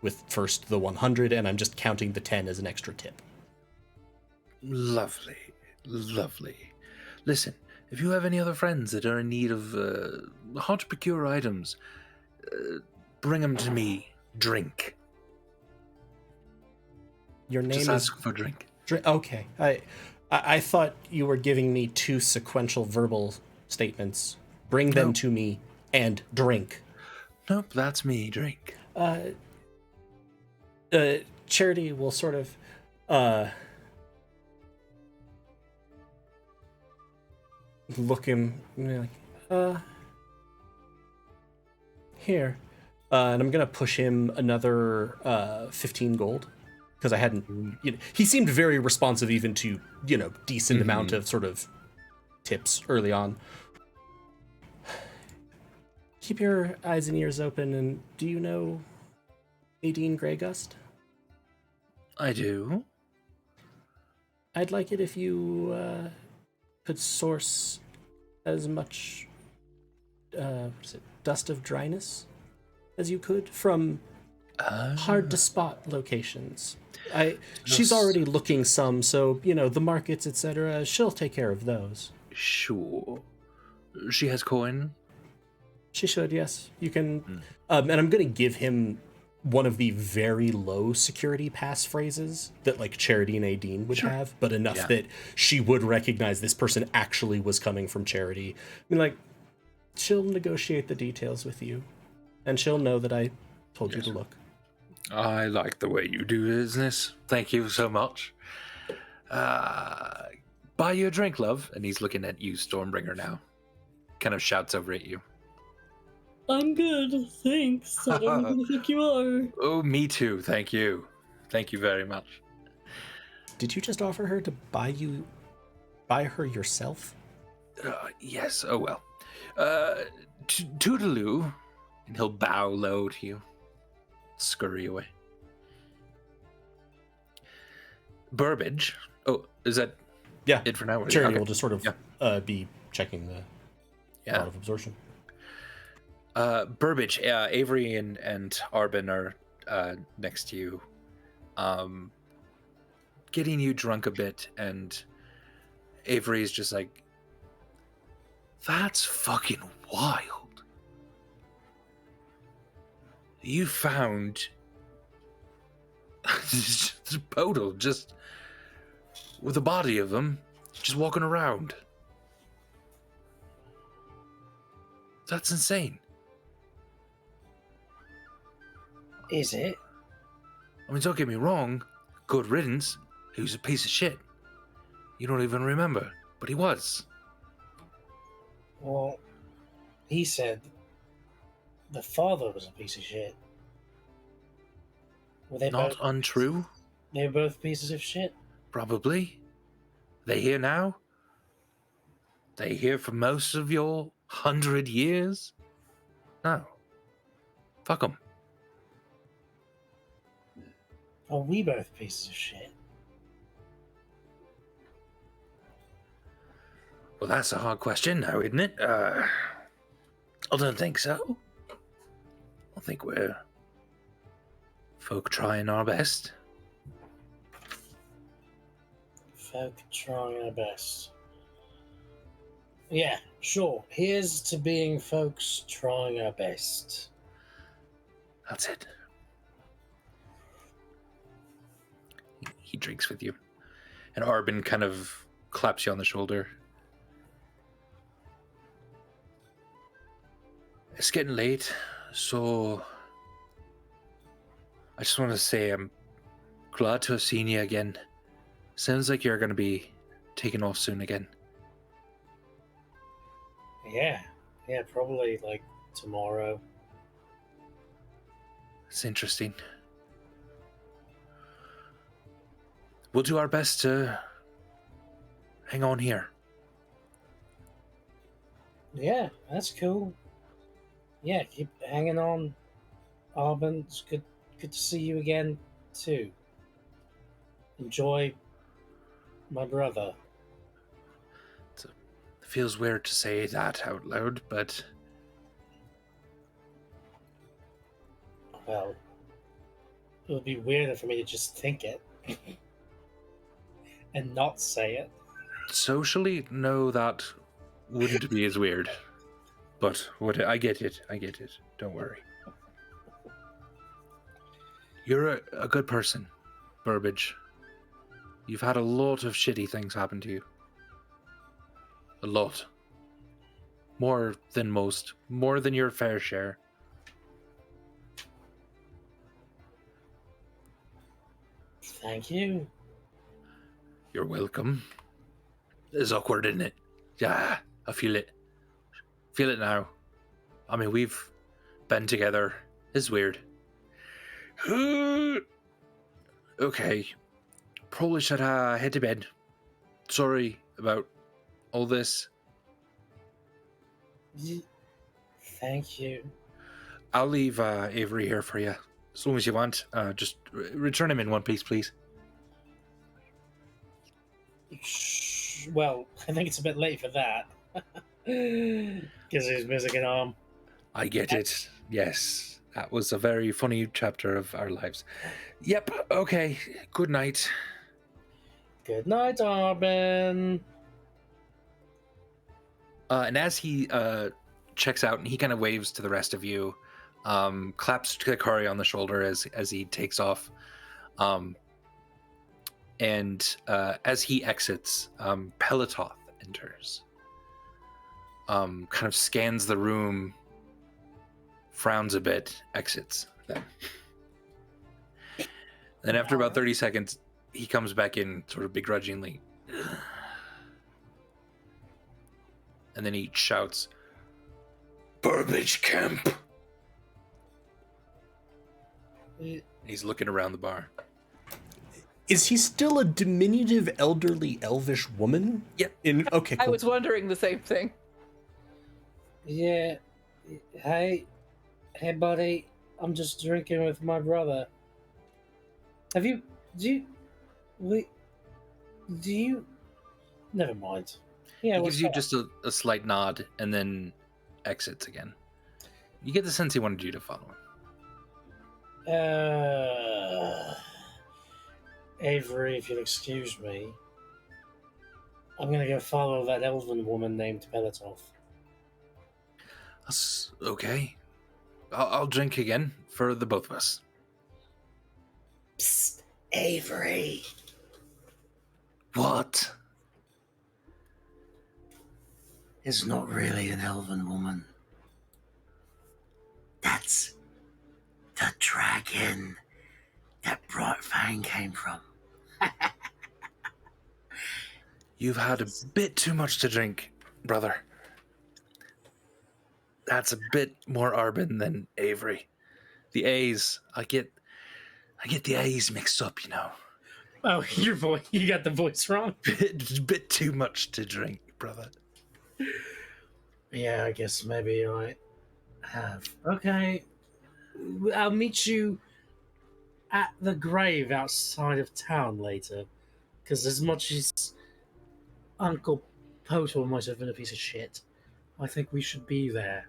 with first the 100, and I'm just counting the 10 as an extra tip. Lovely, lovely. Listen, if you have any other friends that are in need of hard to procure items, bring them to me. Drink. Your name Just is ask for drink. Okay. I thought you were giving me 2 sequential verbal statements. Bring them to me and drink. Nope, that's me. Drink. Charity will sort of look him like, here. And I'm gonna push him another 15 gold. Because I hadn't, he seemed very responsive even to, decent amount of sort of tips early on. Keep your eyes and ears open, and do you know Nadine Greygust? I do. I'd like it if you could source as much, dust of dryness as you could from hard to spot locations. She's already looking some, so the markets, etc. She'll take care of those. Sure. She has coin. She should, yes. You can, and I'm gonna give him one of the very low security pass phrases that like Charity and Nadine would have, but enough that she would recognize this person actually was coming from Charity. I mean, like, she'll negotiate the details with you, and she'll know that I told you to look. I like the way you do business. Thank you so much. Buy you a drink, love. And he's looking at you, Stormbringer, now. Kind of shouts over at you. I'm good, thanks. I don't really think you are. Oh, me too. Thank you. Thank you very much. Did you just offer her to buy her yourself? Yes. Oh, well. Toodaloo. And he'll bow low to you. Scurry away. Burbage. Oh, is that it for now? Charity will just sort of be checking the rod of absorption. Burbage, Avery and Arbin are next to you, getting you drunk a bit, and Avery's just like, that's fucking wild. You found this Podal just with the body of him just walking around. That's insane. Is it? I mean, don't get me wrong. Good riddance. He was a piece of shit. You don't even remember, but he was. Well, he said the father was a piece of shit. Were they Not both untrue? They were both pieces of shit? Probably. They here now? They here for most of your 100 years? No. Fuck them. Are we both pieces of shit? Well, that's a hard question now, isn't it? I don't think so. I think we're folk trying our best. Folk trying our best. Yeah, sure. Here's to being folks trying our best. That's it. He drinks with you. And Arbin kind of claps you on the shoulder. It's getting late, so I just want to say I'm glad to have seen you again. Sounds like you're going to be taking off soon again. Yeah, probably like tomorrow. It's interesting. We'll do our best to hang on here. Yeah, that's cool. Yeah, keep hanging on, Arbin. It's good to see you again too. Enjoy my brother. It feels weird to say that out loud, but Well, it would be weirder for me to just think it and not say it. socially, no, that wouldn't be as weird. But I get it. Don't worry. You're a good person, Burbage. You've had a lot of shitty things happen to you. A lot. More than most. More than your fair share. Thank you. You're welcome. It's awkward, isn't it? Yeah, I feel it. Feel it now. I mean, we've been together. It's weird. Okay. Probably should head to bed. Sorry about all this. Thank you. I'll leave Avery here for you. As long as you want. Just return him in one piece, please. Well, I think it's a bit late for that. Because he's missing an arm. I get it. Yes. That was a very funny chapter of our lives. Yep. Okay. Good night. Good night, Arbin. And as he checks out and he kind of waves to the rest of you, claps to Curry on the shoulder as he takes off. And as he exits, Pelatoth enters. Kind of scans the room, frowns a bit, exits. Then after about 30 seconds, he comes back in sort of begrudgingly. And then he shouts, "Burbage Camp!" He's looking around the bar. Is he still a diminutive, elderly, elvish woman? Yep. Okay, cool. I was wondering the same thing. Yeah. Hey, buddy. I'm just drinking with my brother. Do you... Never mind. Yeah, He what's gives you up? just a slight nod and then exits again. You get the sense he wanted you to follow him. Avery, if you'll excuse me, I'm gonna go follow that elven woman named Pelatoth. That's okay. I'll drink again for the both of us. Psst, Avery. What? Is not really an elven woman. That's the dragon that Brightfang came from. You've had a bit too much to drink, brother. That's a bit more Arbin than Avery. The A's, I get the A's mixed up, you know. Oh, your voice. You got the voice wrong. Bit too much to drink, brother. Yeah, I guess maybe I have. Okay. I'll meet you at the grave outside of town later. Because as much as Uncle Poto might have been a piece of shit, I think we should be there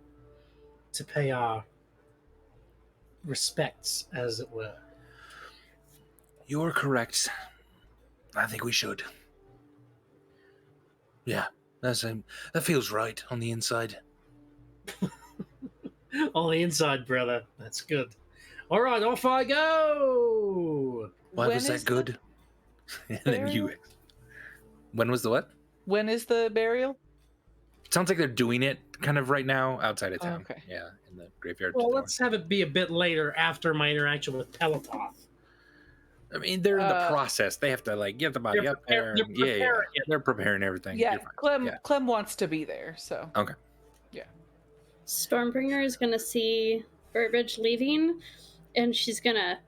to pay our respects, as it were. You're correct. I think we should. Yeah, that feels right on the inside. On the inside, brother. That's good. All right, off I go. Why When was that is good? And then you. burial? When was the what? When is the burial? Sounds like they're doing it kind of right now outside of town. Okay. Yeah, in the graveyard. Well, to the let's have it be a bit later after my interaction with Peloton. north. I mean, they're in the process. They have to like get the body They're up there. they're Yeah, preparing it. they're preparing everything. Yeah, You're fine. Clem. Yeah. Clem wants to be there, so. Okay. Stormbringer is gonna see Burbage leaving, and she's gonna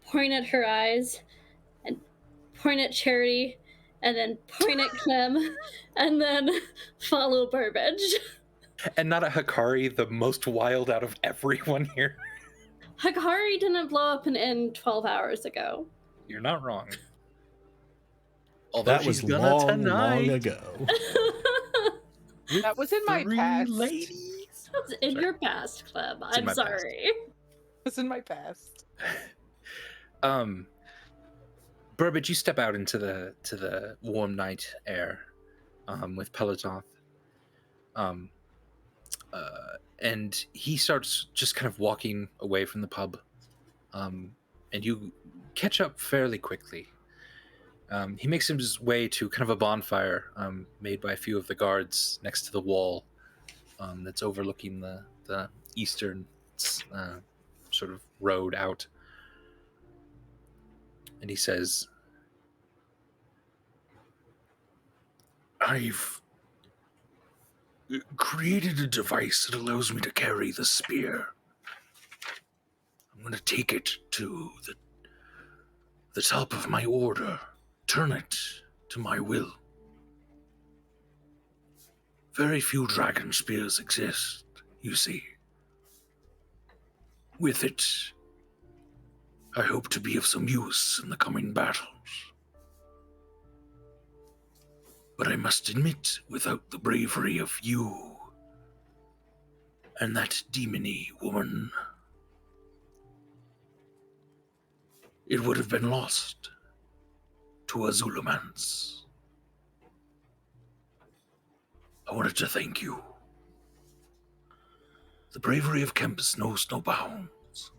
point at her eyes, and point at Charity, and then point at Clem, and then follow Burbage. And not a Hikari, the most wild out of everyone here. Hikari didn't blow up an inn 12 hours ago. You're not wrong. Although That was she's gonna long, tonight. long ago. with That was in my 3 past. ladies. It's in Sorry. your past, Clem. It's in I'm my past. sorry. It's in my past. Burbage, you step out into the warm night air, with Peloton. And he starts just kind of walking away from the pub, and you catch up fairly quickly. He makes his way to kind of a bonfire made by a few of the guards next to the wall that's overlooking the eastern sort of road out. And he says, I've created a device that allows me to carry the spear. I'm going to take it to the top of my order, turn it to my will. Very few dragon spears exist, you see. With it, I hope to be of some use in the coming battles. But I must admit, without the bravery of you and that demony woman, it would have been lost to Azulomance. I wanted to thank you. The bravery of Kempis knows no bounds.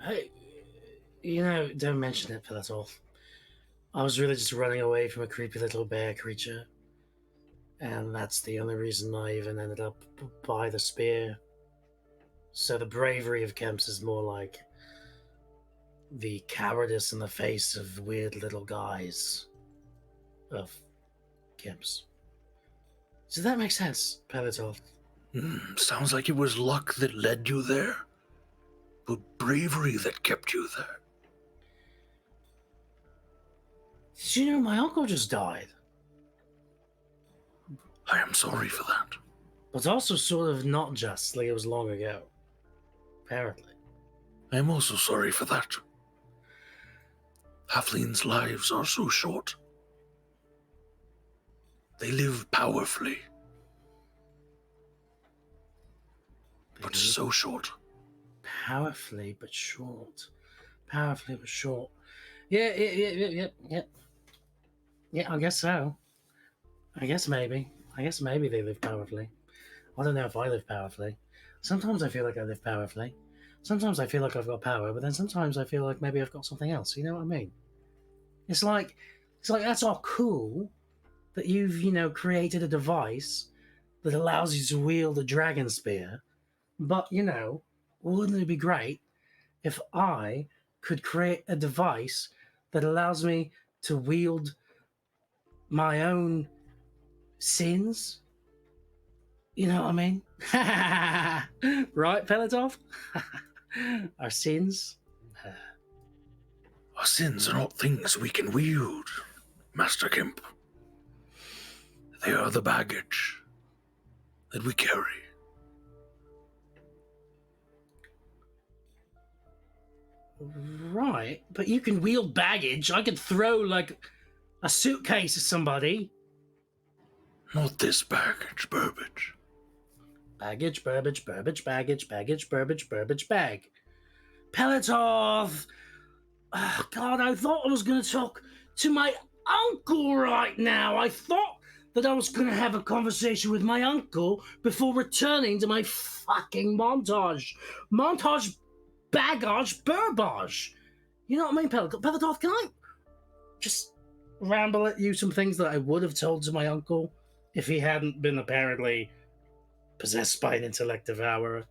Hey, don't mention it, that's all. I was really just running away from a creepy little bear creature. And that's the only reason I even ended up by the spear. So the bravery of Kemps is more like the cowardice in the face of weird little guys of Kemps. Does that make sense, Pelitov? Sounds like it was luck that led you there, but bravery that kept you there. Did you know my uncle just died? I am sorry for that. But also sort of not just, like it was long ago. Apparently. I am also sorry for that. Halflings' lives are so short. They live powerfully, but so short. Powerfully but short. Powerfully but short. Yeah. Yeah, I guess so. I guess maybe they live powerfully. I don't know if I live powerfully. Sometimes I feel like I live powerfully. Sometimes I feel like I've got power, but then sometimes I feel like maybe I've got something else. You know what I mean? It's like that's all cool that you've, created a device that allows you to wield a dragon spear. But, wouldn't it be great if I could create a device that allows me to wield my own sins? You know what I mean? Right, Pelitov? Our sins? Our sins are not things we can wield, Master Kemp. They are the baggage that we carry. Right, but you can wield baggage. I could throw, like, a suitcase at somebody. Not this baggage, Burbage. Baggage, Burbage, Burbage, baggage, baggage, Burbage, Burbage, bag. Peletov! Oh, God, I thought I was going to talk to my uncle right now. I thought that I was going to have a conversation with my uncle before returning to my fucking montage. Montage, baggage, Burbage. You know what I mean, Peletov? Can I just ramble at you some things that I would have told to my uncle if he hadn't been apparently possessed by an intellect devourer?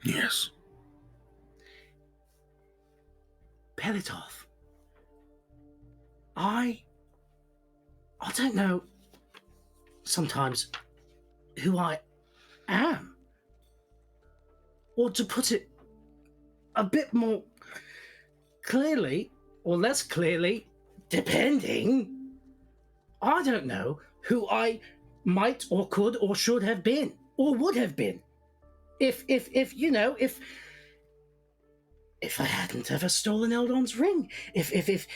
Yes. Peletov, I don't know sometimes who I am. Or to put it a bit more clearly, or less clearly, depending, I don't know who I might or could or should have been or would have been if I hadn't ever stolen Eldon's ring, if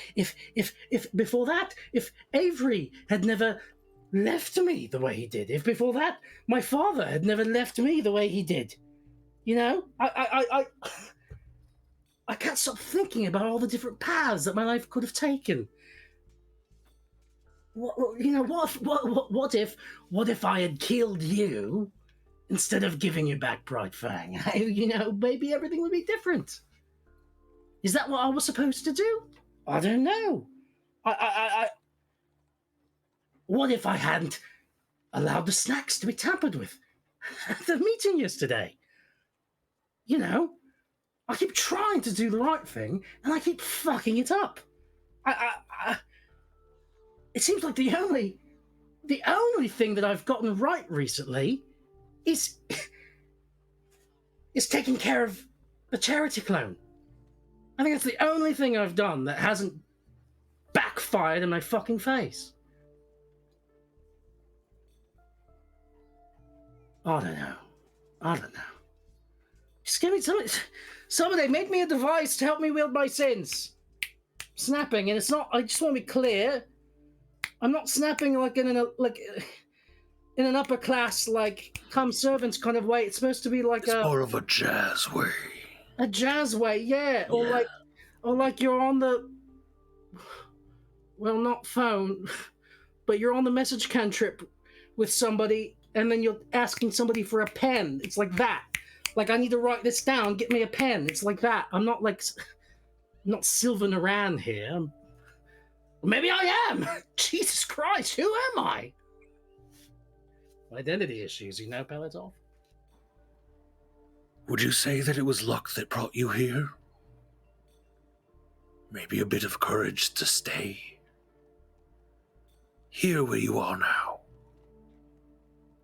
before that, if Avery had never left me the way he did, if before that my father had never left me the way he did, I can't stop thinking about all the different paths that my life could have taken. What if I had killed you instead of giving you back Bright Fang? Maybe everything would be different. Is that what I was supposed to do? I don't know. What if I hadn't allowed the snacks to be tampered with at the meeting yesterday? I keep trying to do the right thing, and I keep fucking it up. It seems like the only thing that I've gotten right recently is taking care of the charity clone. I think that's the only thing I've done that hasn't backfired in my fucking face. I don't know. Just give me somebody make me a device to help me wield my sins. Snapping, and it's not. I just want to be clear. I'm not snapping like in an upper class, like come servants kind of way. It's supposed to be like It's more of a jazz way. A jazz way, yeah. Or like you're on the, well, not phone, but you're on the message cantrip with somebody, and then you're asking somebody for a pen. It's like that. Like, I need to write this down. Get me a pen. It's like that. I'm not Sylvan Aran here. Maybe I am. Jesus Christ, who am I? Identity issues, Peletov? Would you say that it was luck that brought you here? Maybe a bit of courage to stay. Here where you are now.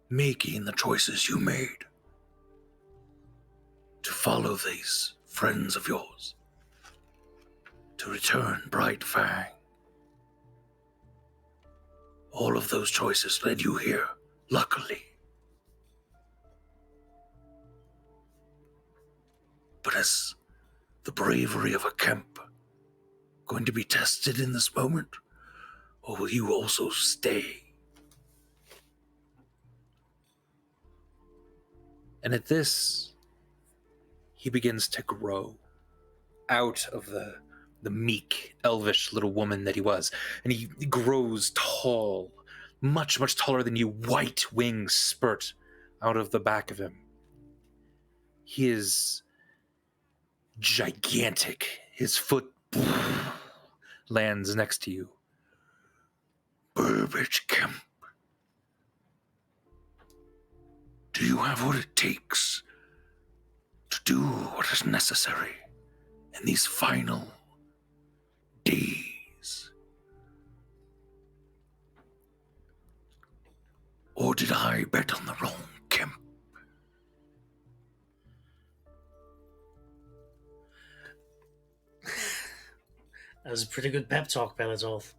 Making the choices you made. To follow these friends of yours. To return Bright Fang. All of those choices led you here, luckily. But is the bravery of a Kemp going to be tested in this moment? Or will you also stay? And at this, he begins to grow out of the meek, elvish little woman that he was. And he grows tall, much, much taller than you. White wings spurt out of the back of him. He is gigantic. His foot lands next to you. Burbage Kemp. Do you have what it takes to do what is necessary in these final days? Or did I bet on the wrong Kemp? That was a pretty good pep talk, Peletov.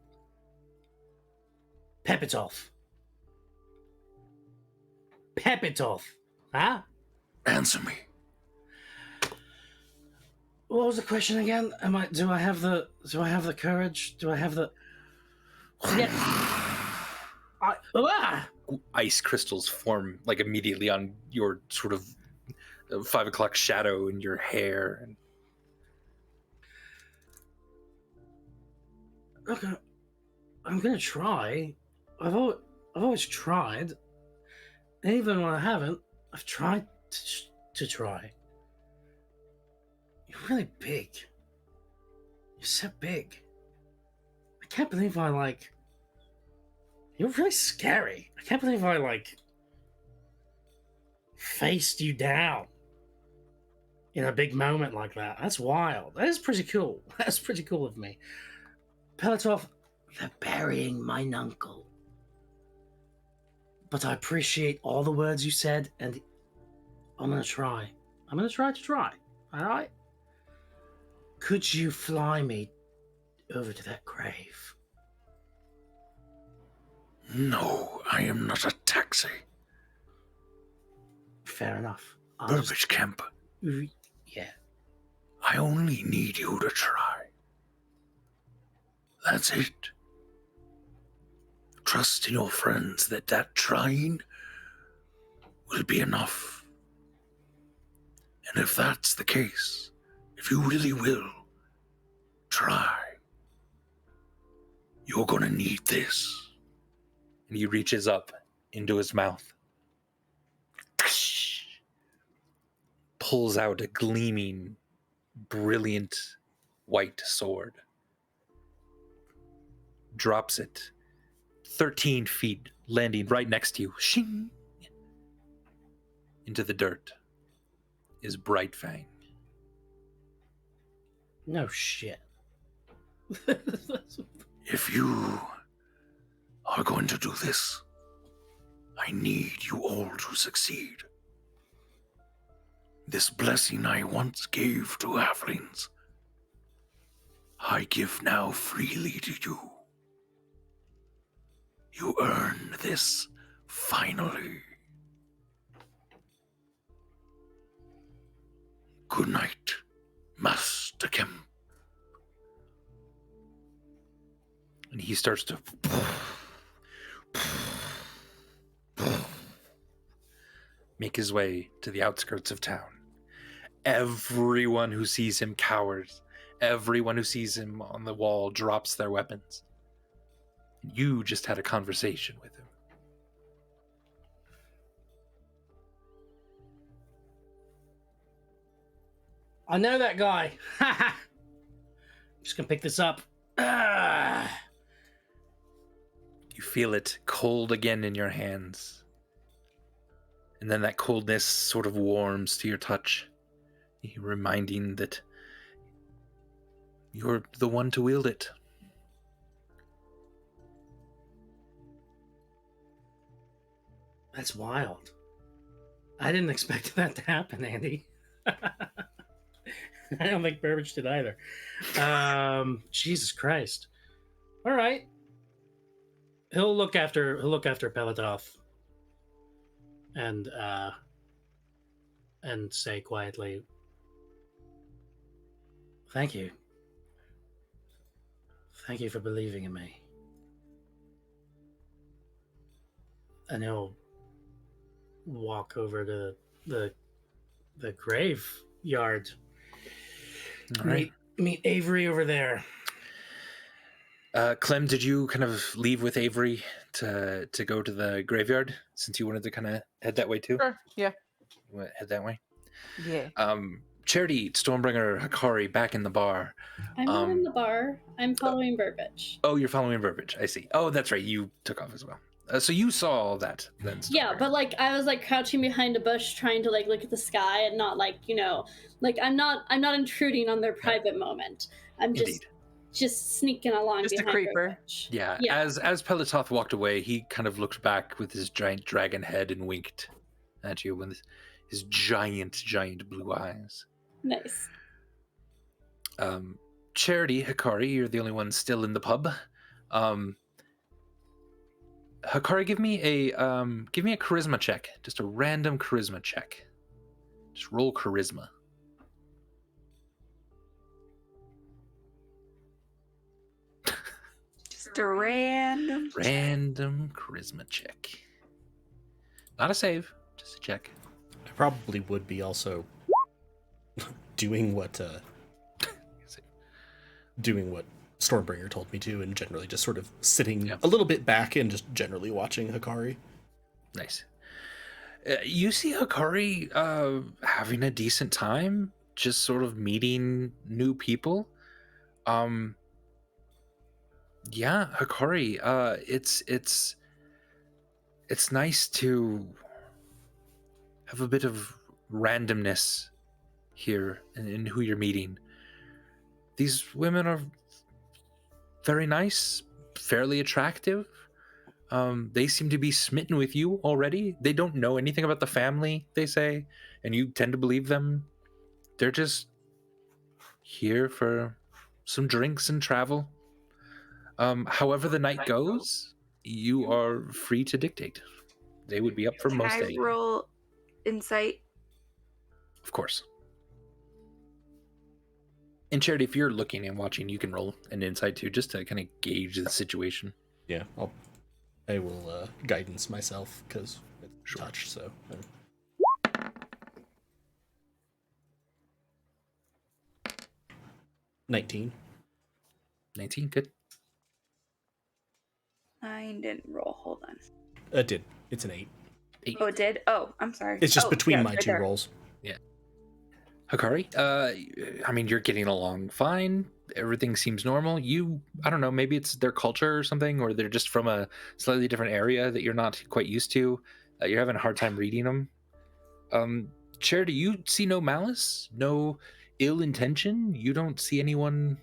Pepitov. Pepitov. Huh? Answer me. What was the question again? Do I have the courage? Do I have the? Ice crystals form like immediately on your sort of 5 o'clock shadow in your hair. And Okay, I'm gonna try. I've always tried. And even when I haven't, I've tried to try. You're really big. You're so big. I can't believe You're really scary. I can't believe I faced you down in a big moment like that. That's wild. That is pretty cool. That's pretty cool of me. Pelatov, They're burying my nuncle. but I appreciate all the words you said, and I'm gonna try. I'm gonna try to try. Alright? Could you fly me over to that grave? No, I am not a taxi. Fair enough. Burbage Camp, Yeah. I only need you to try. That's it. Trust in your friends that trying will be enough. And if that's the case, if you really will try, you're gonna need this. and he reaches up into his mouth, pulls out a gleaming, brilliant white sword, drops it 13 feet, landing right next to you. Shing! Into the dirt is Bright Fang. No shit. If you are going to do this, I need you all to succeed. This blessing I once gave to halflings, I give now freely to you. You earn this finally. Good night, Master Kemp. And he starts to make his way to the outskirts of town. Everyone who sees him cowers. Everyone who sees him on the wall drops their weapons. You just had a conversation with him. I know that guy. I'm just gonna pick this up. You feel it cold again in your hands. And then that coldness sort of warms to your touch, reminding that you're the one to wield it. That's wild. I didn't expect that to happen, Andy. I don't think Burbage did either. Jesus Christ. All right. He'll look after Pelatov and say quietly, "Thank you. Thank you for believing in me." And he'll walk over to the graveyard. All right. Meet Avery over there. Clem, did you kind of leave with Avery to go to the graveyard since you wanted to kind of head that way too? Sure. Yeah. You want to head that way? Yeah. Charity, Stormbringer, Hikari back in the bar. I'm not in the bar. I'm following Burbage. Oh, you're following Burbage. I see. Oh, that's right. You took off as well. So you saw all that then? Yeah, but like I was like crouching behind a bush trying to like look at the sky and not like, you know, like I'm not intruding on their private moment. I'm just sneaking along Just a behind creeper. Burbage. Yeah. As Pelatoth walked away, he kind of looked back with his giant dragon head and winked at you with his giant blue eyes. Nice. Charity, Hikari, you're the only one still in the pub. Hikari, give me a charisma check. Just a random charisma check. Just roll charisma. Just a random. Random charisma check. Not a save, just a check. I probably would be also doing what Stormbringer told me to, and generally just sort of sitting a little bit back and just generally watching Hikari. Nice. You see Hikari having a decent time, just sort of meeting new people. Yeah, Hikari, it's nice to have a bit of randomness here in who you're meeting. These women are very nice, fairly attractive. They seem to be smitten with you already. They don't know anything about the family, they say, and you tend to believe them. They're just here for some drinks and travel. However the night goes, you are free to dictate. They would be up for Can most I anything. roll insight? Of course. And Charity, if you're looking and watching, you can roll an insight too, just to kind of gauge the situation. Yeah, I will guidance myself because it's touch. So 19. 19, good. Mine didn't roll. Hold on. It did. It's an 8. 8. Oh, it did? Oh, I'm sorry. It's just Oh, between yeah, my right two there. rolls. Yeah. Hikari, I mean, you're getting along fine. Everything seems normal. I don't know, maybe it's their culture or something, or they're just from a slightly different area that you're not quite used to. You're having a hard time reading them. Charity, you see no malice, no ill intention. You don't see anyone,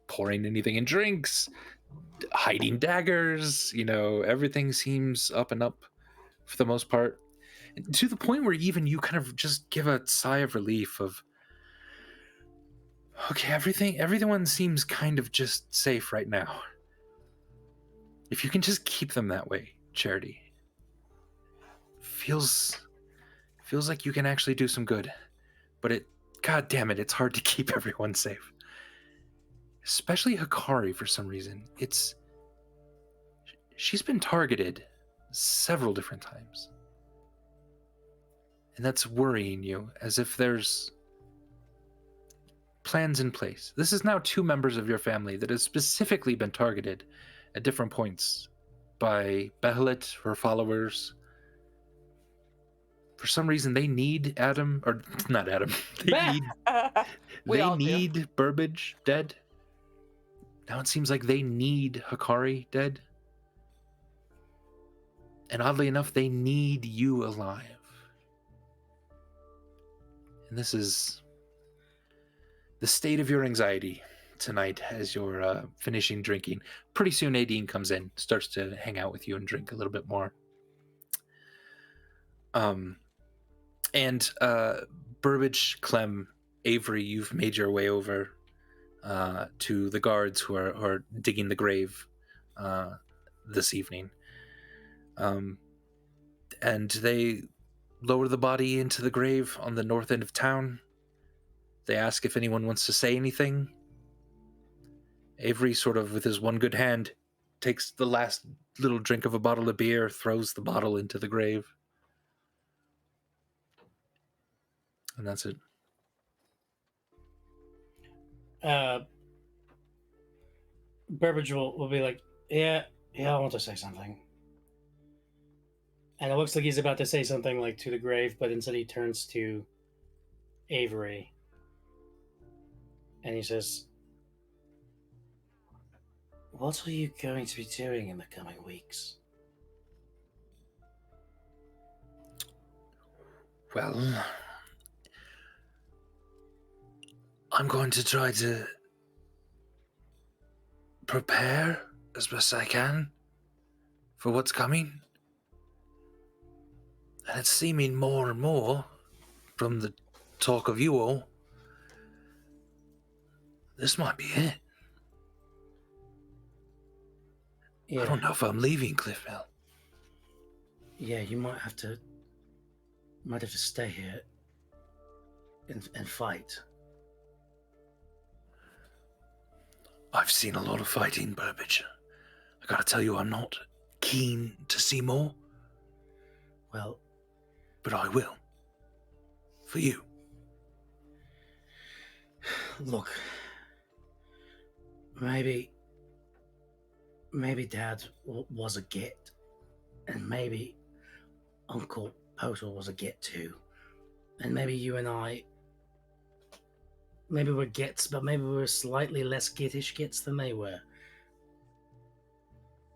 pouring anything in drinks, hiding daggers. Everything seems up and up for the most part. To the point where even you kind of just give a sigh of relief of, okay, everyone seems kind of just safe right now. If you can just keep them that way, Charity, feels like you can actually do some good. But god damn it, it's hard to keep everyone safe. Especially Hikari for some reason. She's been targeted several different times. And that's worrying you, as if there's plans in place. This is now 2 members of your family that have specifically been targeted at different points by Behelit, her followers. For some reason, they need Adam, or not Adam. They need Burbage dead. Now it seems like they need Hikari dead. And oddly enough, they need you alive. And this is the state of your anxiety tonight as you're finishing drinking. Pretty soon Nadine comes in, starts to hang out with you and drink a little bit more. Burbage, Clem, Avery, you've made your way over to the guards who are digging the grave this evening. And they lower the body into the grave on the north end of town. They ask if anyone wants to say anything. Avery, sort of with his one good hand, takes the last little drink of a bottle of beer, throws the bottle into the grave. And that's it. Burbage will be like, yeah, I want to say something. And it looks like he's about to say something like to the grave, but instead he turns to Avery. And he says, what are you going to be doing in the coming weeks? Well, I'm going to try to prepare as best I can for what's coming. And it's seeming more and more, from the talk of you all, this might be it. Yeah. I don't know if I'm leaving Cliffmill. Yeah, you might have to stay here and fight. I've seen a lot of fighting, Burbage. I gotta tell you, I'm not keen to see more, Well, but I will. For you. look, maybe Dad was a git, and maybe Uncle Potal was a git too, and maybe you and I, maybe we're gits, but maybe we're slightly less gittish gits than they were.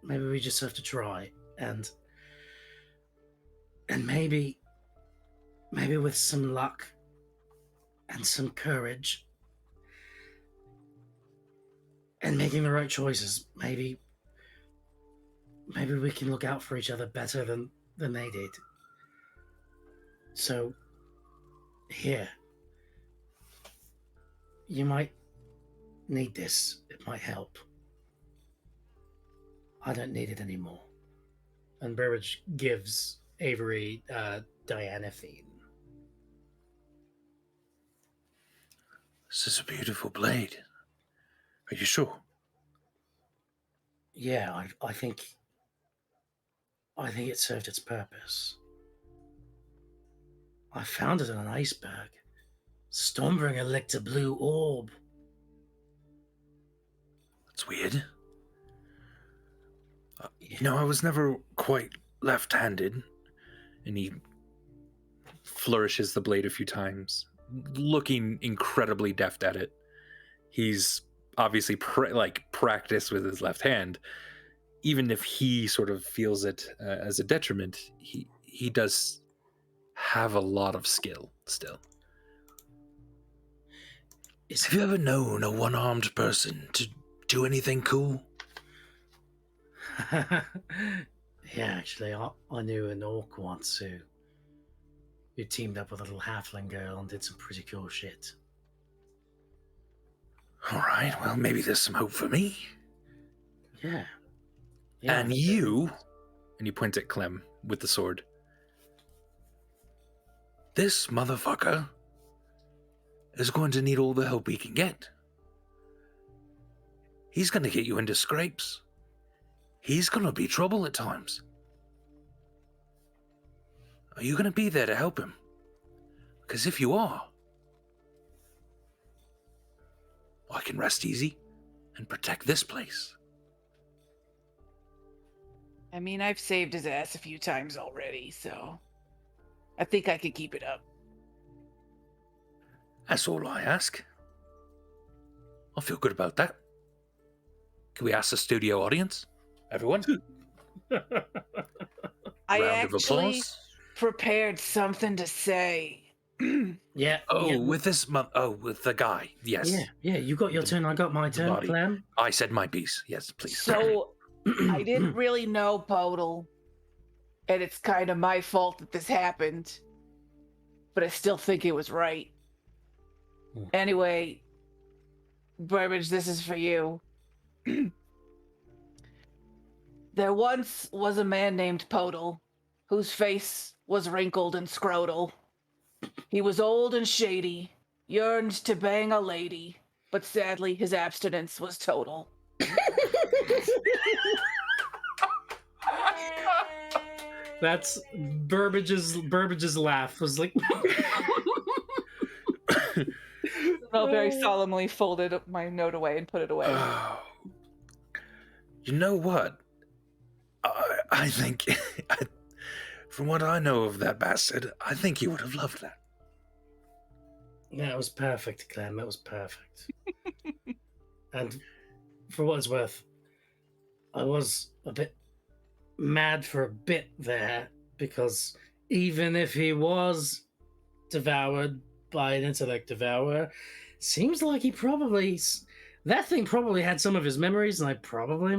Maybe we just have to try, and maybe with some luck and some courage and making the right choices, maybe we can look out for each other better than they did. So, here, you might need this. It might help. I don't need it anymore. And Burbage gives Avery Dianaphine. This is a beautiful blade. Are you sure? Yeah, I think it served its purpose. I found it on an iceberg. Stormbringer licked a blue orb. That's weird. I was never quite left-handed. And he flourishes the blade a few times, looking incredibly deft at it. He's obviously practiced with his left hand. Even if he sort of feels it as a detriment, he does have a lot of skill still. Have you ever known a one-armed person to do anything cool? Yeah, actually, I knew an orc once who teamed up with a little halfling girl and did some pretty cool shit. All right, well, maybe there's some hope for me. Yeah. And you, and you point at Clem with the sword. This motherfucker is going to need all the help he can get. He's going to get you into scrapes. He's going to be trouble at times. Are you going to be there to help him? Because if you are, I can rest easy and protect this place. I mean, I've saved his ass a few times already, so I think I could keep it up. That's all I ask. I feel good about that. Can we ask the studio audience? Everyone? I Round of actually applause. prepared something to say. Yeah. Oh, yeah, with the guy. Yes. Yeah, you got your turn, I got my turn, body. Clem. I said my piece. Yes, please. So I didn't really know Podal, and it's kind of my fault that this happened, but I still think it was right. Anyway, Burbage, this is for you. There once was a man named Podal, whose face was wrinkled and scrotal. He was old and shady, yearned to bang a lady, but sadly his abstinence was total. That's Burbage's laugh was like. I very solemnly folded my note away and put it away. You know what? I think, from what I know of that bastard, I think he would have loved that. Yeah, it was perfect, Clem. It was perfect. And for what it's worth, I was a bit mad for a bit there, because even if he was devoured by an intellect devourer, seems like that thing probably had some of his memories, and I probably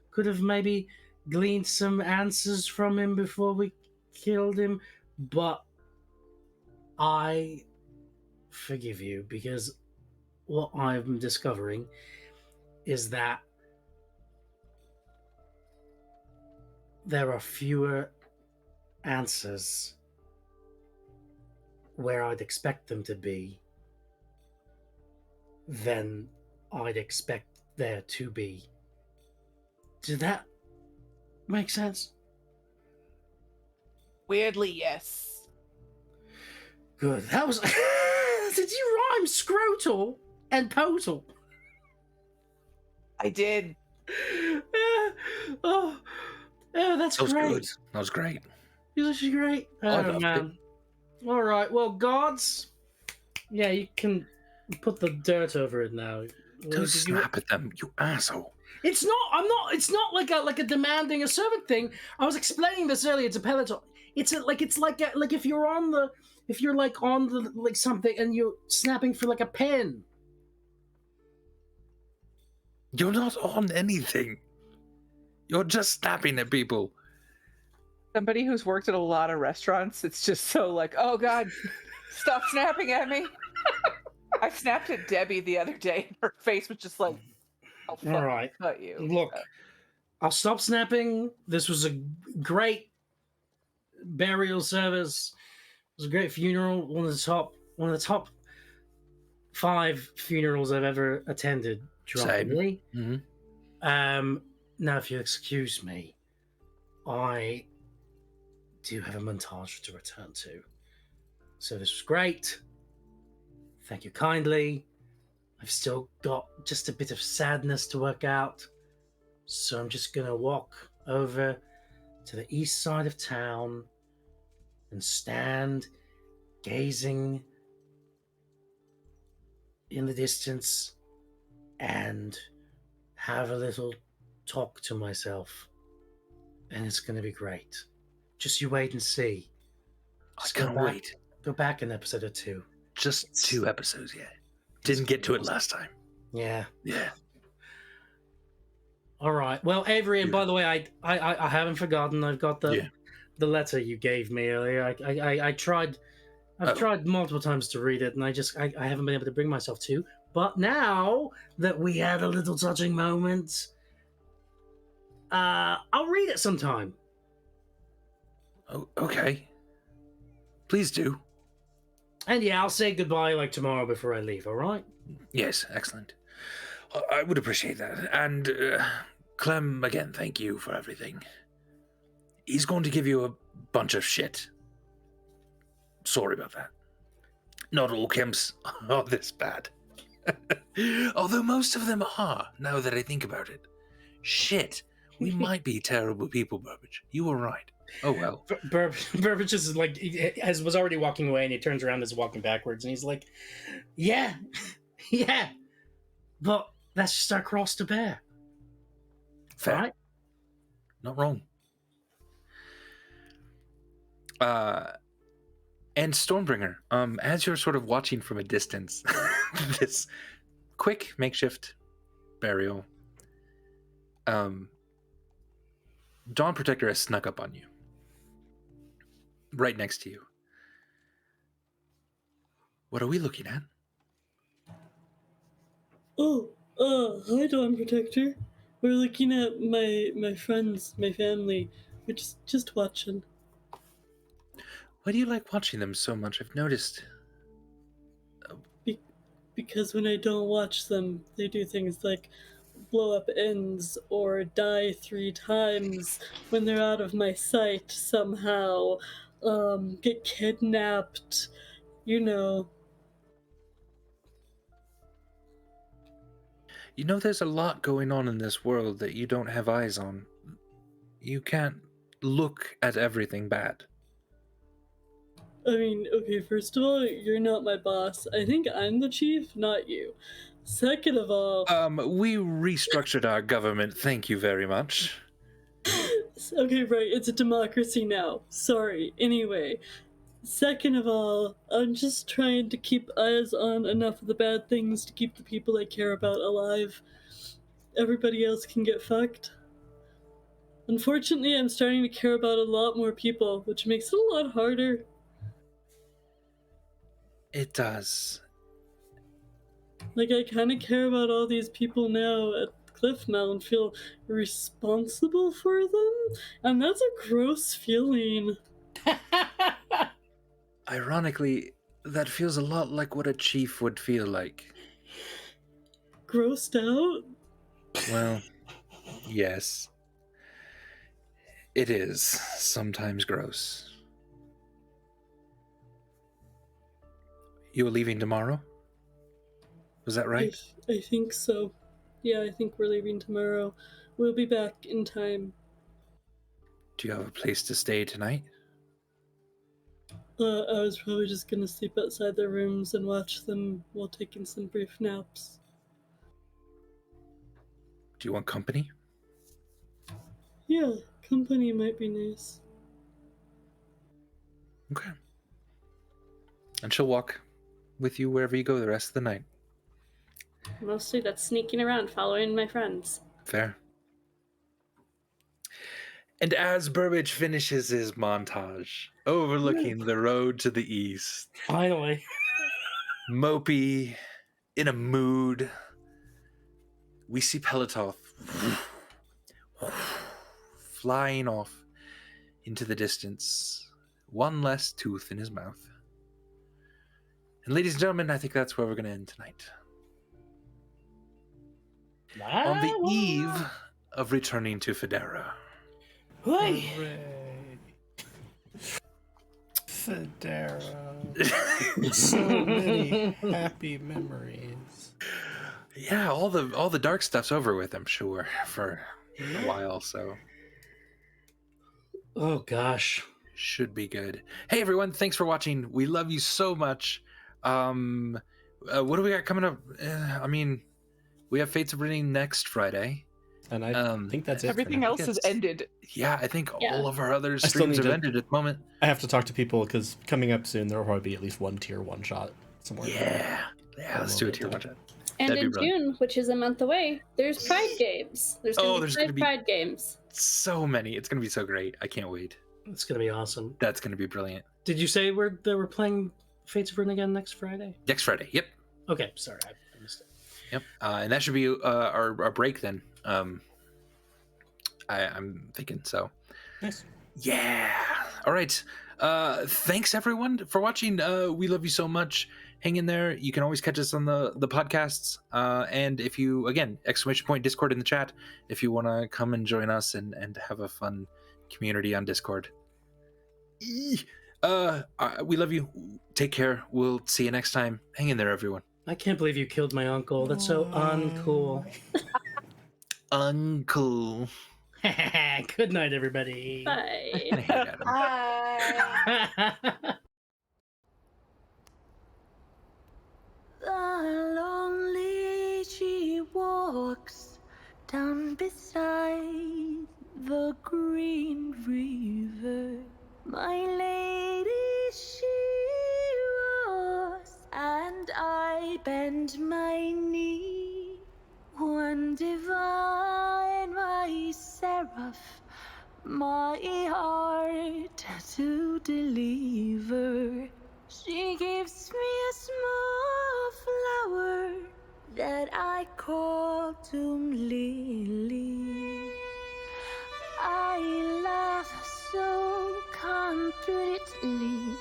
could have maybe gleaned some answers from him before we killed him, but I forgive you, because what I'm discovering is that there are fewer answers where I'd expect them to be than I'd expect there to be. Did that make sense? Weirdly, yes. Good. That was. Did you rhyme scrotal and potal? I did. Oh, that's That was great. good. That was great. This is great. I Oh loved man. All right. Well, gods. Yeah, you can put the dirt over it now. Don't snap at them, you asshole. It's not. I'm not. It's not like a demanding a servant thing. I was explaining this earlier to Peloton. It's like if you're on the like something and you're snapping for like a pen. You're not on anything. You're just snapping at people. Somebody who's worked at a lot of restaurants, it's just so like, oh God, stop snapping at me. I snapped at Debbie the other day and her face was just like, I'll fucking All right. cut you. Look, I'll stop snapping. This was a great burial service. It was a great funeral. One of the top 5 funerals I've ever attended. Drunkenly. Mm-hmm. Now, if you excuse me, I do have a montage to return to. So this was great. Thank you kindly. I've still got just a bit of sadness to work out. So I'm just going to walk over to the east side of town and stand gazing in the distance and have a little talk to myself. And it's going to be great. Just you wait and see. I can't wait. Go back an episode or 2. Just 2 episodes, yeah. Didn't get to it last time. Yeah. Yeah. All right. Well, Avery, and by the way, I haven't forgotten. I've got the letter you gave me earlier. I've tried multiple times to read it, and I haven't been able to bring myself to. But now that we had a little touching moment, I'll read it sometime. Oh, okay. Please do. And yeah, I'll say goodbye like tomorrow before I leave, all right? Yes, excellent. I would appreciate that. And Clem, again, thank you for everything. He's going to give you a bunch of shit. Sorry about that. Not all Kemps are this bad. Although most of them are, now that I think about it. Shit. We might be terrible people, Burbage. You were right. Oh, well. Burbage is like, was already walking away, and he turns around and is walking backwards, and he's like, yeah, yeah, but that's just our cross to bear. Fair. Right? Not wrong. And Stormbringer, as you're sort of watching from a distance, this quick makeshift burial, Dawn Protector has snuck up on you. Right next to you. What are we looking at? Oh, hi, Dawn Protector. We're looking at my friends, my family. We're just watching. Why do you like watching them so much? I've noticed. Because when I don't watch them, they do things like blow up ends or die 3 times when they're out of my sight somehow. Get kidnapped, you know. You know, there's a lot going on in this world that you don't have eyes on. You can't look at everything bad. I mean, okay, first of all, you're not my boss. I think I'm the chief, not you. Second of all... We restructured our government, thank you very much. Okay, right, it's a democracy now. Sorry. Anyway, second of all, I'm just trying to keep eyes on enough of the bad things to keep the people I care about alive. Everybody else can get fucked. Unfortunately, I'm starting to care about a lot more people, which makes it a lot harder. It does. Like, I kind of care about all these people now at Cliff now and feel responsible for them, and that's a gross feeling. Ironically, that feels a lot like what a chief would feel like. Grossed out? Well, yes. It is sometimes gross. You are leaving tomorrow? Was that right? I think so. Yeah, I think we're leaving tomorrow. We'll be back in time. Do you have a place to stay tonight? I was probably just gonna sleep outside their rooms and watch them while taking some brief naps. Do you want company? Yeah, company might be nice. Okay. And she'll walk with you wherever you go the rest of the night. Mostly that's sneaking around, following my friends. Fair. And as Burbage finishes his montage, overlooking the road to the east, Finally. mopey, in a mood, we see Pelitoth flying off into the distance, one less tooth in his mouth. And ladies and gentlemen, I think that's where we're going to end tonight. On the eve of returning to Federa. Hooray! Hooray. Federa. So many happy memories. Yeah, all the dark stuff's over with, I'm sure, for a while, so Oh gosh. should be good. Hey everyone, thanks for watching. We love you so much. What do we got coming up? I mean, we have Fates of Reading next Friday. And I think that's it. Everything else has ended. Yeah, I think Yeah. all of our other still streams need have to- ended at the moment. I have to talk to people because coming up soon, there will probably be at least one tier one shot somewhere. Yeah, let's do a tier one shot. And That'd be in brilliant. June, which is a month away, there's Pride games. There's Oh, going to there's be gonna 5 be- Pride games. So many. It's gonna be so great. I can't wait. It's gonna be awesome. That's gonna be brilliant. Did you say that we're playing Fates of Rin again next Friday? Next Friday. Yep. Okay, sorry, I missed it. Yep. And that should be our break then. I'm thinking so. Nice. Yeah. All right. Thanks everyone for watching. We love you so much. Hang in there. You can always catch us on the podcasts. And if you, again, !Discord in the chat, if you want to come and join us and have a fun community on Discord. We love you. Take care. We'll see you next time. Hang in there, everyone. I can't believe you killed my uncle. That's so uncool. Uncle. Good night, everybody. Bye. I hate Adam. The lonely she walks down beside the green river. My lady she was, and I bend my knee. One divine, my seraph, my heart to deliver. She gives me a small flower that I call Tomb Lily. I love so completely,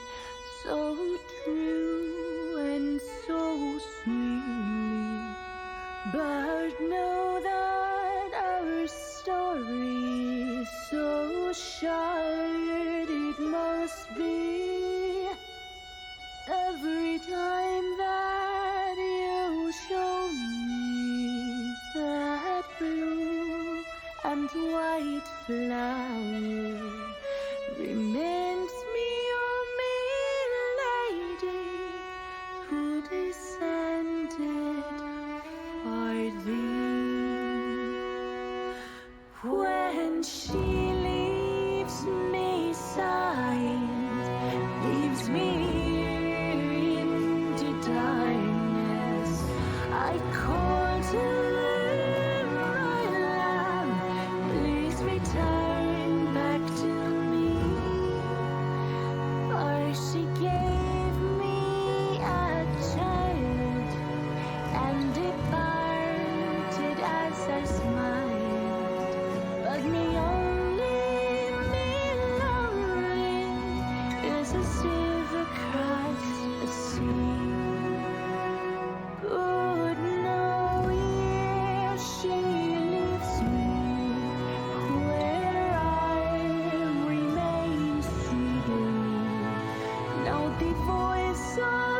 so true and so sweetly. But know that our story is so short, it must be. Every time that you show me that blue saw